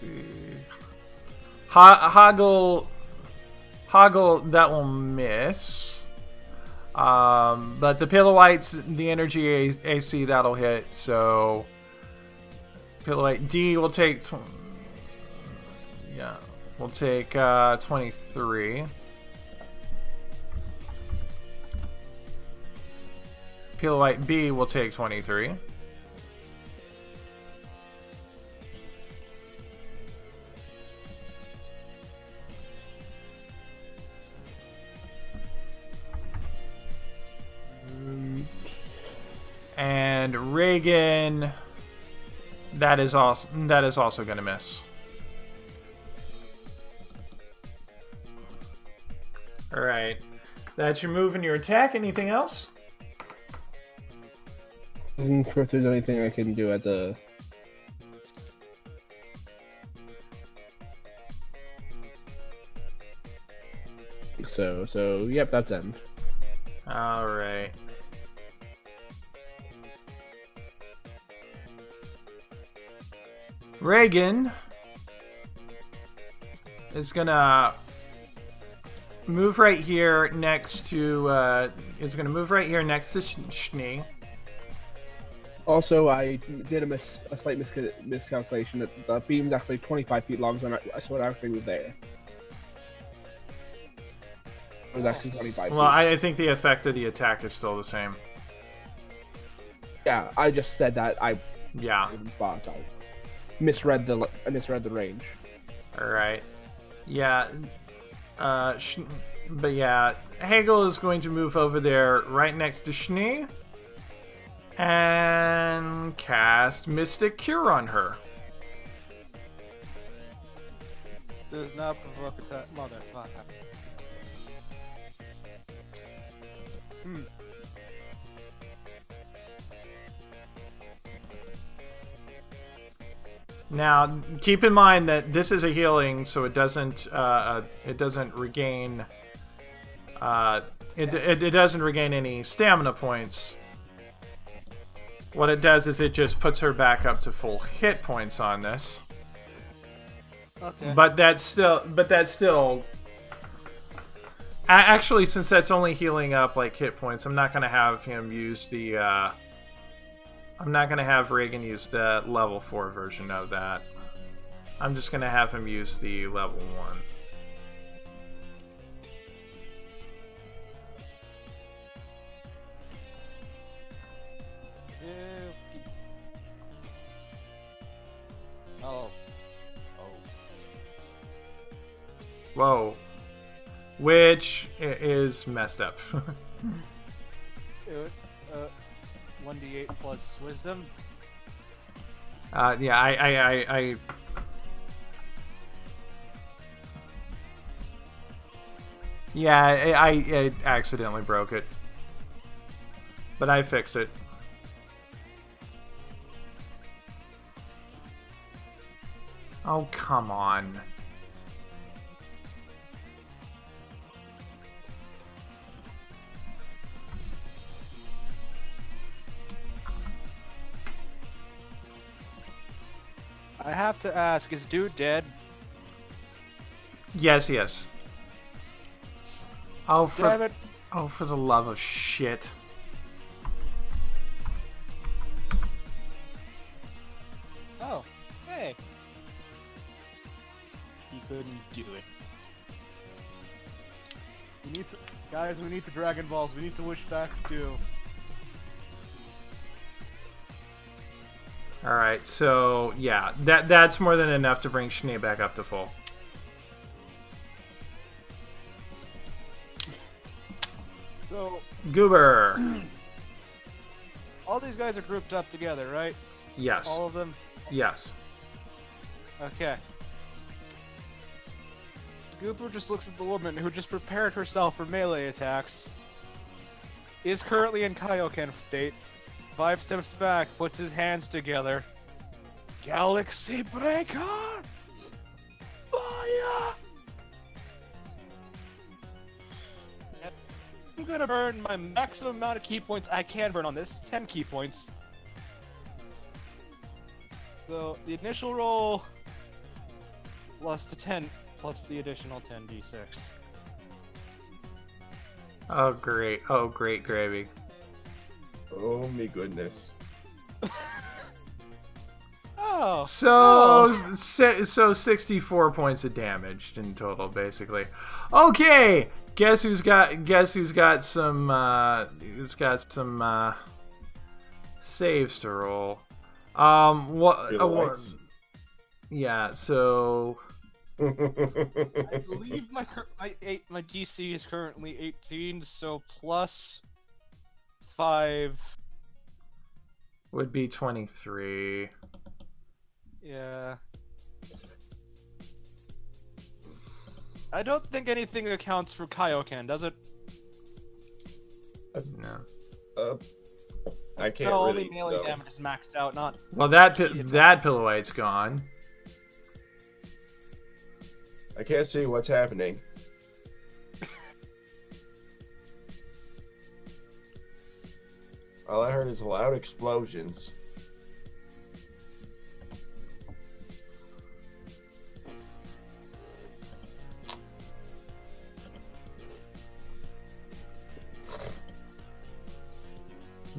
see. Hoggle, that will miss. But the Pillow White's, the energy AC, that'll hit. So Pillow White D will take. We'll take 23. Pillow White B will take 23. And Reagan, that is also going to miss. All right, that's your move and your attack. Anything else? I'm not sure if there's anything I can do as a. So yep, that's end. All right. Reagan is gonna move right here next to Schnee. Also, I did a slight miscalculation that the beam's actually 25 feet long, so it actually was there. It was actually 25 Well, feet. I think the effect of the attack is still the same. Yeah, I just said that I Yeah. thought I misread the range. All right. Yeah. But yeah, Hegel is going to move over there right next to Schnee and cast Mystic Cure on her. Does not provoke attack, motherfucker. Now, keep in mind that this is a healing, so it doesn't regain it doesn't regain any stamina points. What it does is it just puts her back up to full hit points on this. Okay. But that's still actually, since that's only healing up like hit points, I'm not gonna have him use the I'm not gonna have Reagan use the level 4 version of that. I'm just gonna have him use the level 1. Oh. Whoa. Which is messed up. 1d8 plus wisdom. Yeah, I yeah, I accidentally broke it, but I fixed it. Oh, come on. I have to ask, is dude dead? Yes, yes. Oh, Damn it. for the love of shit. Oh, hey. He couldn't do it. We need to, guys, we need the Dragon Balls. We need to wish back to... Alright, so, yeah, that's more than enough to bring Schnee back up to full. So, Goober! all these guys are grouped up together, right? Yes. All of them? Yes. Okay. Goober just looks at the woman who just prepared herself for melee attacks. Is currently in Kaioken state. 5 steps back, puts his hands together. Galaxy Breaker! Fire! I'm gonna burn my maximum amount of key points I can burn on this. 10 key points. So, the initial roll plus the 10 plus the additional 10d6. Oh, great. Oh, great gravy. Oh my goodness. Oh. So 64 points of damage in total, basically. Okay, guess who's got some saves to roll. Yeah, so I believe my DC is currently 18, so plus 5 would be 23. Yeah. I don't think anything accounts for Kaioken, does it? No. I can't no, really. only melee no. damage is maxed out, not. Well, that Pillowite's gone. I can't see what's happening. All I heard is loud explosions.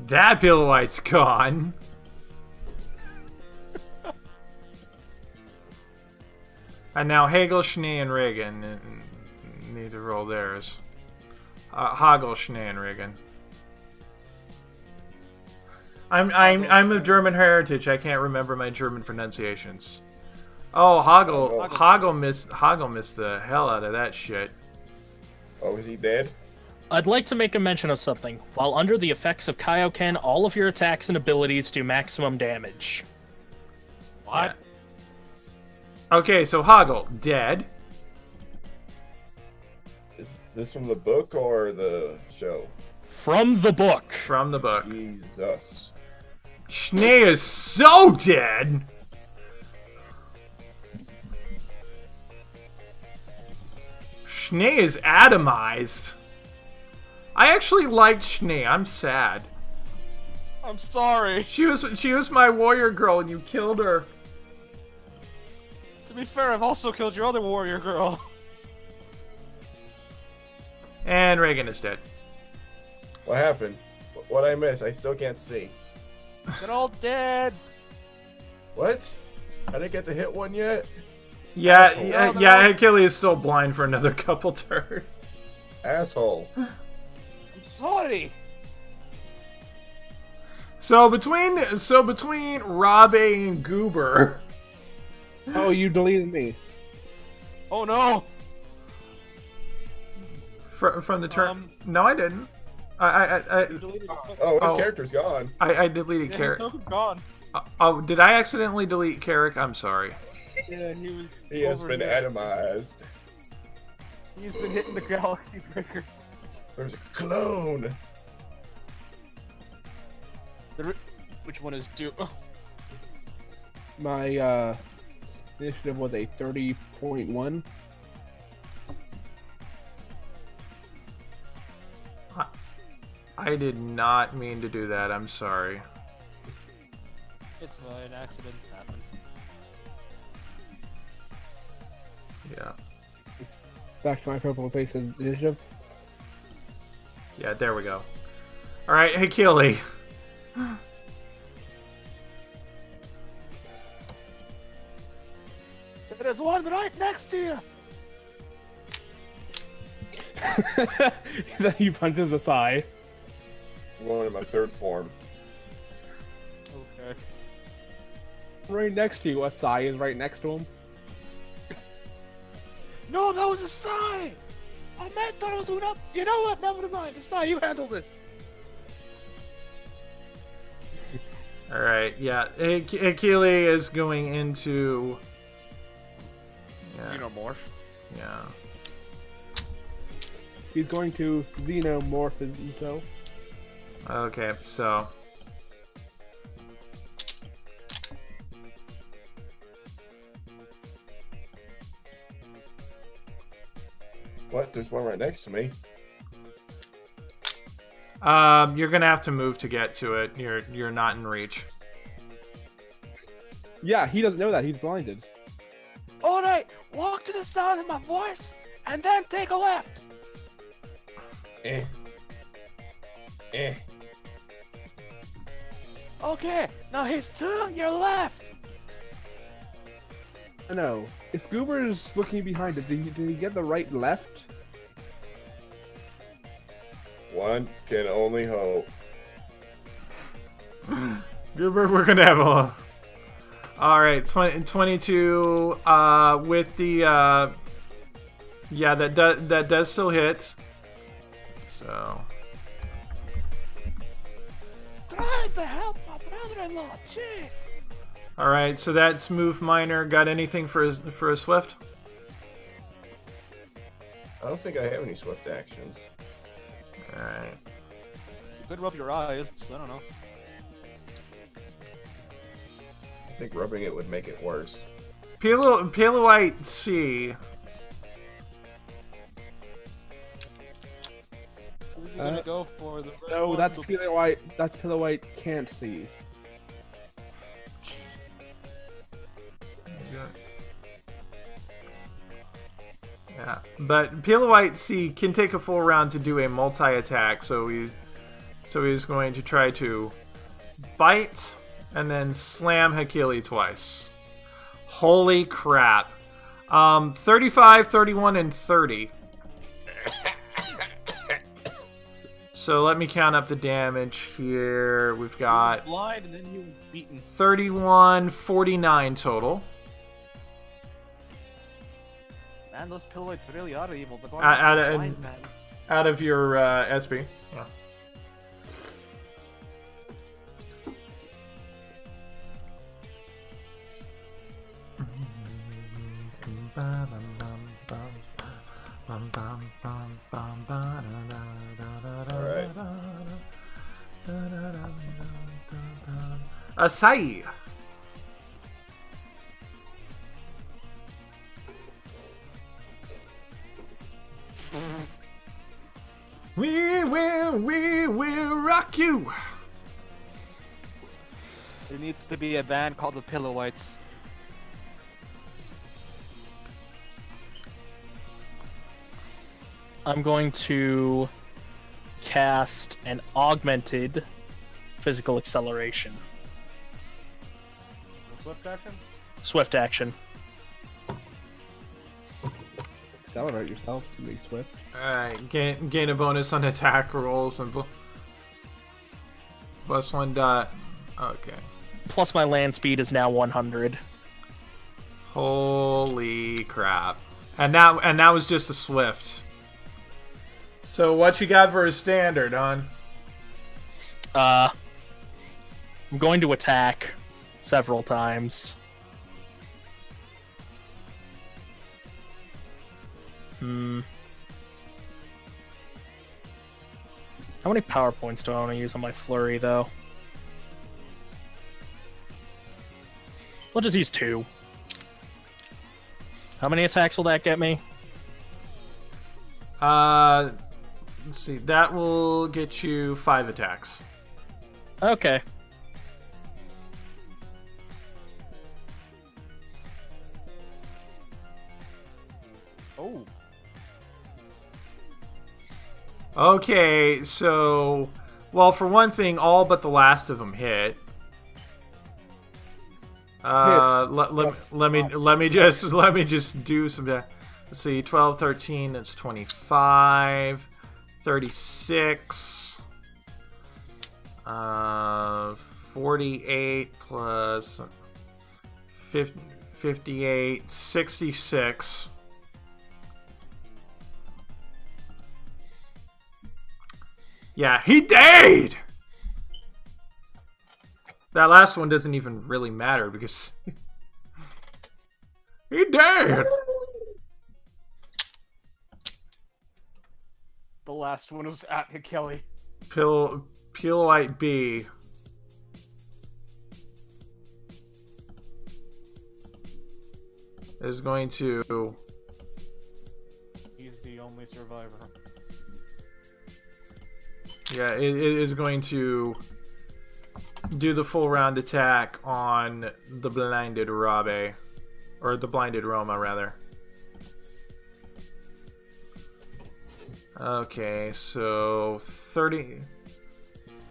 That Pillowite's gone. And now Hagel, Schnee, and Reagan need to roll theirs. Hagel, Schnee, and Reagan. I'm of German heritage. I can't remember my German pronunciations. Oh, Hagel missed the hell out of that shit. Oh, is he dead? I'd like to make a mention of something. While under the effects of Kaioken, all of your attacks and abilities do maximum damage. What? Okay, so Hagel, dead. Is this from the book or the show? From the book. From the book. Jesus. Schnee is so dead! Schnee is atomized. I actually liked Schnee. I'm sad. I'm sorry. She was my warrior girl and you killed her. To be fair, I've also killed your other warrior girl. And Reagan is dead. What happened? What I miss? I still can't see. They're all dead. What? I didn't get to hit one yet? Yeah, Achilles is still blind for another couple turns. Asshole. I'm sorry. So between Rabe and Goober. Oh, you deleted me. Oh no. From the turn. No, I didn't. You deleted your Oh, his Oh. character's gone. I deleted his Carrick. token's gone. Oh, did I accidentally delete Carrick? I'm sorry. Yeah, he was. He has over been here. atomized. He's been hitting the galaxy breaker. There's a clone. Which one is due? My initiative was a 30.1. I did not mean to do that. I'm sorry. It's fine. Accidents happen. Yeah. Back to my purple face initiative. Yeah, there we go. Alright, hey Keely. There's one right next to you. Then he punches Asai. One in my third form. Okay. Right next to you. Asai is right next to him. No, that was Asai. I meant that was Una. You know what? Never mind. Asai, you handle this. Alright, yeah. Keely is going into... Yeah. Xenomorph. Yeah. He's going to xenomorph himself. Okay, so... What? There's one right next to me. You're gonna have to move to get to it. You're not in reach. Yeah, he doesn't know that. He's blinded. All right, walk to the sound of my voice, and then take a left. Eh. Eh. Okay, now he's to your left. No. If Goober is looking behind it, did he get the right and left? One can only hope. We're gonna have a... Alright, 22, with the, yeah, that does still hit. So... Trying to help my brother-in-law. Jeez. Alright, so that's move minor. Got anything for a swift? I don't think I have any swift actions. Alright. You could rub your eyes. I don't know. I think rubbing it would make it worse. Paleoite C. Who's he gonna go for? The red No, one? that's Paleoite. That's Paleoite can't see. Yeah, but Paleoite C can take a full round to do a multi-attack, so he's going to try to bite and then slam Hakili twice. Holy crap. 35, 31, and 30. So let me count up the damage here. We've He got was blind and then he was beaten. 31, 49 total. Man, those Pillowits really are evil. They're going Out after of- blind man. Out of your SP. Yeah. Alright. Asai. We will rock you. There needs to be a band called the Pillowites. I'm going to cast an augmented physical acceleration. Swift action? Swift action. Accelerate yourself, so be swift. Alright, gain a bonus on attack rolls and plus 1 dot. Okay. Plus my land speed is now 100. Holy crap. And that was just a swift. So what you got for a standard, hon? I'm going to attack several times. How many power points do I want to use on my flurry, though? I'll just use 2. How many attacks will that get me? Let's see. That will get you 5 attacks. Okay. Oh. Okay, so... Well, for one thing, all but the last of them hit. Let me just do some... Let's see, 12, 13, that's 25, 36, 48 plus 50, 58, 66. Yeah, he died! That last one doesn't even really matter because he died! The last one was at Kelly. Pillite B. Is going to... He's the only survivor. Yeah, it is going to do the full round attack on the blinded Rabe. Or the blinded Roma, rather. Okay, so 30,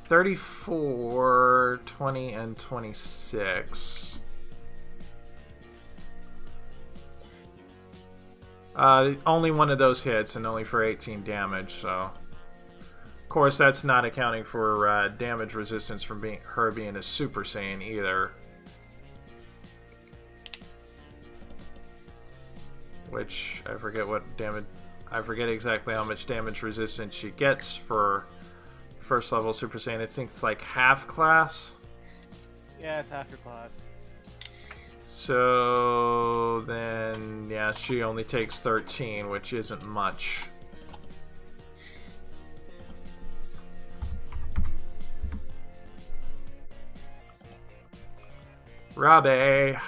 34, 20, and 26. Only one of those hits, and only for 18 damage, so... Of course, that's not accounting for damage resistance from her being a Super Saiyan either. Which, I forget what damage... I forget exactly how much damage resistance she gets for first level Super Saiyan. I think it's like half class. Yeah, it's half your class. So then, yeah, she only takes 13, which isn't much. Rabe.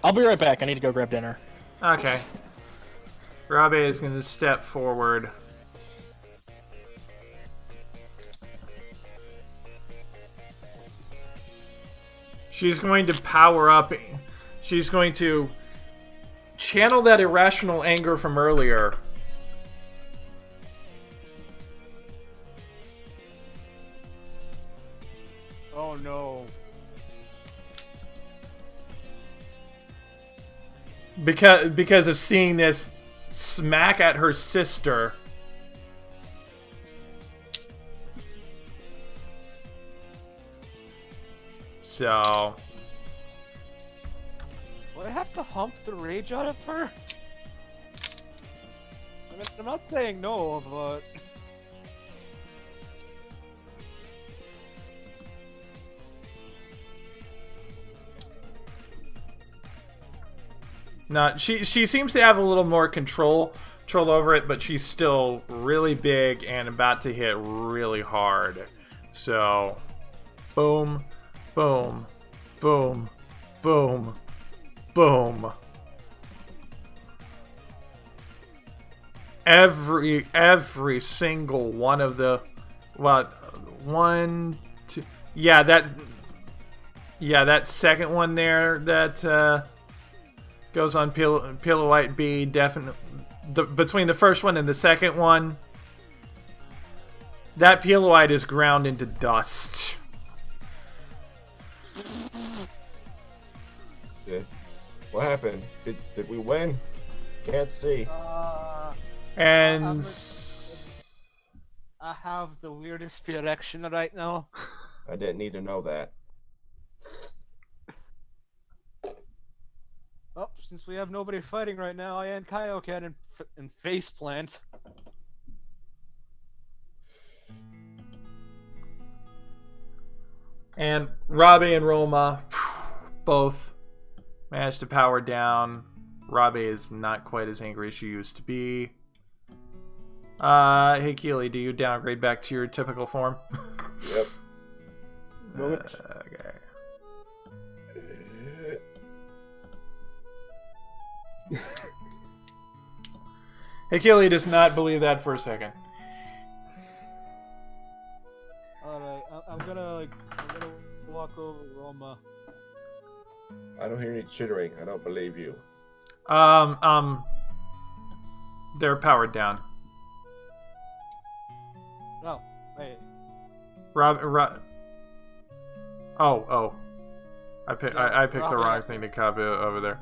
I'll be right back. I need to go grab dinner. Okay. Rabe is going to step forward. She's going to power up. She's going to channel that irrational anger from earlier. Oh no. Because of seeing this smack at her sister. So... Will I have to hump the rage out of her? I mean, I'm not saying no, but... No, she seems to have a little more control over it, but she's still really big and about to hit really hard. So, boom, boom, boom, boom, boom. Every single one of the, well, 1, 2, yeah, that second one there that goes on Pillowite B, definitely. Between the first one and the second one, that Pillowite is ground into dust. What happened? Did we win? Can't see. And I have the weirdest erection right now. I didn't need to know that. Oh, since we have nobody fighting right now, I and Kaio can and face plant. And Rabe and Roma both managed to power down. Rabe is not quite as angry as she used to be. Hey Keely, do you downgrade back to your typical form? Yep. Okay. Hey Keely does not believe that for a second. Alright, I'm gonna walk over Roma. I don't hear any chittering. I don't believe you. They're powered down. No, wait. Oh. I picked the wrong Rob- thing to copy over there.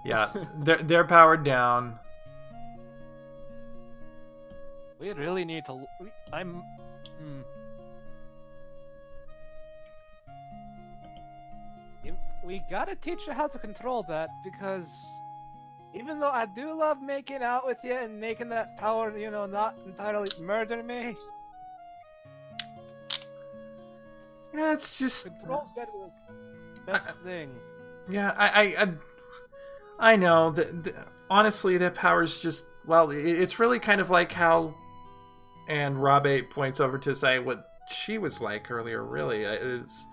Yeah, they're powered down. We really need to. We gotta teach you how to control that, because even though I do love making out with you and making that power, not entirely murder me. Yeah, it's just. Control's better than best thing. Yeah, I know that. Honestly, that power's just. Well, it's really kind of like how. And Rabe points over to say what she was like earlier. Really, it's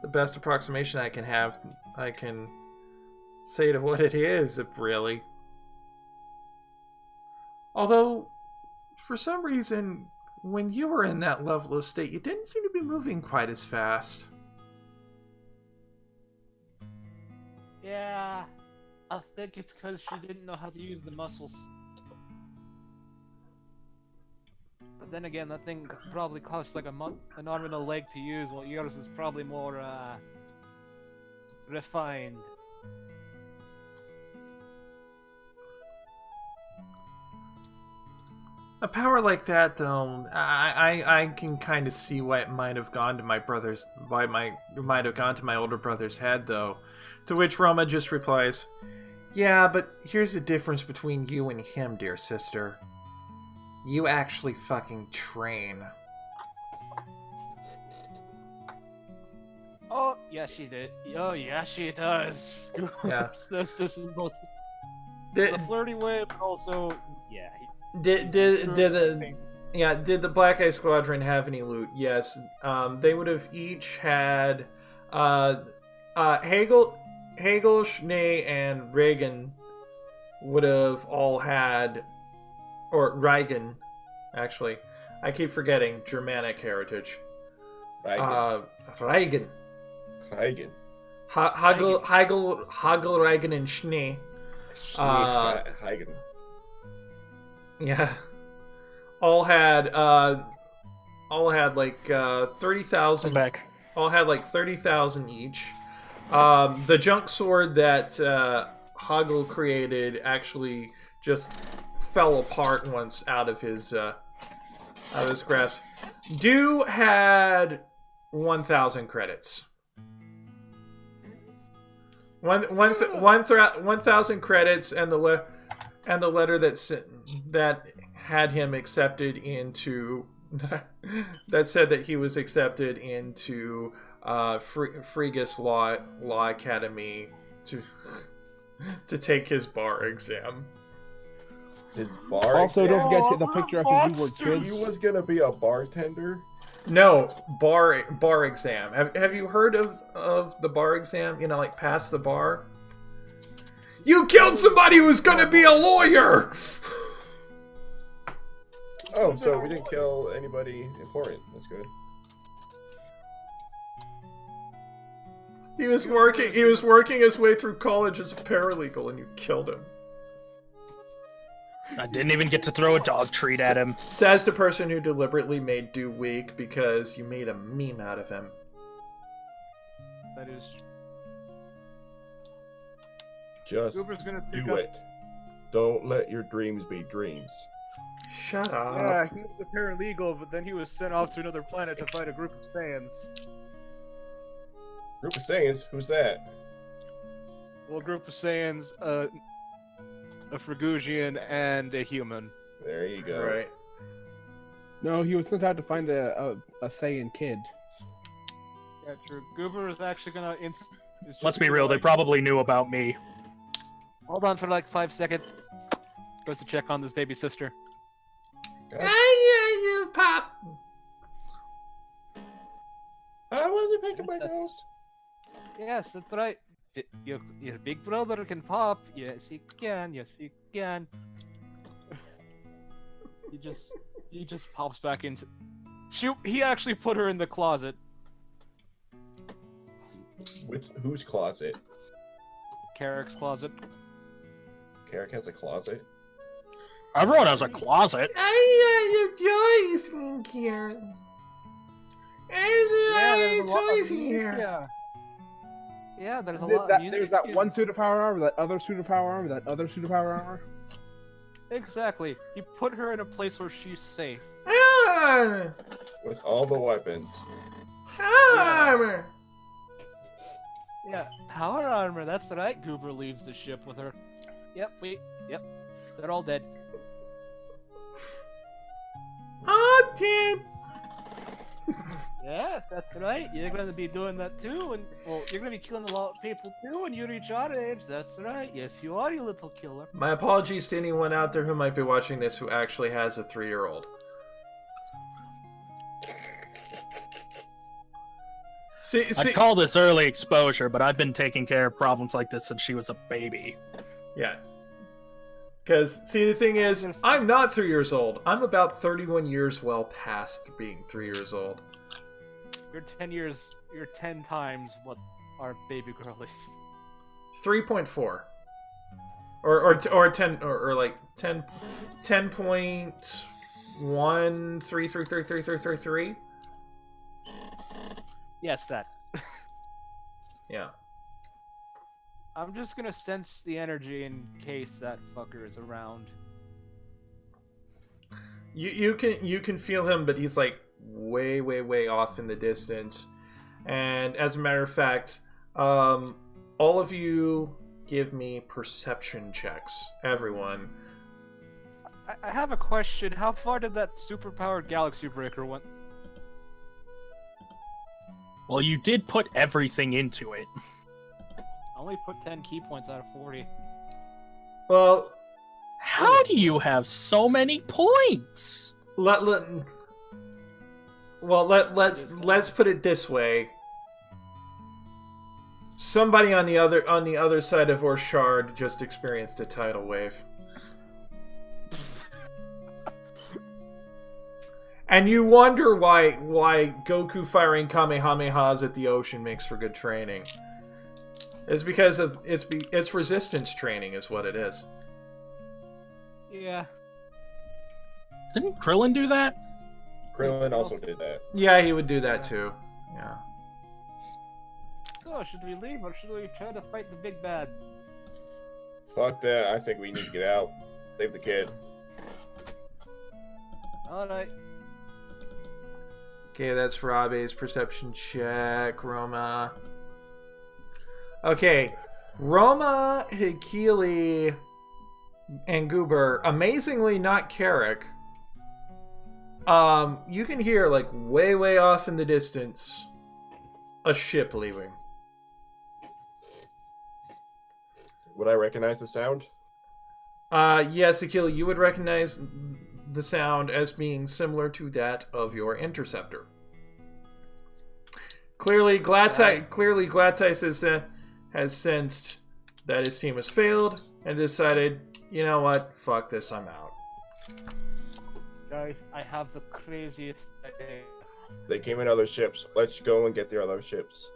the best approximation I can have. I can say to what it is, really. Although, for some reason, when you were in that level of state, you didn't seem to be moving quite as fast. Yeah, I think it's because she didn't know how to use the muscles. But then again, that thing probably costs like an arm and a leg to use, while yours is probably more refined. A power like that, though, I can kind of see why it might have gone to it might have gone to my older brother's head, though. To which Roma just replies, "Yeah, but here's the difference between you and him, dear sister. You actually fucking train." Oh, yeah, she did. Oh, yeah, she does. Yeah. this is both Did the flirty way, but also, yeah. did the Black Eye Squadron have any loot? Yes. They would have each had Hegel, Schnee, and Reagan would have all had, or Reigen, actually. I keep forgetting Germanic heritage. Reigen. Reigen. Reigen. Hagel, Reigen, and Schnee. Reigen. Yeah. All had like 30,000. Back. All had like 30,000 each. The junk sword that Hagel created actually just fell apart once out of his grasp. Dew had 1,000 credits. 1,000 credits, and the letter that had him accepted into that said that he was accepted into Frigus Law Academy to take his bar exam. His bar. Also, exam? don't forget to hit the picture of his keyboard, kids. He was gonna be a bartender. No, bar exam. Have you heard of the bar exam? You know, like pass the bar. You killed somebody who's gonna be a lawyer. Oh, so we didn't kill anybody important. That's good. He was working his way through college as a paralegal, and you killed him. I didn't even get to throw a dog treat at him. Says the person who deliberately made Dew weak because you made a meme out of him. That is. Just Uber's gonna pick do up. it. Don't let your dreams be dreams. Shut up. Yeah, he was a paralegal, but then he was sent off to another planet to fight a group of Saiyans. Group of Saiyans? Who's that? Well, a group of Saiyans, a Phrygian, and a human. There you go. Right. No, he was sent out to find a Saiyan kid. Yeah, true. Goober is actually gonna. Let's be real, they probably knew about me. Hold on for like 5 seconds. Goes to check on this baby sister. God, You pop. I wasn't picking my That's- nose. Yes, that's right. Your big brother can pop. Yes, he can. Yes, he can. he just pops back into. He actually put her in the closet. Whose closet? Carrick's closet. Carrick has a closet. Everyone has a closet. I toys here. there's a lot of toys here. Yeah. Yeah, there's a lot of music. There's that here. one suit of power armor, that other suit of power armor, that other suit of power armor. Exactly. He put her in a place where she's safe. With all the weapons. Armor. Yeah, power armor. That's right. Goober leaves the ship with her. Yep. They're all dead. Oh, damn. Yes, that's right. You're gonna be doing that too, and well, you're gonna be killing a lot of people too when you reach our age. That's right. Yes, you are, you little killer. My apologies to anyone out there who might be watching this who actually has a 3-year-old. I call this early exposure, but I've been taking care of problems like this since she was a baby. Yeah. Because, see, the thing is, I'm not 3 years old. I'm about 31 years well past being 3 years old. You're 10 years. You're 10 times what our baby girl is. 3.4. Or 10, or like 10.1333333. Yes, that. Yeah. I'm just gonna sense the energy in case that fucker is around. You can feel him, but he's like way off in the distance. And as a matter of fact, all of you give me perception checks. Everyone. I have a question. How far did that superpowered galaxy breaker went? Well, you did put everything into it. I only put 10 key points out of 40. Well, How do you have so many points? let's put it this way. Somebody on the other side of Orshard just experienced a tidal wave. And you wonder why Goku firing Kamehamehas at the ocean makes for good training. It's because of it's resistance training is what it is. Yeah. Didn't Krillin do that? Krillin also did that. Yeah, he would do that too. Yeah. So, should we leave or should we try to fight the big bad? Fuck that. I think we need to get out. Save the kid. Alright. Okay, that's Rabe's perception check. Roma. Okay, Roma, Hikili, and Goober. Amazingly, not Carrick. You can hear, like, way off in the distance, a ship leaving. Would I recognize the sound? Yes, Hikili, you would recognize the sound as being similar to that of your interceptor. Clearly, Glatice has sensed that his team has failed and decided, you know what, fuck this, I'm out. Guys, I have the craziest idea. They came in other ships. Let's go and get the other ships.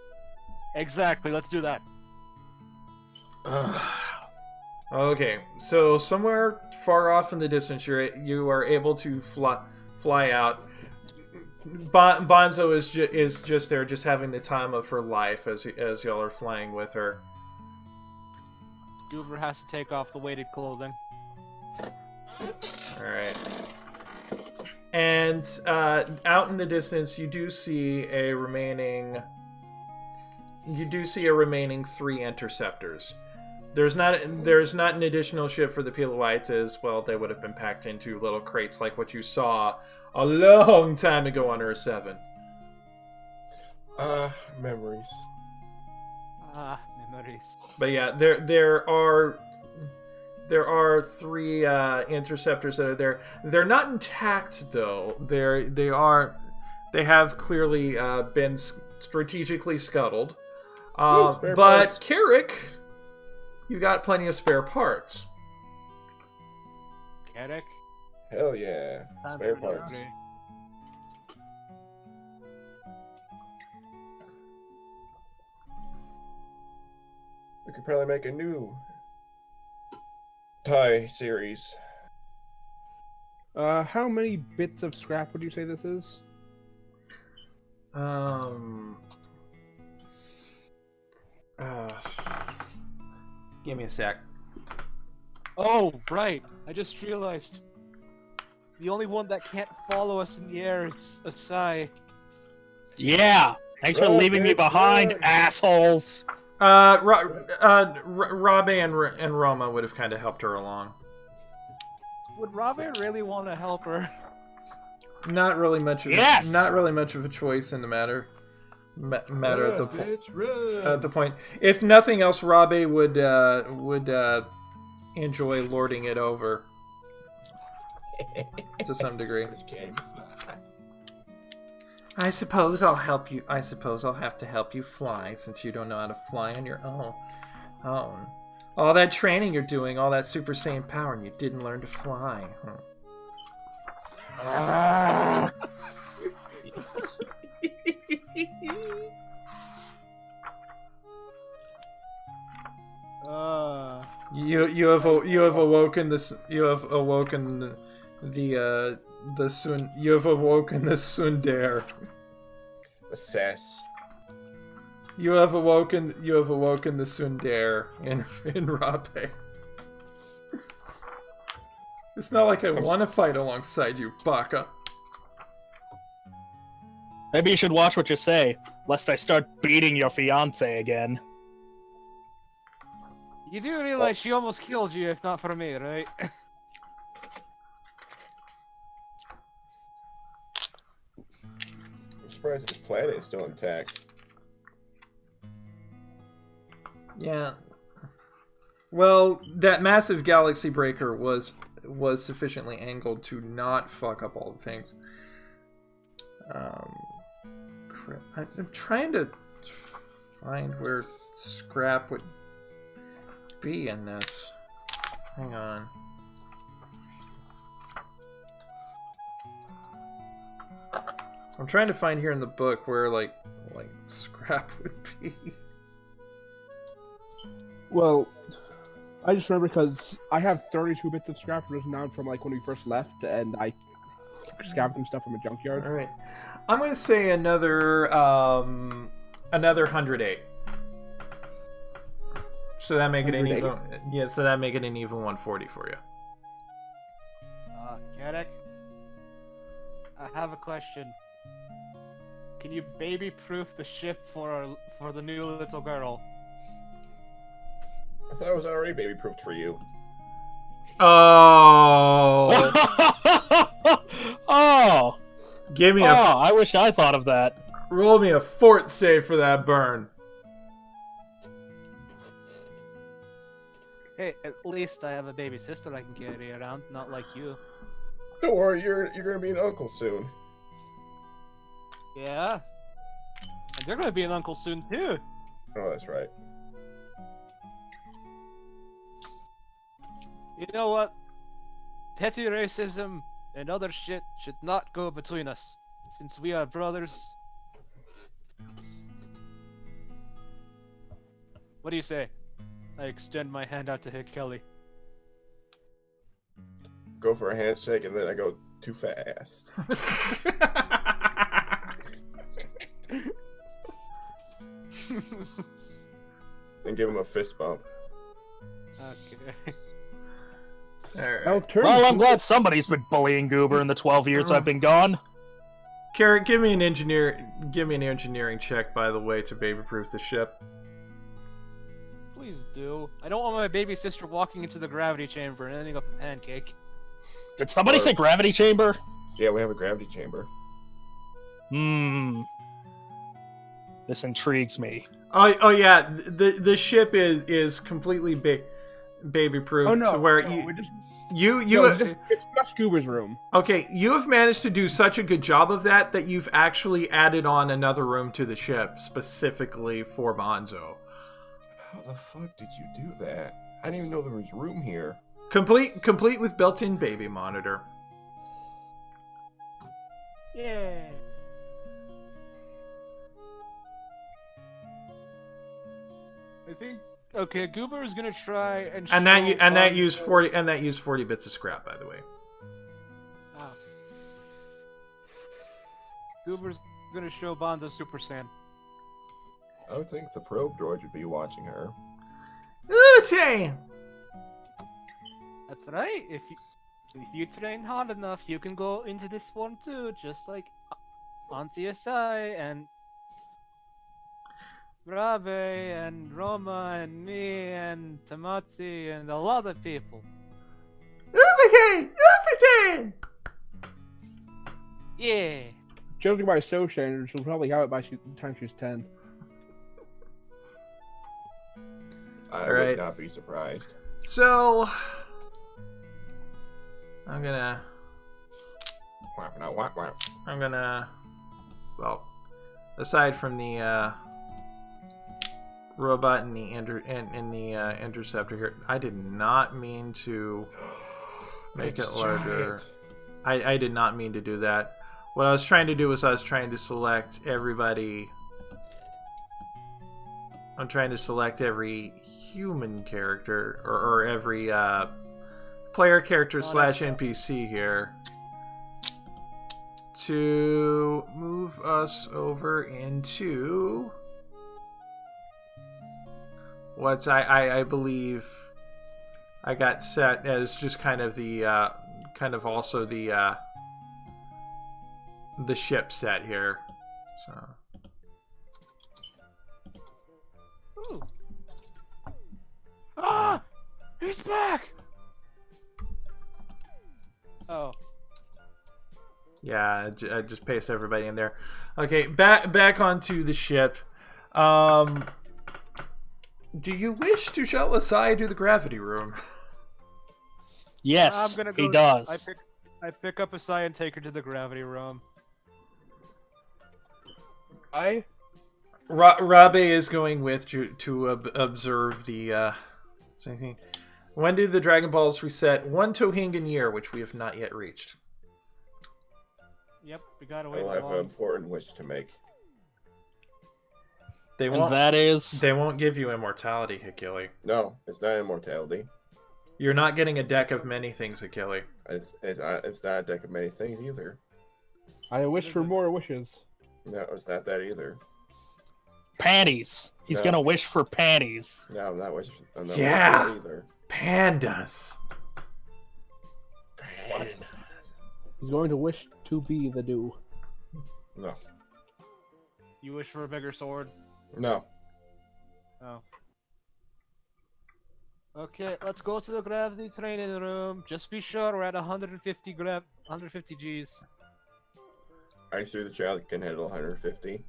Exactly, let's do that. Okay, so somewhere far off in the distance, you are able to fly out. Bonzo is just there, just having the time of her life as y'all are flying with her. Goober has to take off the weighted clothing. All right. And out in the distance, you do see a remaining 3 interceptors. There's not an additional ship for the Piloites, as well. They would have been packed into little crates like what you saw a long time ago on Earth 7. Memories. Ah, memories. But yeah, there are 3 interceptors that are there. They're not intact though. They have clearly been strategically scuttled. Spare But parts. Carrick, you got plenty of spare parts. Carrick? Hell yeah. Spare parts. We could probably make a new Thai series. How many bits of scrap would you say this is? Give me a sec. Oh, right. I just realized. The only one that can't follow us in the air is Asai. Yeah. Thanks for Run, leaving me bitch, behind, run. assholes. Rabe and Roma would have kind of helped her along. Would Raven really want to help her? Not really much of Yes! not really much of a choice in the matter at the Run, bitch, run. at the point. If nothing else, Rabe would enjoy lording it over to some degree. Which game? I suppose I'll help you. I suppose I'll have to help you fly since you don't know how to fly on your own. All that training you're doing, all that Super Saiyan power, and you didn't learn to fly. You have awoken this. You have awoken the tsundere. Assess. You have awoken the tsundere in Rape. It's not like I want to fight alongside you, Baka. Maybe you should watch what you say, lest I start beating your fiance again. You do realize she almost killed you if not for me, right? I'm surprised this planet is still intact. Yeah. Well, that massive galaxy breaker was sufficiently angled to not fuck up all the things. Crap. I'm trying to find where scrap would be in this. Hang on. I'm trying to find here in the book where like scrap would be. Well, I just remember because I have 32 bits of scrap written down from like when we first left, and I scavenged some stuff from a junkyard. All right, I'm gonna say another 108. So that make it an 108. even. Yeah, so that make it an even 140 for you. Carrick? I have a question. Can you baby-proof the ship for the new little girl? I thought it was already baby-proofed for you. Oh, Oh! give me Oh, a I wish I thought of that. roll me a fort save for that burn. Hey, at least I have a baby sister I can carry around, not like you. Don't worry, you're gonna be an uncle soon. Yeah? And they're gonna be an uncle soon, too! Oh, that's right. You know what? Petty racism and other shit should not go between us, since we are brothers. What do you say? I extend my hand out to hit Kelly. Go for a handshake and then I go too fast. And give him a fist bump. Okay. I'll turn Well, I'm to- glad somebody's been bullying Goober in the 12 years I've been gone. Carrot, give me an engineering check, by the way, to baby-proof the ship. Please do. I don't want my baby sister walking into the gravity chamber and ending up a pancake. Did somebody say gravity chamber? Yeah, we have a gravity chamber. Hmm. This intrigues me. Oh yeah, the ship is completely baby proof Oh no, to where no, you we're just, you no, it's just Goober's room. okay, you have managed to do such a good job of that you've actually added on another room to the ship specifically for Bonzo. How the fuck did you do that? I didn't even know there was room here. Complete with built-in baby monitor. Yeah. I think. Okay, Goober is gonna try and. And that used Bonzo- 40 bits of scrap, by the way. Ah. Goober's gonna show Bonzo Super Saiyan. I would think the probe droid would be watching her. Lucy! That's right. If you train hard enough, you can go into this form too, just like Auntie Asai and Rabe and Roma and me and Tamati and a lot of people. Yeah. Judging by show standards, she'll probably have it by the time she's 10. I Alright. would not be surprised. So I'm gonna well, aside from the robot and the interceptor here, I did not mean to make it larger. I did not mean to do that. What I was trying to do was I was trying to select everybody. I'm trying to select every human character or every player character / NPC here to move us over into what I believe I got set as just kind of the also the ship set here. So Ooh. Ah! He's back! Oh. yeah, I just paste everybody in there. Okay, back onto the ship. Do you wish to shut Asai to the gravity room? Yes, I'm gonna he go, does. I pick up Asai and take her to the gravity room. Rabe is going with to observe the same thing. When do the Dragon Balls reset? 1 Tohingan year, which we have not yet reached. Yep, we gotta I wait will a have an long. important wish to make. They And won't. that is... They won't give you immortality, Hakili. No, it's not immortality. You're not getting a deck of many things, Hakili. It's not a deck of many things either. I wish for more wishes. No, it's not that either. panties. He's No. gonna wish for panties. No, I'm not wishing. I'm not Yeah. wishing for that either. Pandas. Pandas. He's going to wish to be the dew. No. You wish for a bigger sword? No. Oh. Okay, let's go to the gravity training room. Just be sure we're at 150 Gs. I see the child can handle 150.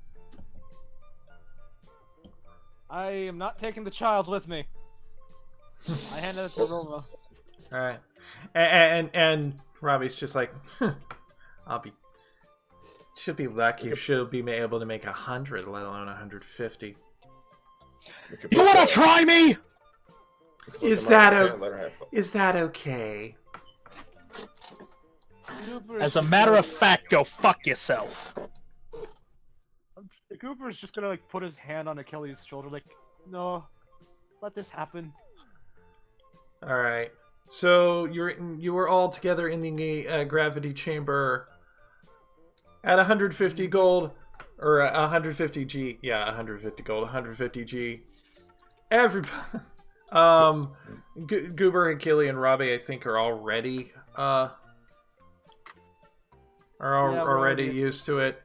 I am not taking the child with me. I handed it to Roma. All right, and Robbie's just like, should be lucky. Should be able to make 100, let alone 150. You wanna try me? Is that okay? As a matter of fact, go fuck yourself. Cooper's just gonna like put his hand on Achilles' shoulder, like, no, let this happen. All right. So you were all together in the gravity chamber at 150 gold or 150 G. Yeah, 150 gold, 150 G. Everybody, Goober and Killy and Robbie, I think, are already already used to it.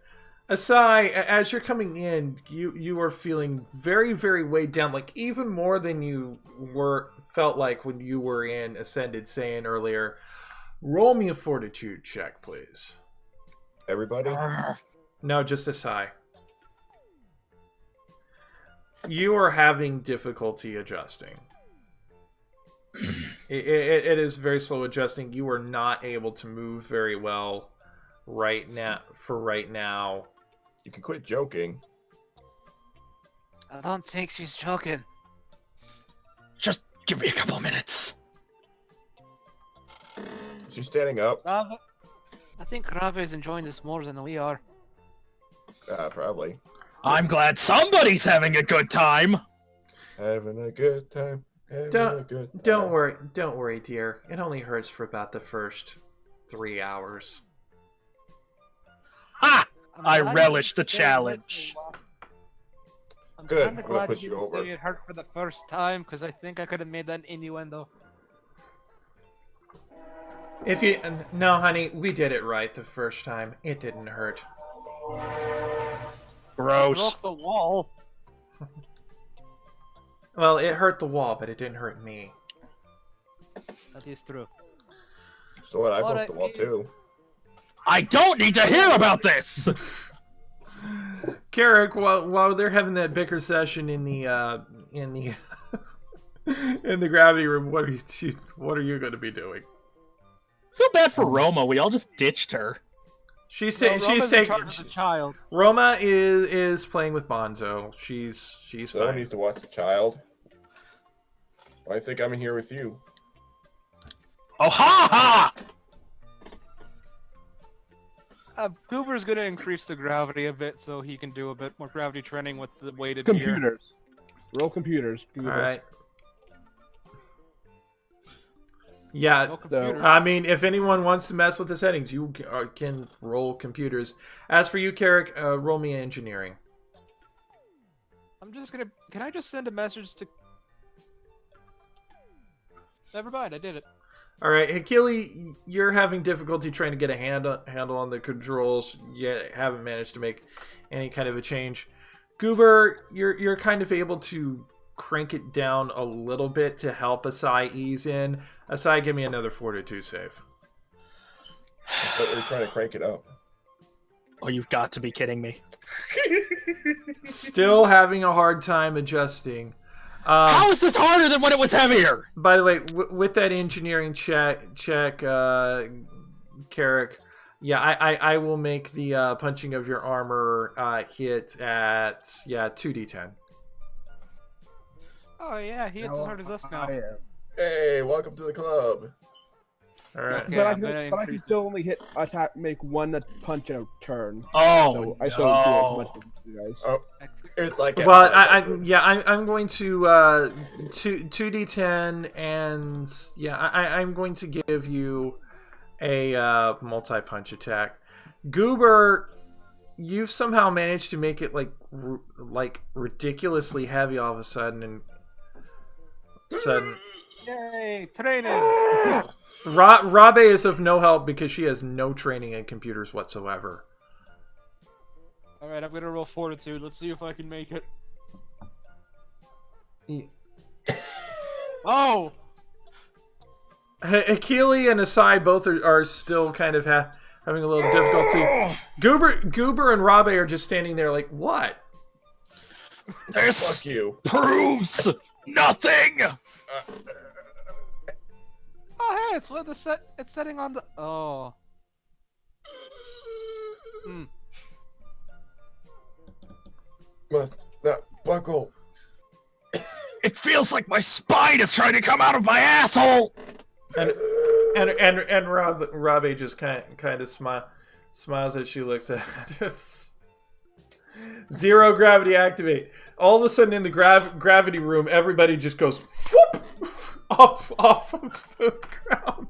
Asai, as you're coming in, you are feeling very, very weighed down, like even more than you felt like when you were in Ascended Saiyan earlier. Roll me a fortitude check, please. Everybody? No, just Asai. You are having difficulty adjusting. It is very slow adjusting. You are not able to move very well right now. You can quit joking. I don't think she's joking. Just give me a couple minutes. She's standing up. I think Rave is enjoying this more than we are. Probably. I'm glad somebody's having a good time. Having a good time. Don't worry, dear. It only hurts for about the first 3 hours. Ha! I relish the challenge. I'm Good, kinda I'm glad gonna push you you didn't over. say it hurt for the first time, because I think I could have made that an innuendo. No, honey, we did it right the first time. It didn't hurt. Gross. Broke the wall. Well, it hurt the wall, but it didn't hurt me. That is true. So what? I broke Alright, the wall too. I don't need to hear about this. Carrick, while they're having that bicker session in the in the gravity room, what are you going to be doing? Feel bad for Roma. We all just ditched her. She's Roma's in taking. charge of the child. Roma is playing with Bonzo. She's Someone fine. needs to watch the child. I think I'm in here with you. Oh ha ha! Goober's gonna increase the gravity a bit so he can do a bit more gravity training with the weighted gear. Computers. Roll computers. All right. Yeah, No computers. I mean, if anyone wants to mess with the settings, you can roll computers. As for you, Carrick, roll me engineering. I'm just gonna. Can I just send a message to? Never mind, I did it. All right, Hakili, you're having difficulty trying to get a handle on the controls. Yet haven't managed to make any kind of a change. Goober, you're kind of able to crank it down a little bit to help Asai ease in. Asai, give me another fortitude save. But we're trying to crank it up. Oh, you've got to be kidding me. Still having a hard time adjusting. How is this harder than when it was heavier? By the way, with that engineering check, Carrick, yeah, I will make the punching of your armor hit at 2d10. Oh yeah, he hits as hard as us now. I am. Hey, welcome to the club. All right. Okay, But I I'm gonna can increase still only make one punch a turn. Oh, So I still don't do it as much as you guys. Oh, it's like. But I'm going to 2d10 and I'm going to give you a multi-punch attack. Goober, you've somehow managed to make it like ridiculously heavy all of a sudden and Yay, training! Rabe is of no help because she has no training in computers whatsoever. Alright, I'm gonna roll fortitude. Let's see if I can make it. Oh! Akili and Asai both are still kind of having a little difficulty. Goober and Rabe are just standing there like, what? this Fuck you. proves nothing. Oh hey, it's what it's setting on the oh. Must not buckle. It feels like my spine is trying to come out of my asshole. And Rabe just kind of smiles as she looks at us. Zero gravity activate. All of a sudden in the gravity room, everybody just goes whoop off of the ground.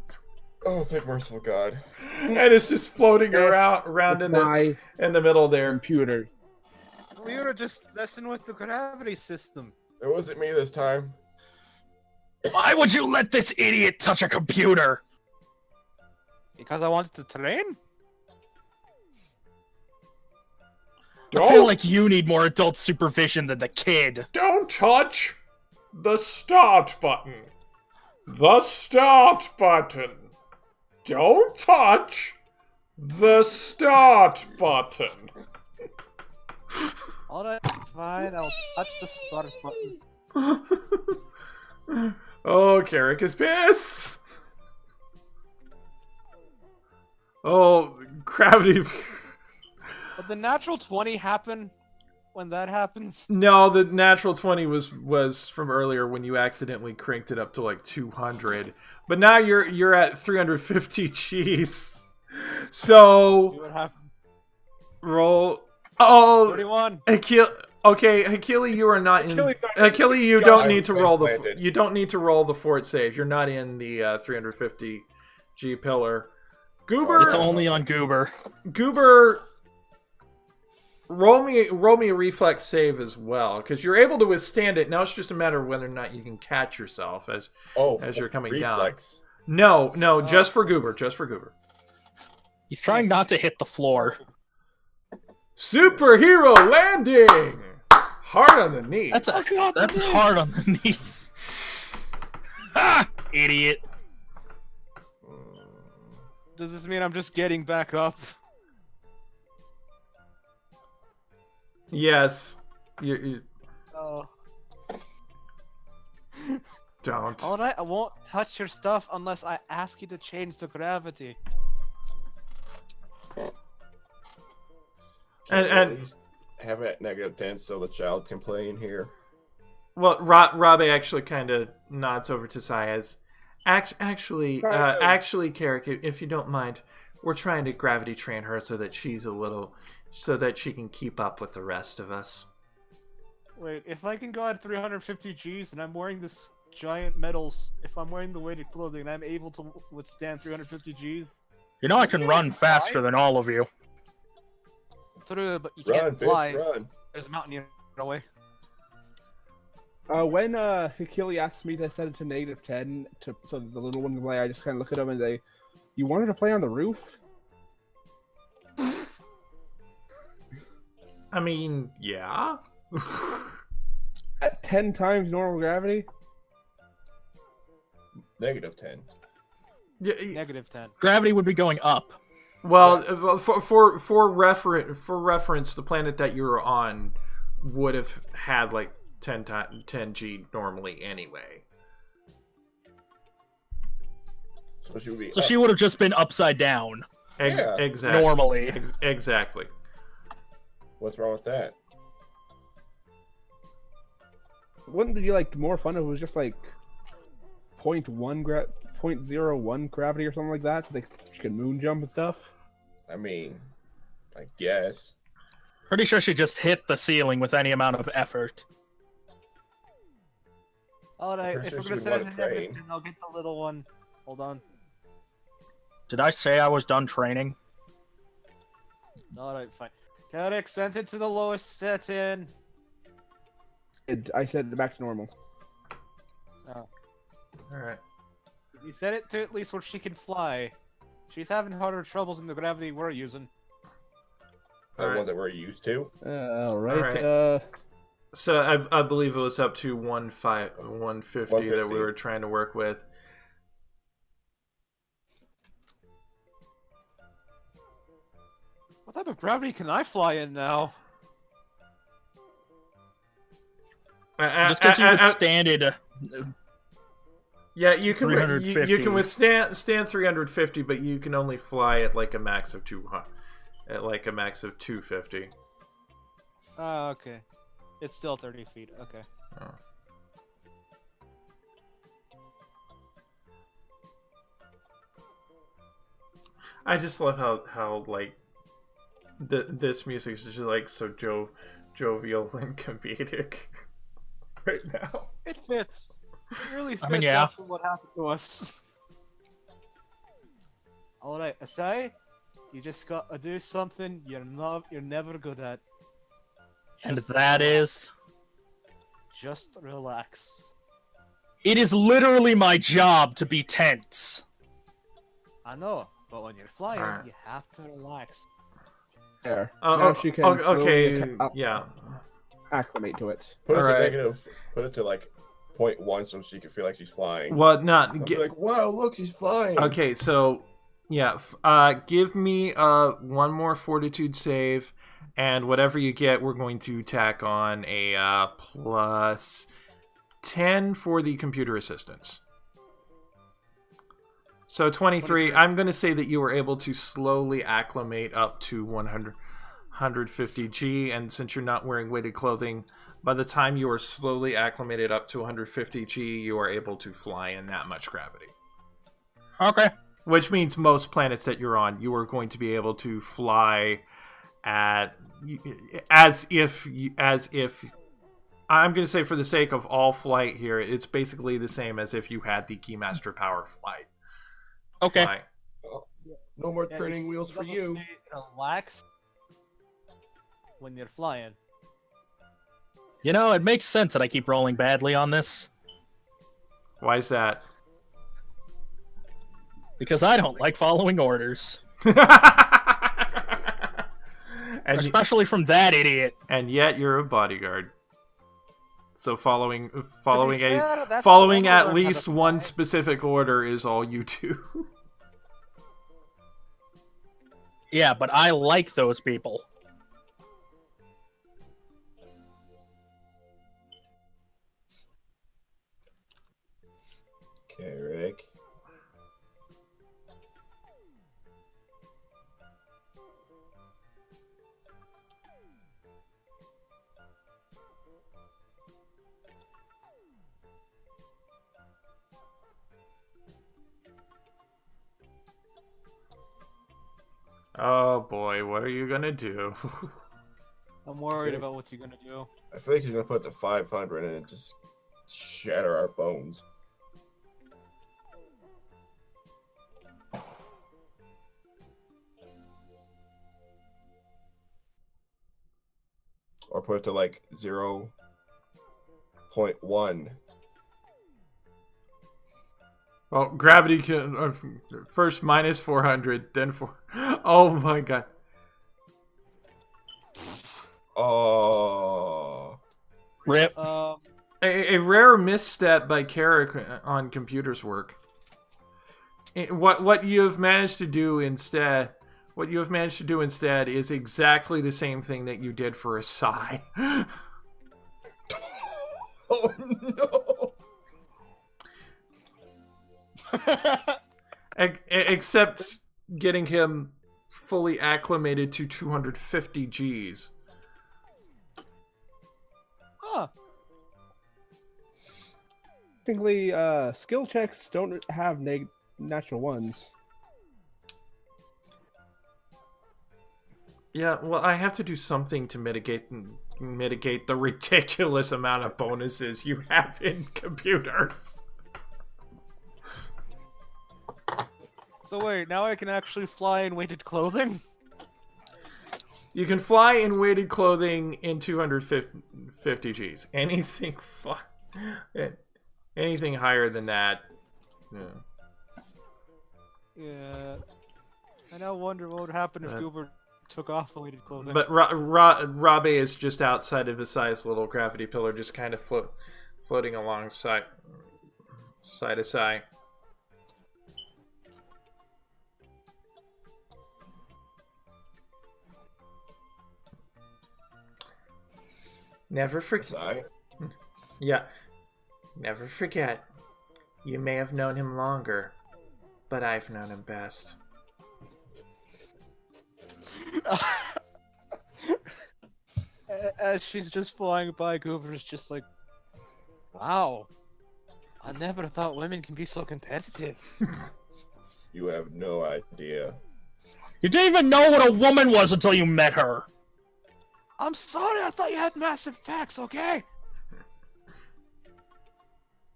Oh, thank merciful God. And it's just floating around in the middle there. Computer. We were just messing with the gravity system. It wasn't me this time. Why would you let this idiot touch a computer? Because I wanted to train? I feel like you need more adult supervision than the kid. Don't touch the start button. The start button. Don't touch the start button. Alright, fine, I'll touch the start button. Oh, Carrick is pissed. Oh, gravity. But the natural 20 happen when that happens? No, the natural 20 was from earlier when you accidentally cranked it up to like 200. But now you're at 350 G's. See So what happens. roll. Oh, 31. Okay, Hakili, you are not in. Hakili, you don't need to roll the. You don't need to roll the fort save. You're not in the 350 G pillar. Goober. It's only on Goober. Goober. Roll me a reflex save as well, because you're able to withstand it. Now it's just a matter of whether or not you can catch yourself as you're coming reflex. down. No, just for Goober. Just for Goober. He's trying not to hit the floor. Superhero landing. Hard on the knees. That's hard on the knees. Ha! Idiot. Does this mean I'm just getting back up? Yes. You Oh. don't. Alright, I won't touch your stuff unless I ask you to change the gravity. Can And- we at least have it at -10 so the child can play in here. Well, Robbie actually kind of nods over to Sayaz. Actually, Carrick, if you don't mind, we're trying to gravity train her so that so that she can keep up with the rest of us. Wait, if I can go at 350 Gs and I'm wearing this giant metals, if I'm wearing the weighted clothing, I'm able to withstand 350 Gs? You know I can run faster than all of you. True, but you Run, can't bitch, fly. run. There's a mountain in your way. When Hakili asked me to set it to -10 so the little one can play, I just kind of look at him and say, "You wanted to play on the roof?" I mean, yeah. At 10 times normal gravity? -10. Yeah, -10. Gravity would be going up. well, for reference, the planet that you were on would have had like 10 G normally anyway. So she would be. So up. she would have just been upside down Yeah. Exactly. normally. Exactly. What's wrong with that? Wouldn't it be like more fun if it was just like 0.01 gravity or something like that, so they could moon jump and stuff? I mean, I guess. Pretty sure she just hit the ceiling with any amount of effort. Alright, I'm if pretty we're sure gonna she'd set it wanna to train. -10, I'll get the little one. Hold on. Did I say I was done training? Alright, fine. Carrick, sent it to the lowest setting. I set it back to normal. Oh. All right. You set it to at least where she can fly. She's having harder troubles in the gravity we're using. The Alright. one that we're used to. Alright. Alright. So I believe it was up to 150 that we were trying to work with. What type of gravity can I fly in now? Just because you withstand it. Yeah, you can 350. you can withstand 350, but you can only fly at like a max of 200, at like a max of 250. Oh, okay. It's still 30 feet. Okay. Oh. I just love how like this music is just like so jovial and comedic right now. It fits. It really fits I mean, yeah. after what happened to us. Alright, Asai, you just gotta do something you're never good at. And Just that relax. is... Just relax. It is literally my job to be tense. I know, but when you're flying, Alright. you have to relax. There. Oh, Now she can okay, slowly yeah. acclimate to it. Put it Alright. to negative. Put it to like 0.1 so she can feel like she's flying. Well, not I'll be like, wow, look, she's flying. okay. So, yeah, give me one more fortitude save, And whatever you get, we're going to tack on a plus 10 for the computer assistance. So 23, I'm going to say that you were able to slowly acclimate up to 150 G, and since you're not wearing weighted clothing, by the time you are slowly acclimated up to 150 G, you are able to fly in that much gravity. Okay. Which means most planets that you're on, you are going to be able to fly at as if I'm going to say, for the sake of all flight here, it's basically the same as if you had the Keymaster power flight. Okay. Fly. No more training wheels for you. Relax when you're flying. You know, it makes sense that I keep rolling badly on this. Why is that? Because I don't like following orders. And especially from that idiot. And yet you're a bodyguard. So following fair, at least one specific order is all you do. Yeah, but I like those people. Okay, Rick. Oh boy, what are you gonna do? I'm worried about what you're gonna do. I feel like he's gonna put the 500 and just shatter our bones. Or put it to like 0.1. Well, gravity can first minus 400, then 4. Oh my god. Oh. Rip. A rare misstep by Carrick on computer's work. What you have managed to do instead is exactly the same thing that you did for Asai. Oh no. Except getting him fully acclimated to 250 Gs. Huh. Technically, skill checks don't have natural ones. Yeah, well, I have to do something to mitigate the ridiculous amount of bonuses you have in computers. So wait, now I can actually fly in weighted clothing? You can fly in weighted clothing in 250 Gs. Anything higher than that. Yeah. I now wonder what would happen if Goober took off the weighted clothing. But Rabe is just outside of Asai's little gravity pillar, just kind of floating alongside Asai. Never forget. Yeah. Never forget. You may have known him longer, but I've known him best. As she's just flying by, Goober's just like, wow. I never thought women can be so competitive. You have no idea. You didn't even know what a woman was until you met her. I'm sorry, I thought you had massive facts, okay?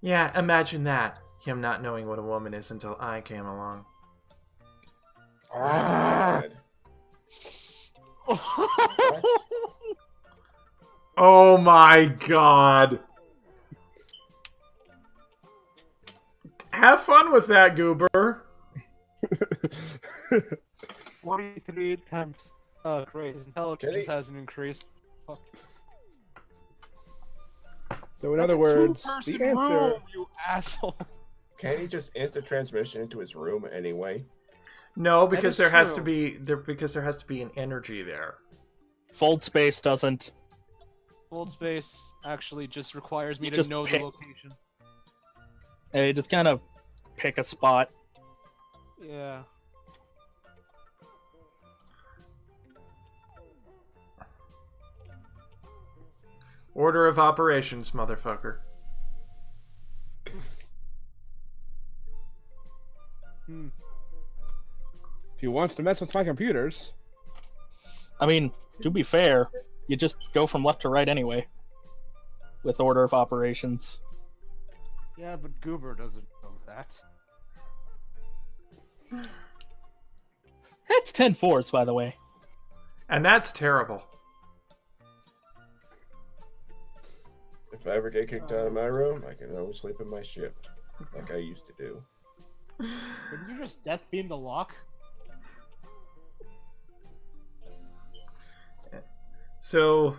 Yeah, imagine that. Him not knowing what a woman is until I came along. God. Oh my god. Have fun with that, Goober. 43 times crazy. Intelligence hasn't increased. Fuck. So in other words, the answer... room, you asshole. Can't he just instant transmission into his room anyway? No, because That there is has to be an energy there. Fold space doesn't. Fold space actually just requires me to Just know pick. the location. Just kind of pick a spot. Yeah. Order of operations, motherfucker. Hmm. If he wants to mess with my computers, I mean, to be fair, you just go from left to right anyway. With order of operations. Yeah, but Goober doesn't know that. That's 10-4s, by the way. And that's terrible. If I ever get kicked out of my room, I can always sleep in my ship, like I used to do. Couldn't you just death beam the lock? So,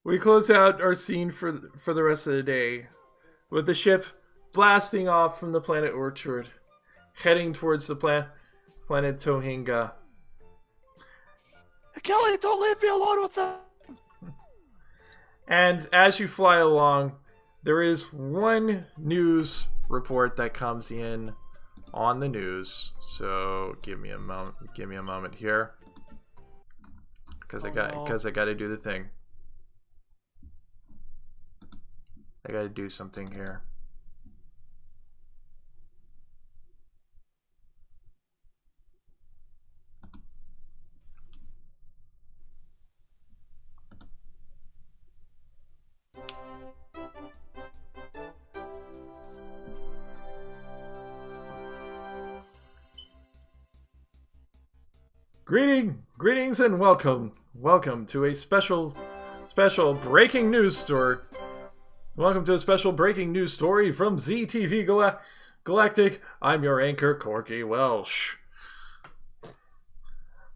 we close out our scene for the rest of the day with the ship blasting off from the planet Orchard, heading towards the planet Tohinga. Kelly, don't leave me alone with them! And as you fly along, there is one news report that comes in on the news. So give me a moment here, because I got to do the thing. I got to do something here. Greetings and welcome to a special breaking news story. Welcome to a special breaking news story from ZTV Galactic. I'm your anchor, Corky Welsh.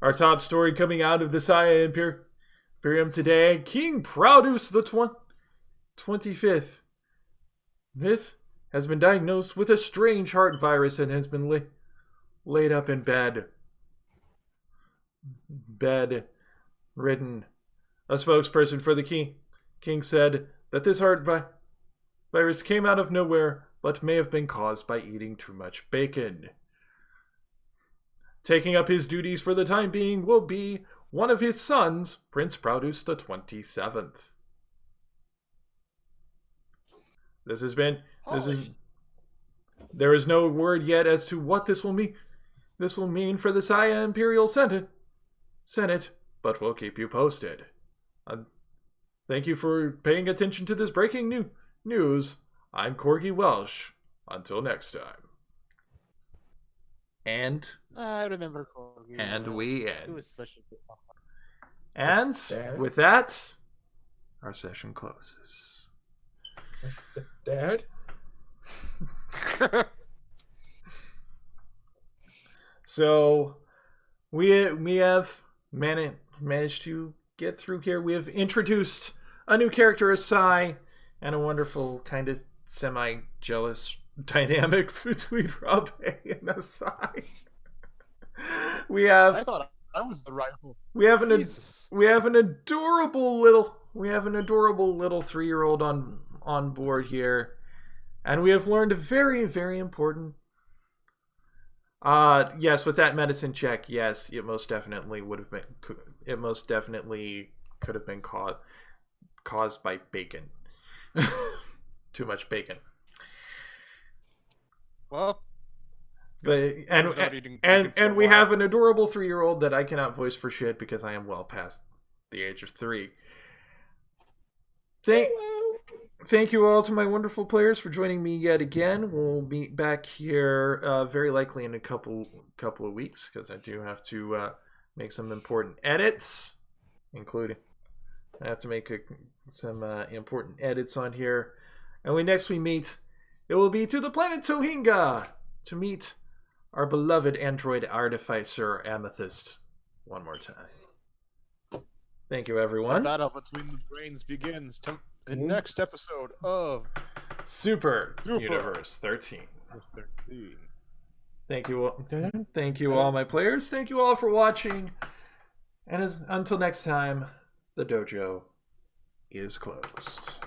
Our top story coming out of the Asai Imperium today: King Proudus the 25th has been diagnosed with a strange heart virus and has been laid up in bed ridden. A spokesperson for the king said that this heart virus came out of nowhere but may have been caused by eating too much bacon. Taking up his duties for the time being will be one of his sons, Prince Proudus the 27th. There is no word yet as to what this will mean. This will mean for the Asai Imperial Senate, but we'll keep you posted. Thank you for paying attention to this breaking news. I'm Corky Welsh. Until next time. And I remember Corky. we It end. was such a good And with that, our session closes. Dad? So we have managed to get through here. We have introduced a new character, Asai, and a wonderful kind of semi-jealous dynamic between Rabe and Asai. I thought I was the rival. We have an Jesus. adorable little 3-year-old on board here, and we have learned a very, very important. Yes, with that medicine check, yes, it most definitely would have been. It most definitely could have been caused by bacon. Too much bacon. Well, But and we have an adorable 3-year-old that I cannot voice for shit because I am well past the age of 3. Thank you all to my wonderful players for joining me yet again. We'll meet back here very likely in a couple of weeks, because I do have to make some important edits, including I have to make some important edits on here. And when next we meet, it will be to the planet Tohinga to meet our beloved android artificer Amethyst one more time. Thank you, everyone. the battle between the brains begins in next episode of Super Universe 13. 13. Thank you all. Thank you all, my players. Thank you all for watching. And until next time, the dojo is closed.